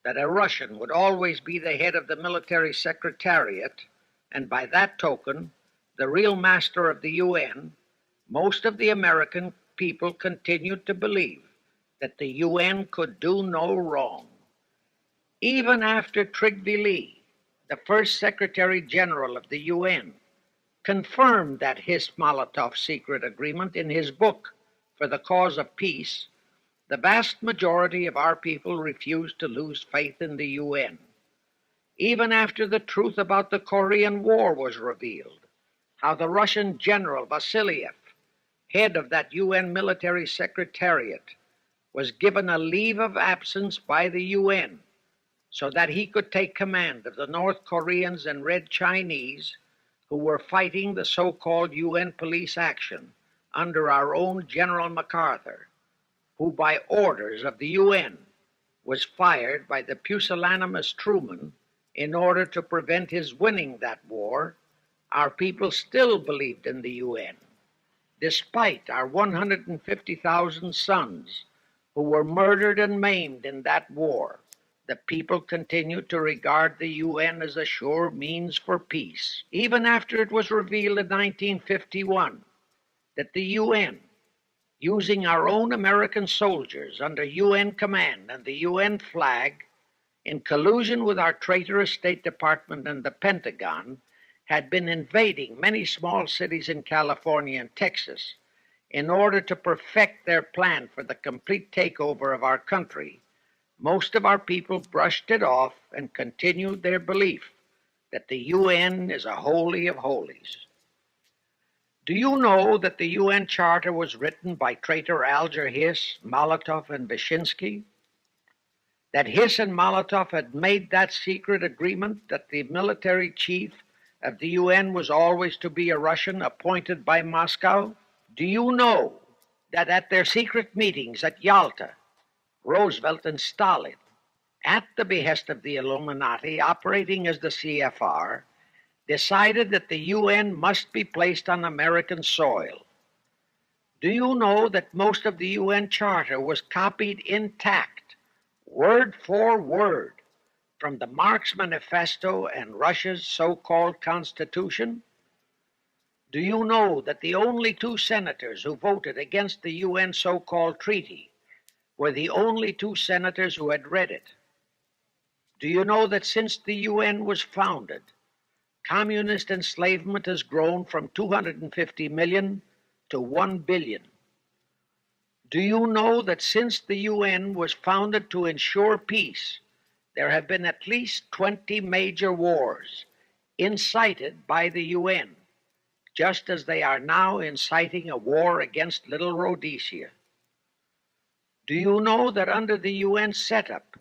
that a Russian would always be the head of the military secretariat, and by that token, the real master of the UN, most of the American people continued to believe that the UN could do no wrong. Even after Tocqueville, the first Secretary General of the UN, confirmed that Hiss-Molotov secret agreement in his book For the Cause of Peace, the vast majority of our people refused to lose faith in the UN. Even after the truth about the Korean War was revealed, how the Russian General Vasiliev, head of that UN military secretariat, was given a leave of absence by the UN so that he could take command of the North Koreans and Red Chinese who were fighting the so-called UN police action under our own General MacArthur, who by orders of the UN was fired by the pusillanimous Truman in order to prevent his winning that war. Our people still believed in the UN, despite our 150,000 sons who were murdered and maimed in that war. The people continued to regard the UN as a sure means for peace, even after it was revealed in 1951 that the UN, using our own American soldiers under UN command and the UN flag, in collusion with our traitorous State Department and the Pentagon, had been invading many small cities in California and Texas in order to perfect their plan for the complete takeover of our country. Most of our people brushed it off and continued their belief that the UN is a holy of holies. Do you know that the UN Charter was written by traitor Alger Hiss, Molotov, and Wyszynski? That Hiss and Molotov had made that secret agreement that the military chief of the UN was always to be a Russian appointed by Moscow? Do you know that at their secret meetings at Yalta, Roosevelt and Stalin, at the behest of the Illuminati operating as the CFR, decided that the UN must be placed on American soil? Do you know that most of the UN Charter was copied intact, word for word, from the Marx Manifesto and Russia's so-called Constitution? Do you know that the only two senators who voted against the UN so-called treaty were the only two senators who had read it? Do you know that since the UN was founded, communist enslavement has grown from 250 million to 1 billion? Do you know that since the UN was founded to ensure peace, there have been at least 20 major wars incited by the UN, just as they are now inciting a war against Little Rhodesia? Do you know that under the UN setup,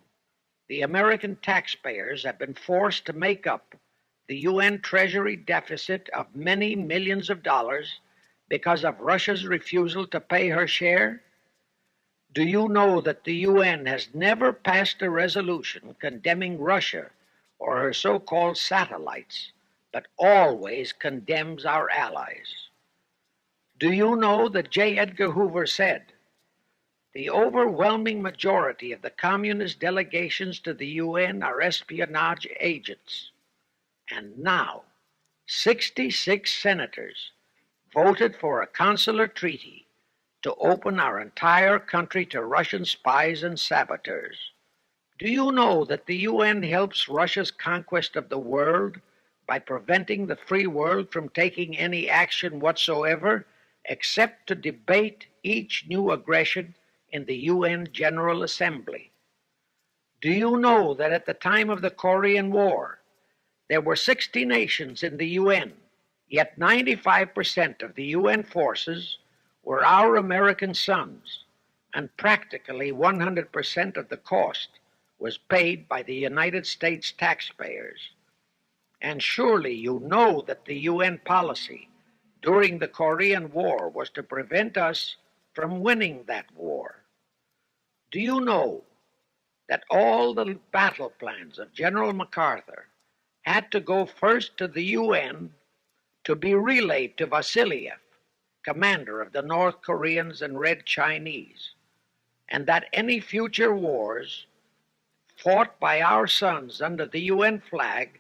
the American taxpayers have been forced to make up the UN Treasury deficit of many millions of dollars because of Russia's refusal to pay her share? Do you know that the UN has never passed a resolution condemning Russia or her so-called satellites, but always condemns our allies? Do you know that J. Edgar Hoover said, "The overwhelming majority of the communist delegations to the UN are espionage agents"? And now, 66 senators voted for a consular treaty to open our entire country to Russian spies and saboteurs. Do you know that the UN helps Russia's conquest of the world by preventing the free world from taking any action whatsoever except to debate each new aggression in the UN General Assembly? Do you know that at the time of the Korean War, there were 60 nations in the UN, yet 95% of the UN forces were our American sons, and practically 100% of the cost was paid by the United States taxpayers? And surely you know that the UN policy during the Korean War was to prevent us from winning that war. Do you know that all the battle plans of General MacArthur had to go first to the UN to be relayed to Vasiliev, commander of the North Koreans and Red Chinese, and that any future wars fought by our sons under the UN flag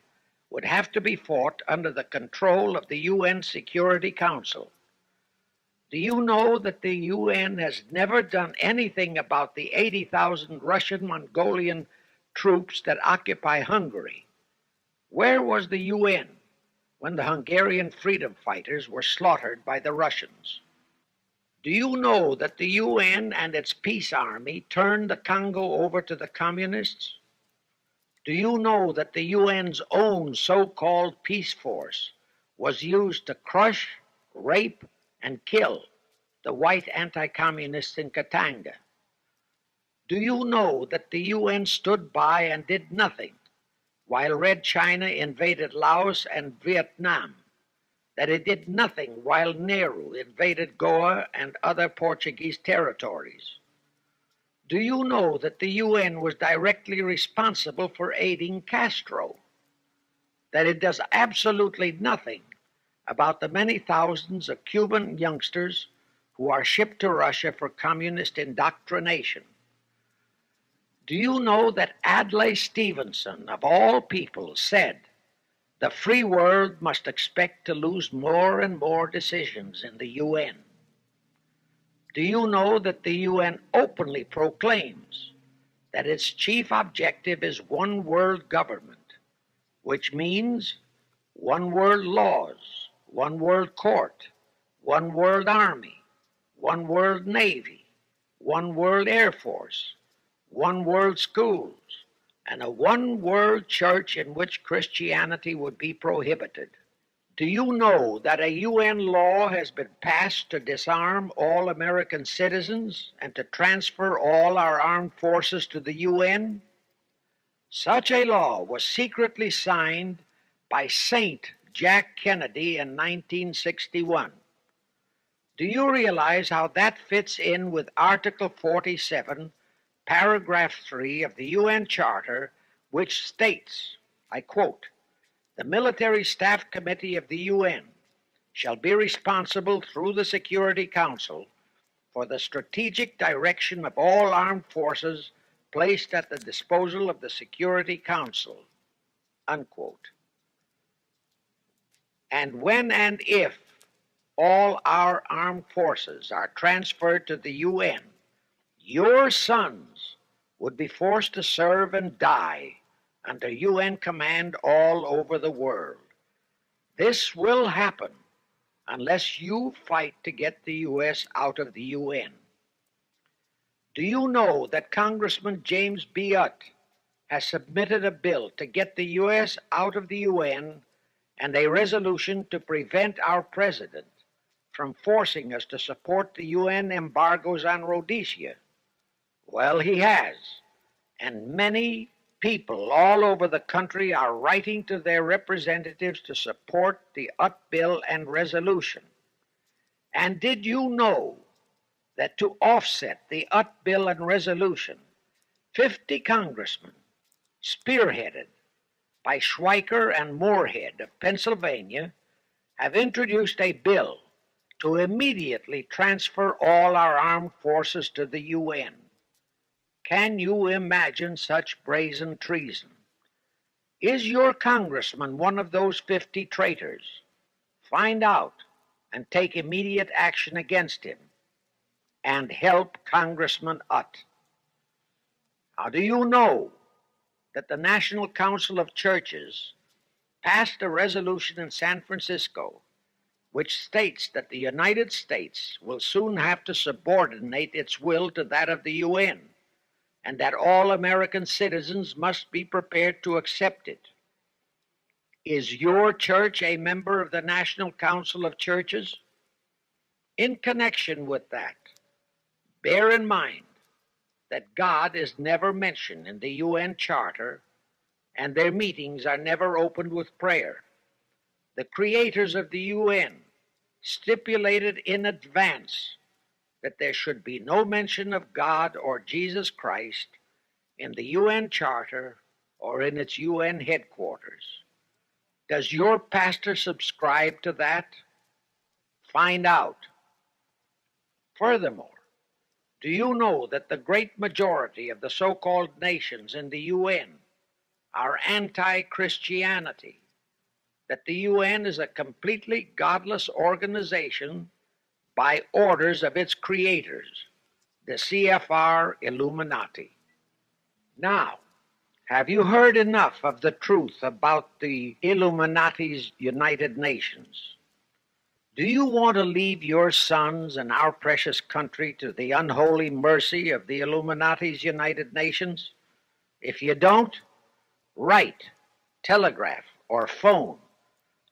would have to be fought under the control of the UN Security Council? Do you know that the UN has never done anything about the 80,000 Russian Mongolian troops that occupy Hungary? Where was the UN when the Hungarian freedom fighters were slaughtered by the Russians? Do you know that the UN and its peace army turned the Congo over to the communists? Do you know that the UN's own so-called peace force was used to crush, rape, and kill the white anti-communists in Katanga? Do you know that the UN stood by and did nothing while Red China invaded Laos and Vietnam? That it did nothing while Nehru invaded Goa and other Portuguese territories? Do you know that the UN was directly responsible for aiding Castro? That it does absolutely nothing about the many thousands of Cuban youngsters who are shipped to Russia for communist indoctrination? Do you know that Adlai Stevenson, of all people, said the free world must expect to lose more and more decisions in the UN? Do you know that the UN openly proclaims that its chief objective is one world government, which means one world laws, one world court, one world army, one world navy, one world air force, one world schools, and a one world church in which Christianity would be prohibited? Do you know that a UN law has been passed to disarm all American citizens and to transfer all our armed forces to the UN? Such a law was secretly signed by Saint Jack Kennedy in 1961. Do you realize how that fits in with Article 47, Paragraph 3 of the UN Charter, which states, I quote, "The Military Staff Committee of the UN shall be responsible through the Security Council for the strategic direction of all armed forces placed at the disposal of the Security Council," unquote. And when and if all our armed forces are transferred to the UN, your sons would be forced to serve and die under UN command all over the world. This will happen unless you fight to get the U.S. out of the UN. Do you know that Congressman James B. Utt has submitted a bill to get the U.S. out of the UN and a resolution to prevent our president from forcing us to support the UN embargoes on Rhodesia? Well, he has, and many people all over the country are writing to their representatives to support the Utt bill and resolution. And did you know that to offset the Utt bill and resolution, 50 congressmen, spearheaded by Schweiker and Moorhead of Pennsylvania, have introduced a bill to immediately transfer all our armed forces to the UN? Can you imagine such brazen treason? Is your congressman one of those 50 traitors? Find out and take immediate action against him, and help Congressman Utt. Now, do you know that the National Council of Churches passed a resolution in San Francisco which states that the United States will soon have to subordinate its will to that of the UN, and that all American citizens must be prepared to accept it? Is your church a member of the National Council of Churches? In connection with that, bear in mind that God is never mentioned in the UN Charter, and their meetings are never opened with prayer. The creators of the UN stipulated in advance that there should be no mention of God or Jesus Christ in the UN Charter or in its UN headquarters. Does your pastor subscribe to that? Find out. Furthermore, do you know that the great majority of the so-called nations in the UN are anti-Christianity? That the UN is a completely godless organization by orders of its creators, the CFR Illuminati. Now, have you heard enough of the truth about the Illuminati's United Nations? Do you want to leave your sons and our precious country to the unholy mercy of the Illuminati's United Nations? If you don't, write, telegraph, or phone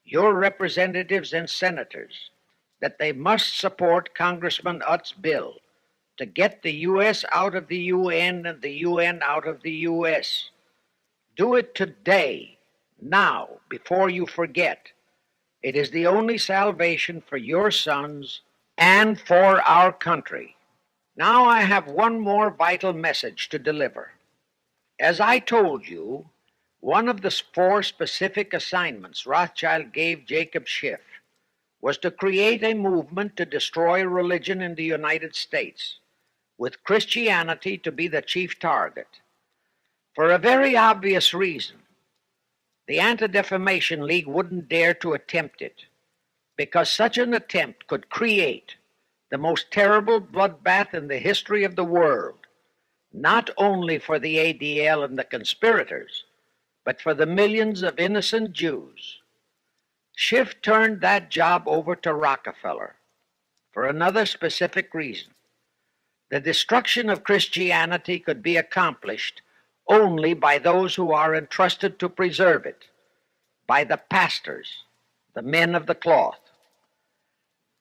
your representatives and senators that they must support Congressman Utt's bill to get the U.S. out of the UN and the UN out of the U.S. Do it today, now, before you forget. It is the only salvation for your sons and for our country. Now I have one more vital message to deliver. As I told you, one of the 4 specific assignments Rothschild gave Jacob Schiff was to create a movement to destroy religion in the United States, with Christianity to be the chief target. For a very obvious reason. The Anti-Defamation League wouldn't dare to attempt it, because such an attempt could create the most terrible bloodbath in the history of the world, not only for the ADL and the conspirators, but for the millions of innocent Jews. Schiff turned that job over to Rockefeller for another specific reason. The destruction of Christianity could be accomplished only by those who are entrusted to preserve it, by the pastors, the men of the cloth.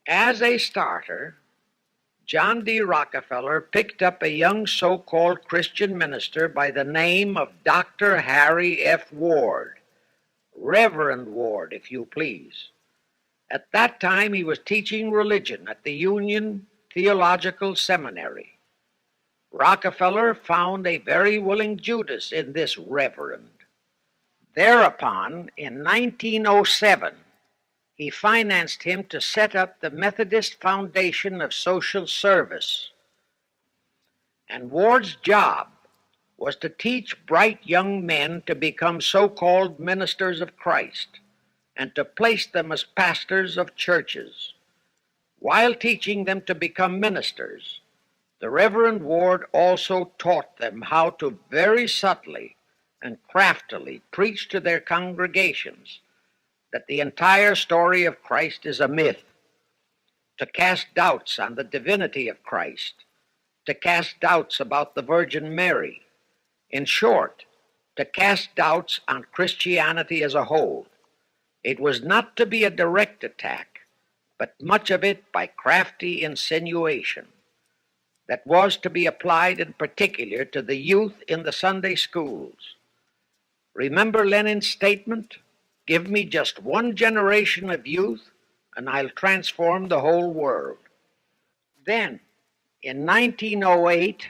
As a starter, John D. Rockefeller picked up a young so-called Christian minister by the name of Dr. Harry F. Ward, Reverend Ward, if you please. At that time, he was teaching religion at the Union Theological Seminary. Rockefeller found a very willing Judas in this reverend. Thereupon, in 1907, he financed him to set up the Methodist Foundation of Social Service. And Ward's job was to teach bright young men to become so-called ministers of Christ and to place them as pastors of churches. While teaching them to become ministers, the Reverend Ward also taught them how to very subtly and craftily preach to their congregations that the entire story of Christ is a myth, to cast doubts on the divinity of Christ, to cast doubts about the Virgin Mary. In short, to cast doubts on Christianity as a whole. It was not to be a direct attack, but much of it by crafty insinuation that was to be applied in particular to the youth in the Sunday schools. Remember Lenin's statement? Give me just one generation of youth, and I'll transform the whole world. Then, in 1908,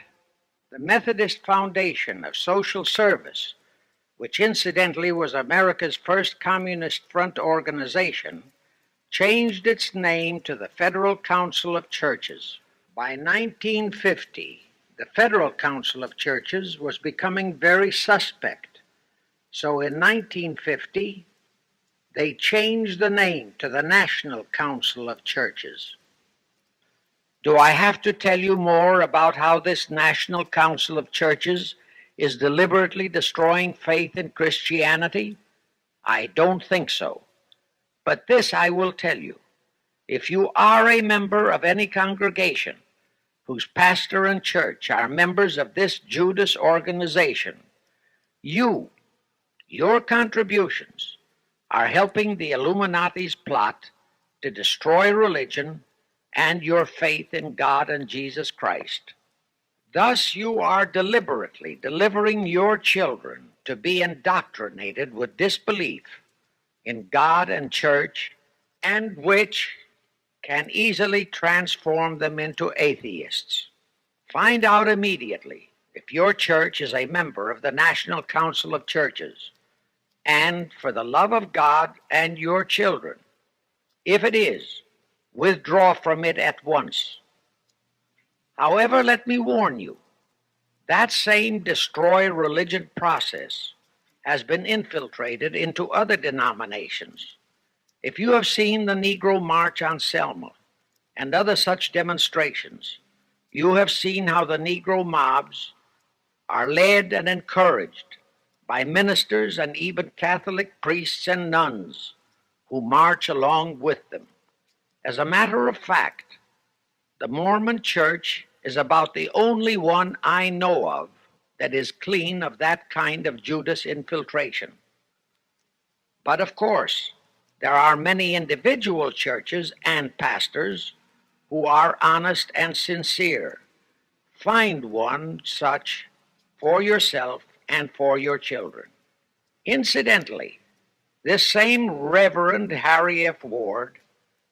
the Methodist Foundation of Social Service, which incidentally was America's first communist front organization, changed its name to the Federal Council of Churches. By 1950, the Federal Council of Churches was becoming very suspect. So in 1950, they changed the name to the National Council of Churches. Do I have to tell you more about how this National Council of Churches is deliberately destroying faith in Christianity? I don't think so. But this I will tell you. If you are a member of any congregation whose pastor and church are members of this Judas organization, your contributions are helping the Illuminati's plot to destroy religion and your faith in God and Jesus Christ. Thus you are deliberately delivering your children to be indoctrinated with disbelief in God and church, and which can easily transform them into atheists. Find out immediately if your church is a member of the National Council of Churches, and for the love of God and your children, if it is, withdraw from it at once. However, let me warn you, that same destroy religion process has been infiltrated into other denominations. If you have seen the Negro March on Selma and other such demonstrations, you have seen how the Negro mobs are led and encouraged by ministers and even Catholic priests and nuns who march along with them. As a matter of fact, the Mormon Church is about the only one I know of that is clean of that kind of Judas infiltration. But of course, there are many individual churches and pastors who are honest and sincere, find one such for yourself and for your children. Incidentally, this same Reverend Harry F. Ward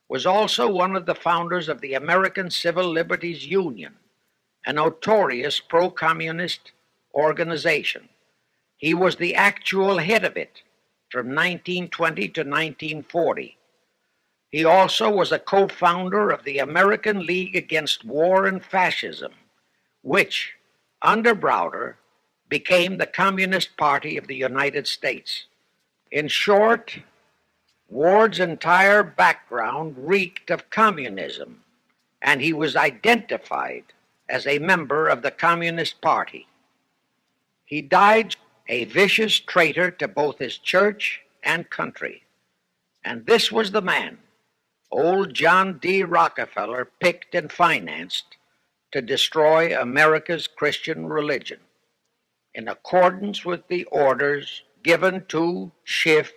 was also one of the founders of the American Civil Liberties Union, a notorious pro-communist organization. He was the actual head of it from 1920 to 1940. He also was a co-founder of the American League Against War and Fascism, which, under Browder, became the Communist Party of the United States. In short, Ward's entire background reeked of communism, and he was identified as a member of the Communist Party. He died a vicious traitor to both his church and country, and this was the man old John D. Rockefeller picked and financed to destroy America's Christian religion, in accordance with the orders given to Schiff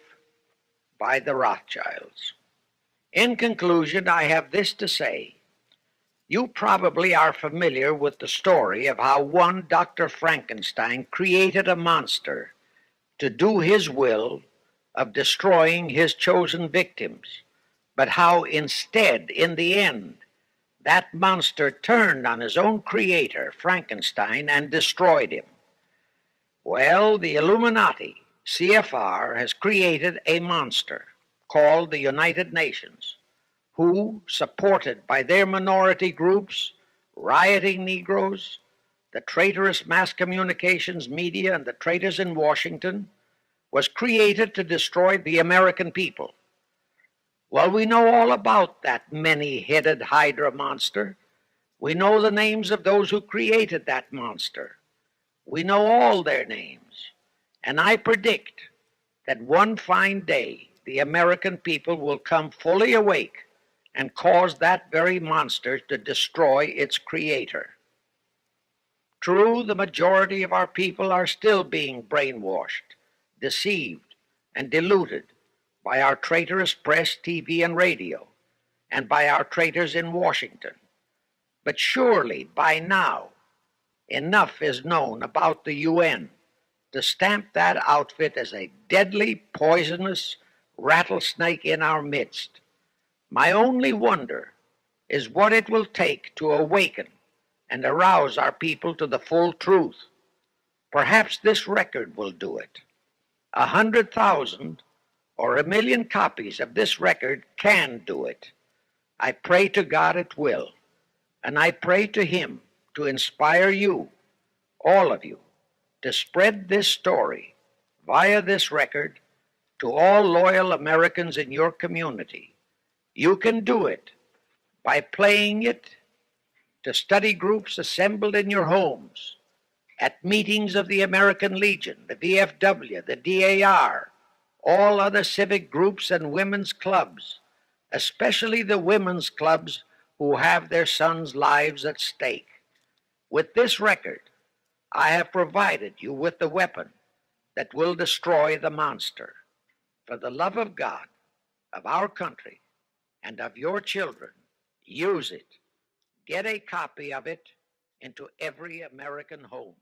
by the Rothschilds. In conclusion, I have this to say. You probably are familiar with the story of how one Dr. Frankenstein created a monster to do his will of destroying his chosen victims, but how instead, in the end, that monster turned on his own creator, Frankenstein, and destroyed him. Well, the Illuminati, CFR, has created a monster called the United Nations, who, supported by their minority groups, rioting Negroes, the traitorous mass communications media, and the traitors in Washington, was created to destroy the American people. Well, we know all about that many-headed Hydra monster. We know the names of those who created that monster. We know all their names. And I predict that one fine day the American people will come fully awake and cause that very monster to destroy its creator. True, the majority of our people are still being brainwashed, deceived, and deluded by our traitorous press, TV, and radio, and by our traitors in Washington. But surely, by now, enough is known about the UN to stamp that outfit as a deadly, poisonous rattlesnake in our midst. My only wonder is what it will take to awaken and arouse our people to the full truth. Perhaps this record will do it. 100,000 or 1,000,000 copies of this record can do it. I pray to God it will, and I pray to Him to inspire you, all of you, to spread this story via this record to all loyal Americans in your community. You can do it by playing it to study groups assembled in your homes, at meetings of the American Legion, the VFW, the DAR, all other civic groups and women's clubs, especially the women's clubs who have their sons' lives at stake. With this record, I have provided you with the weapon that will destroy the monster. For the love of God, of our country, and of your children, use it. Get a copy of it into every American home.